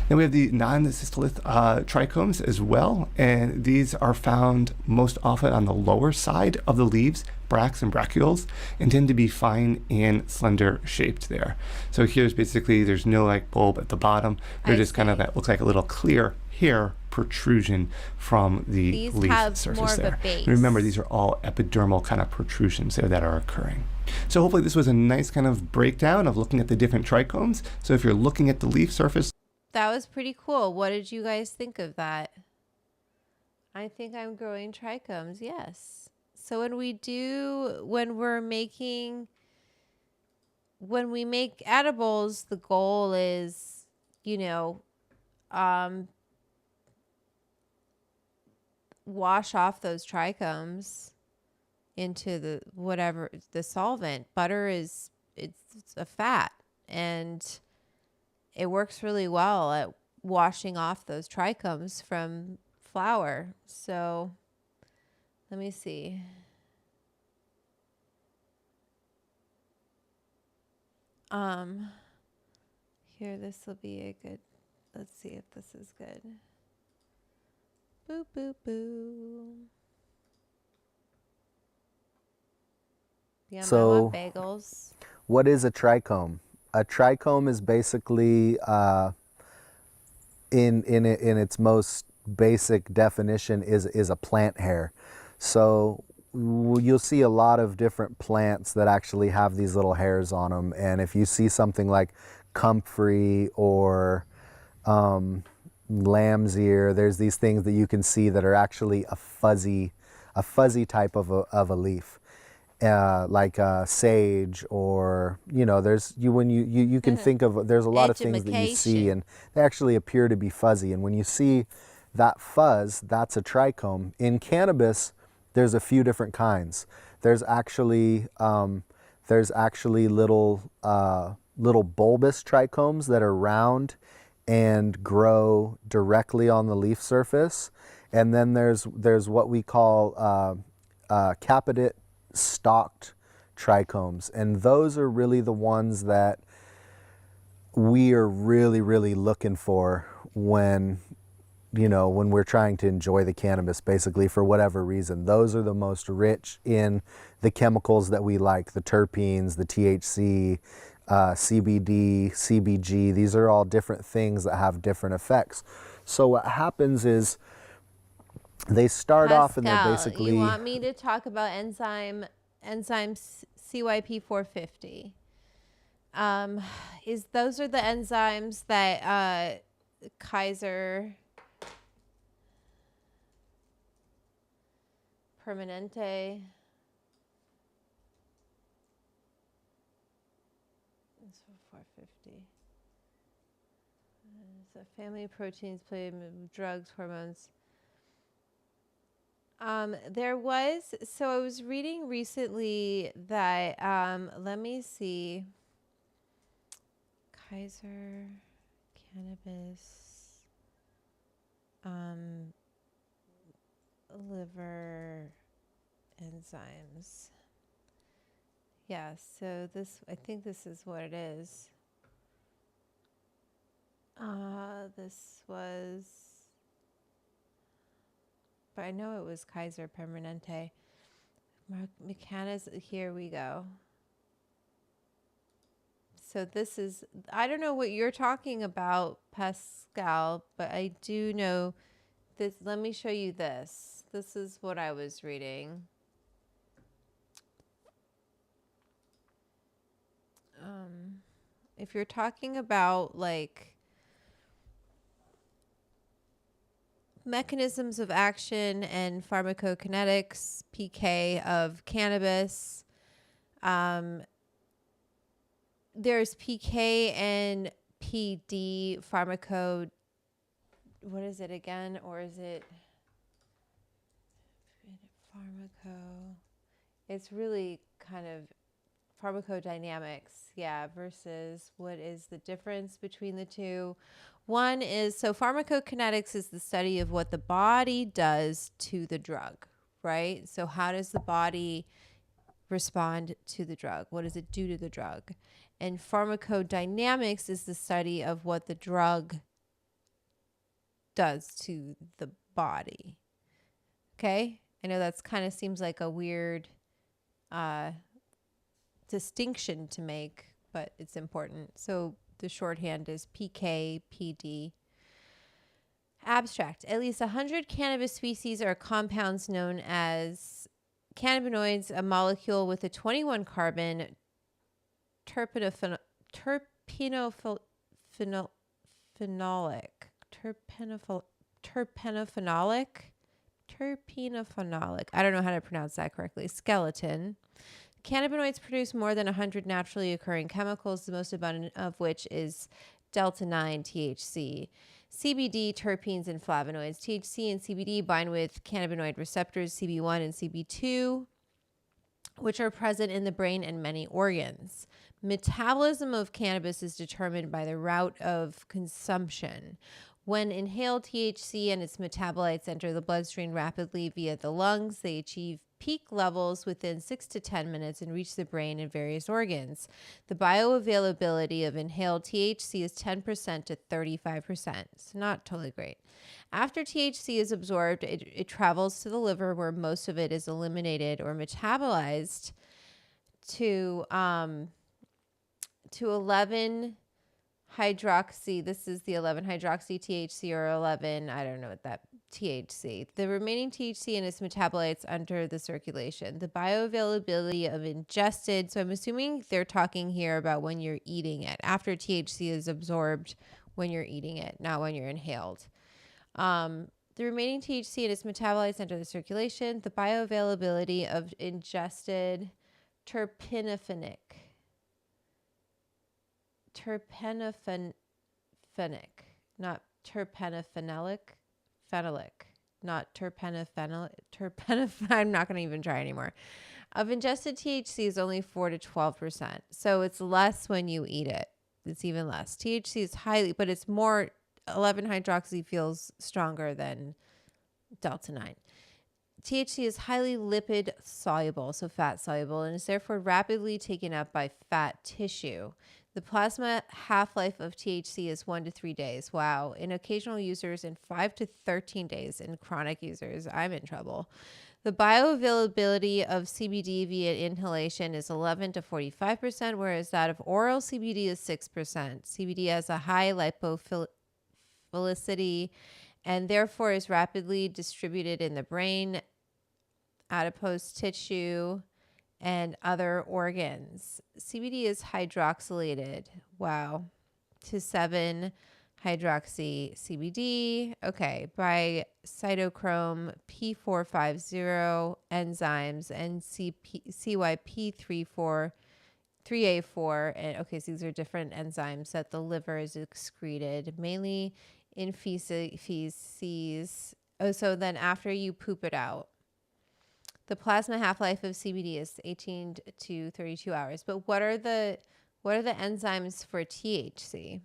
Then we have the non-cystolith trichomes as well, and these are found most often on the lower side of the leaves, bracts and bracteoles, and tend to be fine and slender shaped there. So here's basically, there's no like bulb at the bottom. They're just kind of, that looks like a little clear hair protrusion from the leaf surface there. And remember, these are all epidermal kind of protrusions there that are occurring. So hopefully this was a nice kind of breakdown of looking at the different trichomes. So if you're looking at the leaf surface, that was pretty cool. What did you guys think of that? I think I'm growing trichomes, yes. So when we make edibles, the goal is, wash off those trichomes into the solvent. Butter it's a fat, and it works really well at washing off those trichomes from flour. So let me see. Here, this will be a good, let's see if this is good. Boo, boo, boo. Yeah, so I want bagels. What is a trichome? A trichome is basically, in its most basic definition, is a plant hair. So you'll see a lot of different plants that actually have these little hairs on them. And if you see something like comfrey or lamb's ear, there's these things that you can see that are actually a fuzzy type of a leaf. Like sage, or there's you can think of, there's a lot of things that you see and they actually appear to be fuzzy, and when you see that fuzz, that's a trichome. In cannabis, there's a few different kinds. There's actually little bulbous trichomes that are round and grow directly on the leaf surface, and then there's what we call capitate stalked trichomes, and those are really the ones that we are really looking for when we're trying to enjoy the cannabis, basically, for whatever reason. Those are the most rich in the chemicals that we like, the terpenes, the THC, CBD, CBG. These are all different things that have different effects. So what happens is, They start Pascal, off and they're basically... You want me to talk about enzyme CYP450? Those are the enzymes that Kaiser Permanente. This is 450. So family proteins play drugs, hormones. So I was reading recently that, let me see, Kaiser, cannabis, liver enzymes. Yeah, so I think this is what it is. This was, but I know it was Kaiser Permanente. Mechanism, here we go. So this is, I don't know what you're talking about, Pascal, but I do know this. Let me show you this. This is what I was reading. If you're talking about like mechanisms of action and pharmacokinetics, PK of cannabis, there's PK and PD what is it again? Or is it it's really kind of pharmacodynamics, yeah, versus what is the difference between the two. One is, so pharmacokinetics is the study of what the body does to the drug, right? So how does the body respond to the drug? What does it do to the drug? And pharmacodynamics is the study of what the drug does to the body. Okay? I know that's kind of seems like a weird distinction to make, but it's important. So the shorthand is PK, PD. Abstract. At least 100 cannabis species or compounds known as cannabinoids, a molecule with a 21 carbon terpenophenolic I don't know how to pronounce that correctly. Skeleton. Cannabinoids produce more than 100 naturally occurring chemicals, the most abundant of which is delta-9 THC. CBD, terpenes, and flavonoids. THC and CBD bind with cannabinoid receptors CB1 and CB2, which are present in the brain and many organs. Metabolism of cannabis is determined by the route of consumption. When inhaled THC and its metabolites enter the bloodstream rapidly via the lungs, they achieve peak levels within 6 to 10 minutes and reach the brain and various organs. The bioavailability of inhaled THC is 10% to 35%. It's not totally great. After THC is absorbed, it travels to the liver where most of it is eliminated or metabolized to 11 hydroxy. This is the 11 hydroxy THC or 11. I don't know what that THC. The remaining THC and its metabolites enter the circulation. The bioavailability of ingested. So I'm assuming they're talking here about when you're eating it. After THC is absorbed, when you're eating it, not when you're inhaled. The remaining THC and its metabolites enter the circulation. The bioavailability of ingested terpenophenic, not terpenophenolic, not terpenophenolic, I'm not going to even try anymore. Of ingested THC is only 4 to 12%. So it's less when you eat it. It's even less. THC is highly, but it's more, 11 hydroxy feels stronger than delta 9. THC is highly lipid soluble, so fat soluble, and is therefore rapidly taken up by fat tissue. The plasma half-life of THC is 1 to 3 days. Wow. In occasional users, in 5 to 13 days. In chronic users, I'm in trouble. The bioavailability of CBD via inhalation is 11 to 45%, whereas that of oral CBD is 6%. CBD has a high lipophilicity and therefore is rapidly distributed in the brain, adipose tissue, and other organs. CBD is hydroxylated, to 7-hydroxy CBD, by cytochrome P450 enzymes and CYP3A4. And so these are different enzymes that the liver is excreted, mainly in feces. So then after you poop it out. The plasma half-life of CBD is 18 to 32 hours. But what are the enzymes for THC?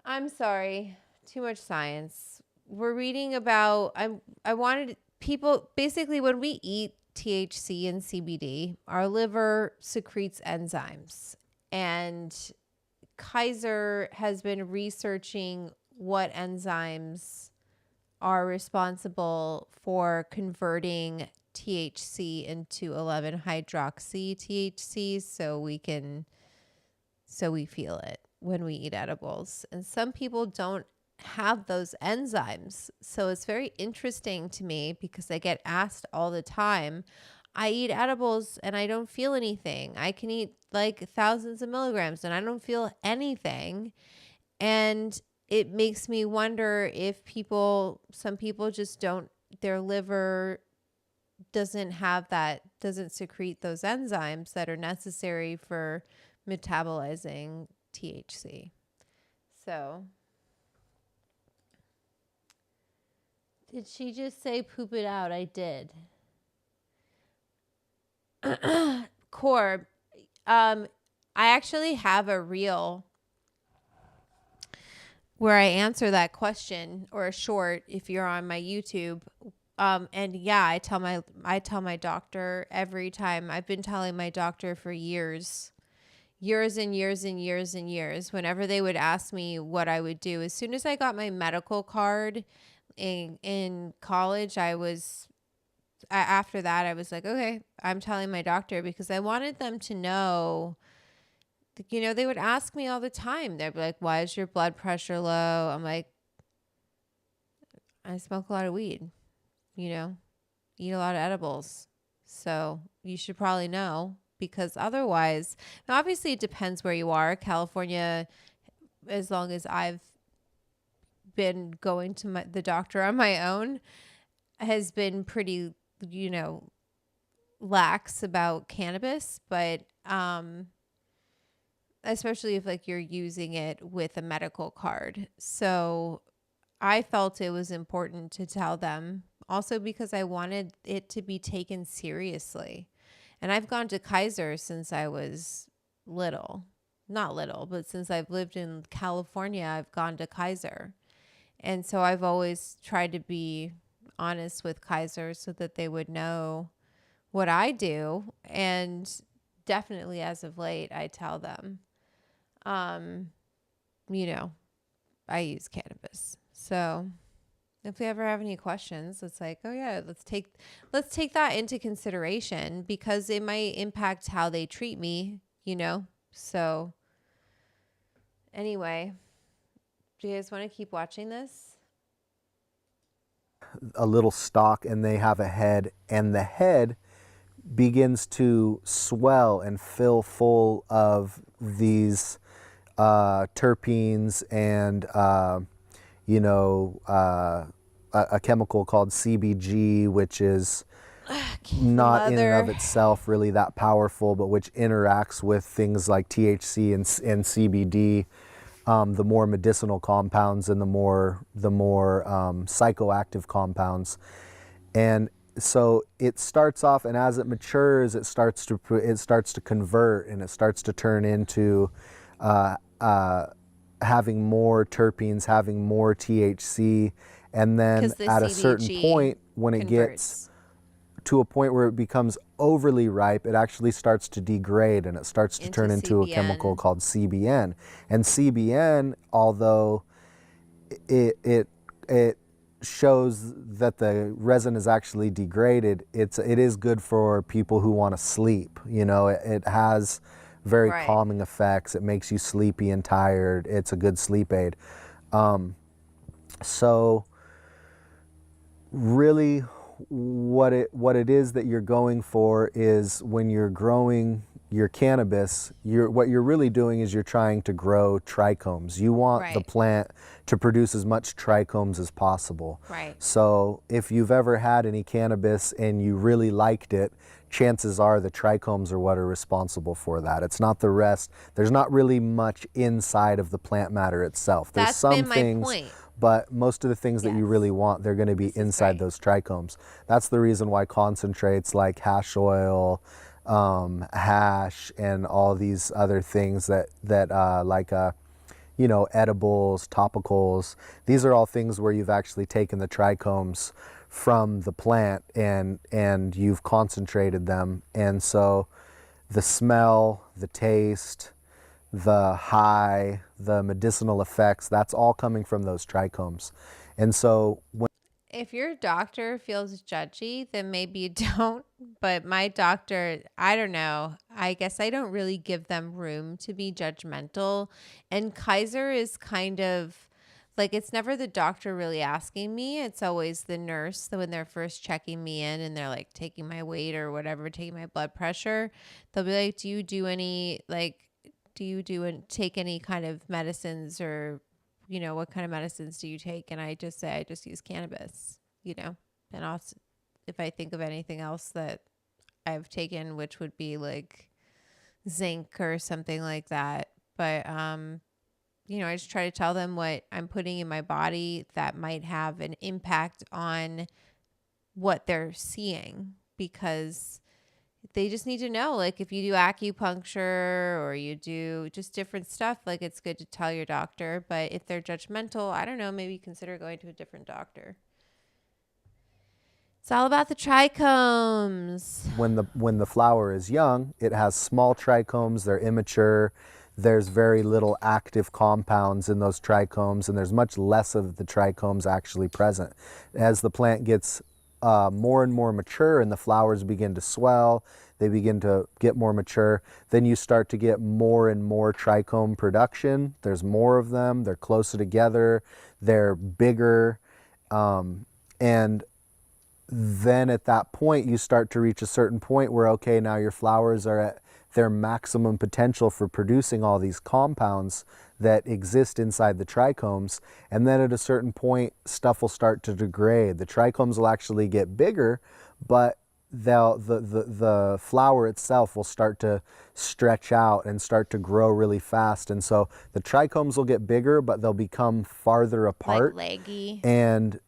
I'm sorry, too much science. We're reading about, I wanted people, basically when we eat THC and CBD, our liver secretes enzymes. And Kaiser has been researching what enzymes are responsible for converting THC into 11-hydroxy THC so we feel it when we eat edibles. And some people don't have those enzymes. So it's very interesting to me because I get asked all the time, I eat edibles and I don't feel anything. I can eat like thousands of milligrams and I don't feel anything. And it makes me wonder if some people just don't, their liver doesn't secrete those enzymes that are necessary for metabolizing THC. So, did she just say poop it out? I did. Corb, I actually have a reel where I answer that question, or a short if you're on my YouTube. And yeah, I tell my doctor every time. I've been telling my doctor for years and years and years and years. Whenever they would ask me what I would do, as soon as I got my medical card in college, after that I was like, okay, I'm telling my doctor, because I wanted them to know. They would ask me all the time. They'd be like, why is your blood pressure low? I'm like, I smoke a lot of weed, eat a lot of edibles. So you should probably know, because otherwise, now obviously it depends where you are. California, as long as I've been going to the doctor on my own, has been pretty, lax about cannabis. But, especially if you're using it with a medical card. So I felt it was important to tell them, also because I wanted it to be taken seriously. And I've gone to Kaiser since I was little. Not little, but since I've lived in California, I've gone to Kaiser. And so I've always tried to be honest with Kaiser so that they would know what I do. And definitely as of late, I tell them, I use cannabis. So if we ever have any questions, it's like, oh yeah, let's take that into consideration, because it might impact how they treat me, So anyway, do you guys want to keep watching this? A little stalk, and they have a head, and the head begins to swell and fill full of these terpenes and a chemical called CBG, which is not in and of itself really that powerful, but which interacts with things like THC and CBD, the more medicinal compounds and the more psychoactive compounds. And so it starts off, and as it matures, it starts to convert, and it starts to turn into having more terpenes, having more THC, and then at a certain point, when it gets to a point where it becomes overly ripe, it actually starts to degrade, and it starts to turn into a chemical called CBN. And CBN, although it shows that the resin is actually degraded, it is good for people who want to sleep. It has very calming effects. It makes you sleepy and tired. It's a good sleep aid. So really what it is that you're going for is when you're growing your cannabis, what you're really doing is you're trying to grow trichomes. You want the plant to produce as much trichomes as possible. Right. So if you've ever had any cannabis and you really liked it, chances are the trichomes are what are responsible for that. It's not the rest. There's not really much inside of the plant matter itself. There's some been my things, point. but most of the things that you really want, they're going to be inside those trichomes. That's the reason why concentrates like hash oil, hash, and all these other things that you know, edibles, topicals. These are all things where you've actually taken the trichomes from the plant and you've concentrated them. And so the smell, the taste, the high, the medicinal effects, that's all coming from those trichomes. And so when if your doctor feels judgy, then maybe you don't. But my doctor, I don't know. I guess I don't really give them room to be judgmental. And Kaiser is kind of like, it's never the doctor really asking me. It's always the nurse. So when they're first checking me in and they're like taking my weight or whatever, taking my blood pressure, they'll be like, do you do any, like, do you take any kind of medicines, or you know, what kind of medicines do you take? And I just say, I just use cannabis, you know, and also if I think of anything else that I've taken, which would be like zinc or something like that. But, you know, I just try to tell them what I'm putting in my body that might have an impact on what they're seeing, because they just need to know, like, if you do acupuncture or you do just different stuff, like, it's good to tell your doctor. But if they're judgmental, I don't know, maybe consider going to a different doctor. It's all about the trichomes. when the flower is young, it has small trichomes, they're immature. There's very little active compounds in those trichomes, and there's much less of the trichomes actually present. As the plant gets more and more mature and the flowers begin to swell, they begin to get more mature, then you start to get more and more trichome production. There's more of them, they're closer together, they're bigger, and then at that point you start to reach a certain point where, okay, now your flowers are at their maximum potential for producing all these compounds that exist inside the trichomes. And then at a certain point, stuff will start to degrade. The trichomes will actually get bigger, but the flower itself will start to stretch out and start to grow really fast. And so the trichomes will get bigger, but they'll become farther apart. Like leggy. And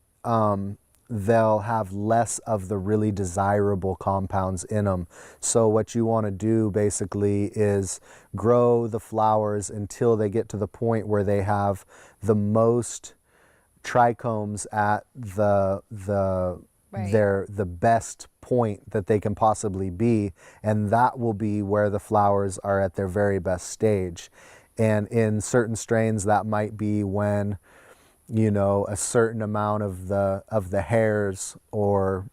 they'll have less of the really desirable compounds in them. So what you want to do basically is grow the flowers until they get to the point where they have the most trichomes at the best point that they can possibly be, and that will be where the flowers are at their very best stage. And in certain strains, that might be when, you know, a certain amount of the hairs, or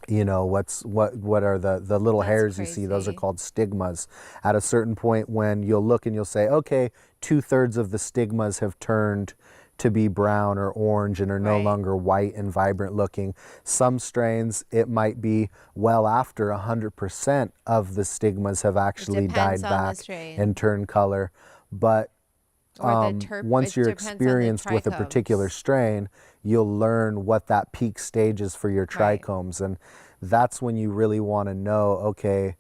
you know, what are the little hairs you see, those are called stigmas. At a certain point when you'll look and you'll say, okay, 2/3 of the stigmas have turned to be brown or orange and are no longer white and vibrant looking. Some strains, it might be well after 100% of the stigmas have actually died back and turned color. But once you're experienced with a particular strain, you'll learn what that peak stage is for your trichomes. And that's when you really want to know, okay,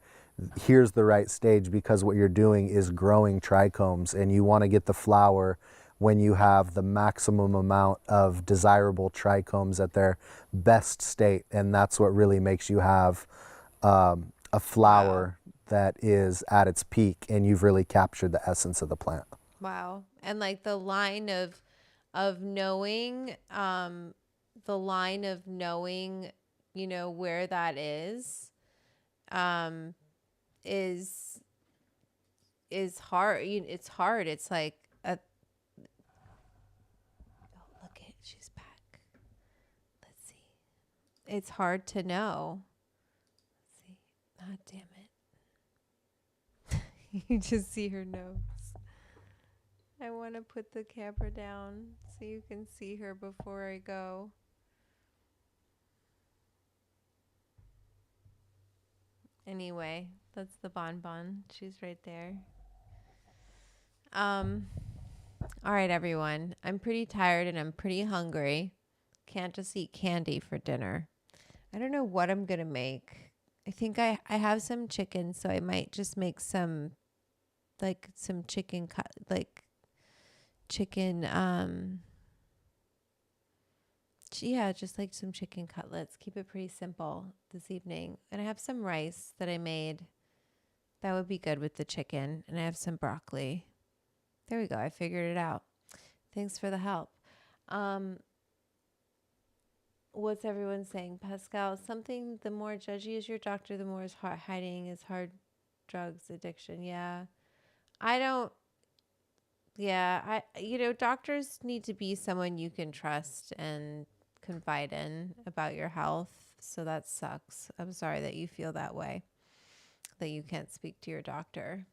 here's the right stage, because what you're doing is growing trichomes, and you want to get the flower when you have the maximum amount of desirable trichomes at their best state. And that's what really makes you have a flower that is at its peak, and you've really captured the essence of the plant. Wow. And like the line of knowing, you know, where that is hard. It's hard. It's like look at, she's back. Let's see. It's hard to know. Let's see. God damn it. You just see her nose. I want to put the camera down so you can see her before I go. Anyway, that's the bonbon. She's right there. All right, everyone. I'm pretty tired and I'm pretty hungry. Can't just eat candy for dinner. I don't know what I'm going to make. I think I have some chicken, so I might just make some chicken just like some chicken cutlets. Keep it pretty simple this evening. And I have some rice that I made. That would be good with the chicken. And I have some broccoli. There we go. I figured it out. Thanks for the help. What's everyone saying? Pascal, something, the more judgy is your doctor, the more is hiding is hard drugs addiction. Yeah. Doctors need to be someone you can trust and confide in about your health. So that sucks. I'm sorry that you feel that way, that you can't speak to your doctor.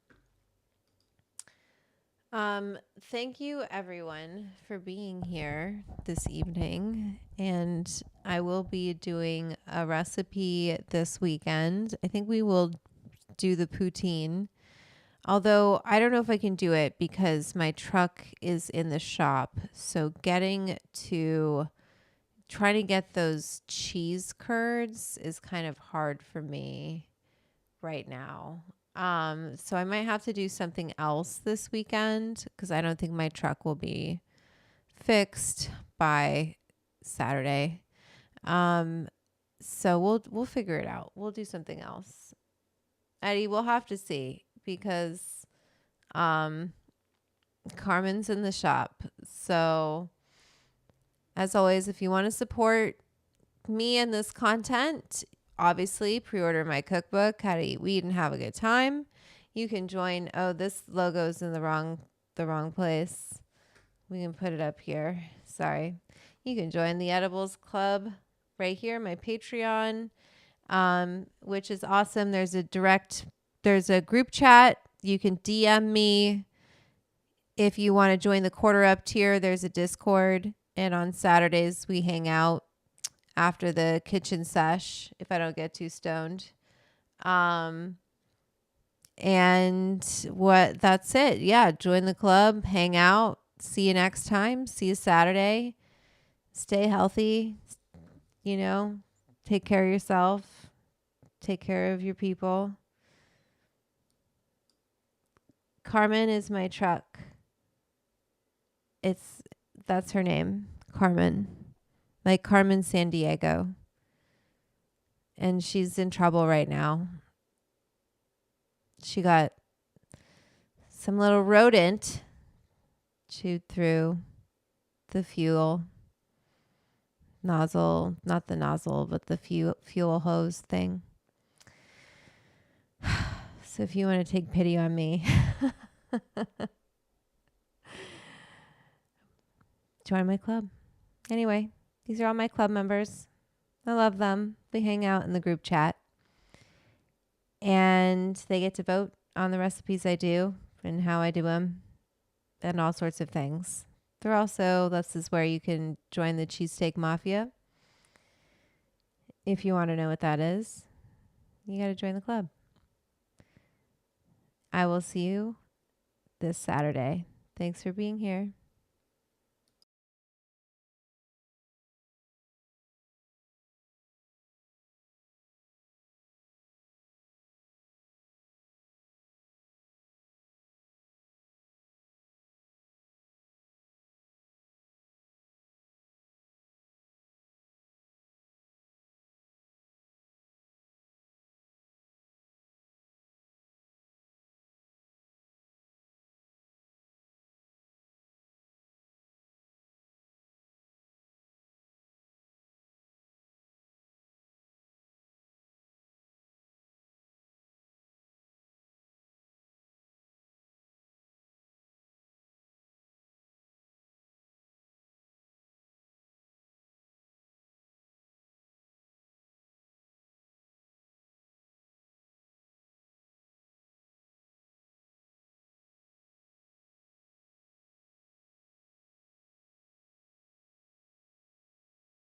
Thank you everyone for being here this evening. And I will be doing a recipe this weekend. I think we will do the poutine. Although I don't know if I can do it because my truck is in the shop. So trying to get those cheese curds is kind of hard for me right now. So I might have to do something else this weekend because I don't think my truck will be fixed by Saturday. So we'll figure it out. We'll do something else. Eddie, we'll have to see because Carmen's in the shop. So as always, if you want to support me and this content, obviously pre-order my cookbook, How to Eat Weed and Have a Good Time. You can join. Oh, this logo's in the wrong place. We can put it up here. Sorry. You can join the Edibles Club right here, my Patreon, which is awesome. There's a group chat. You can DM me if you want to join the quarter up tier. There's a Discord, and on Saturdays we hang out after the kitchen sesh if I don't get too stoned. And that's it. Yeah, join the club, hang out. See you next time. See you Saturday. Stay healthy. Take care of yourself. Take care of your people. Carmen is my truck. That's her name, Carmen. Like Carmen Sandiego. And she's in trouble right now. She got some little rodent chewed through the fuel nozzle, not the nozzle, but the fuel hose thing. So if you want to take pity on me, join my club. Anyway, these are all my club members. I love them. They hang out in the group chat. And they get to vote on the recipes I do and how I do them and all sorts of things. This is where you can join the Cheesesteak Mafia. If you want to know what that is, you got to join the club. I will see you this Saturday. Thanks for being here.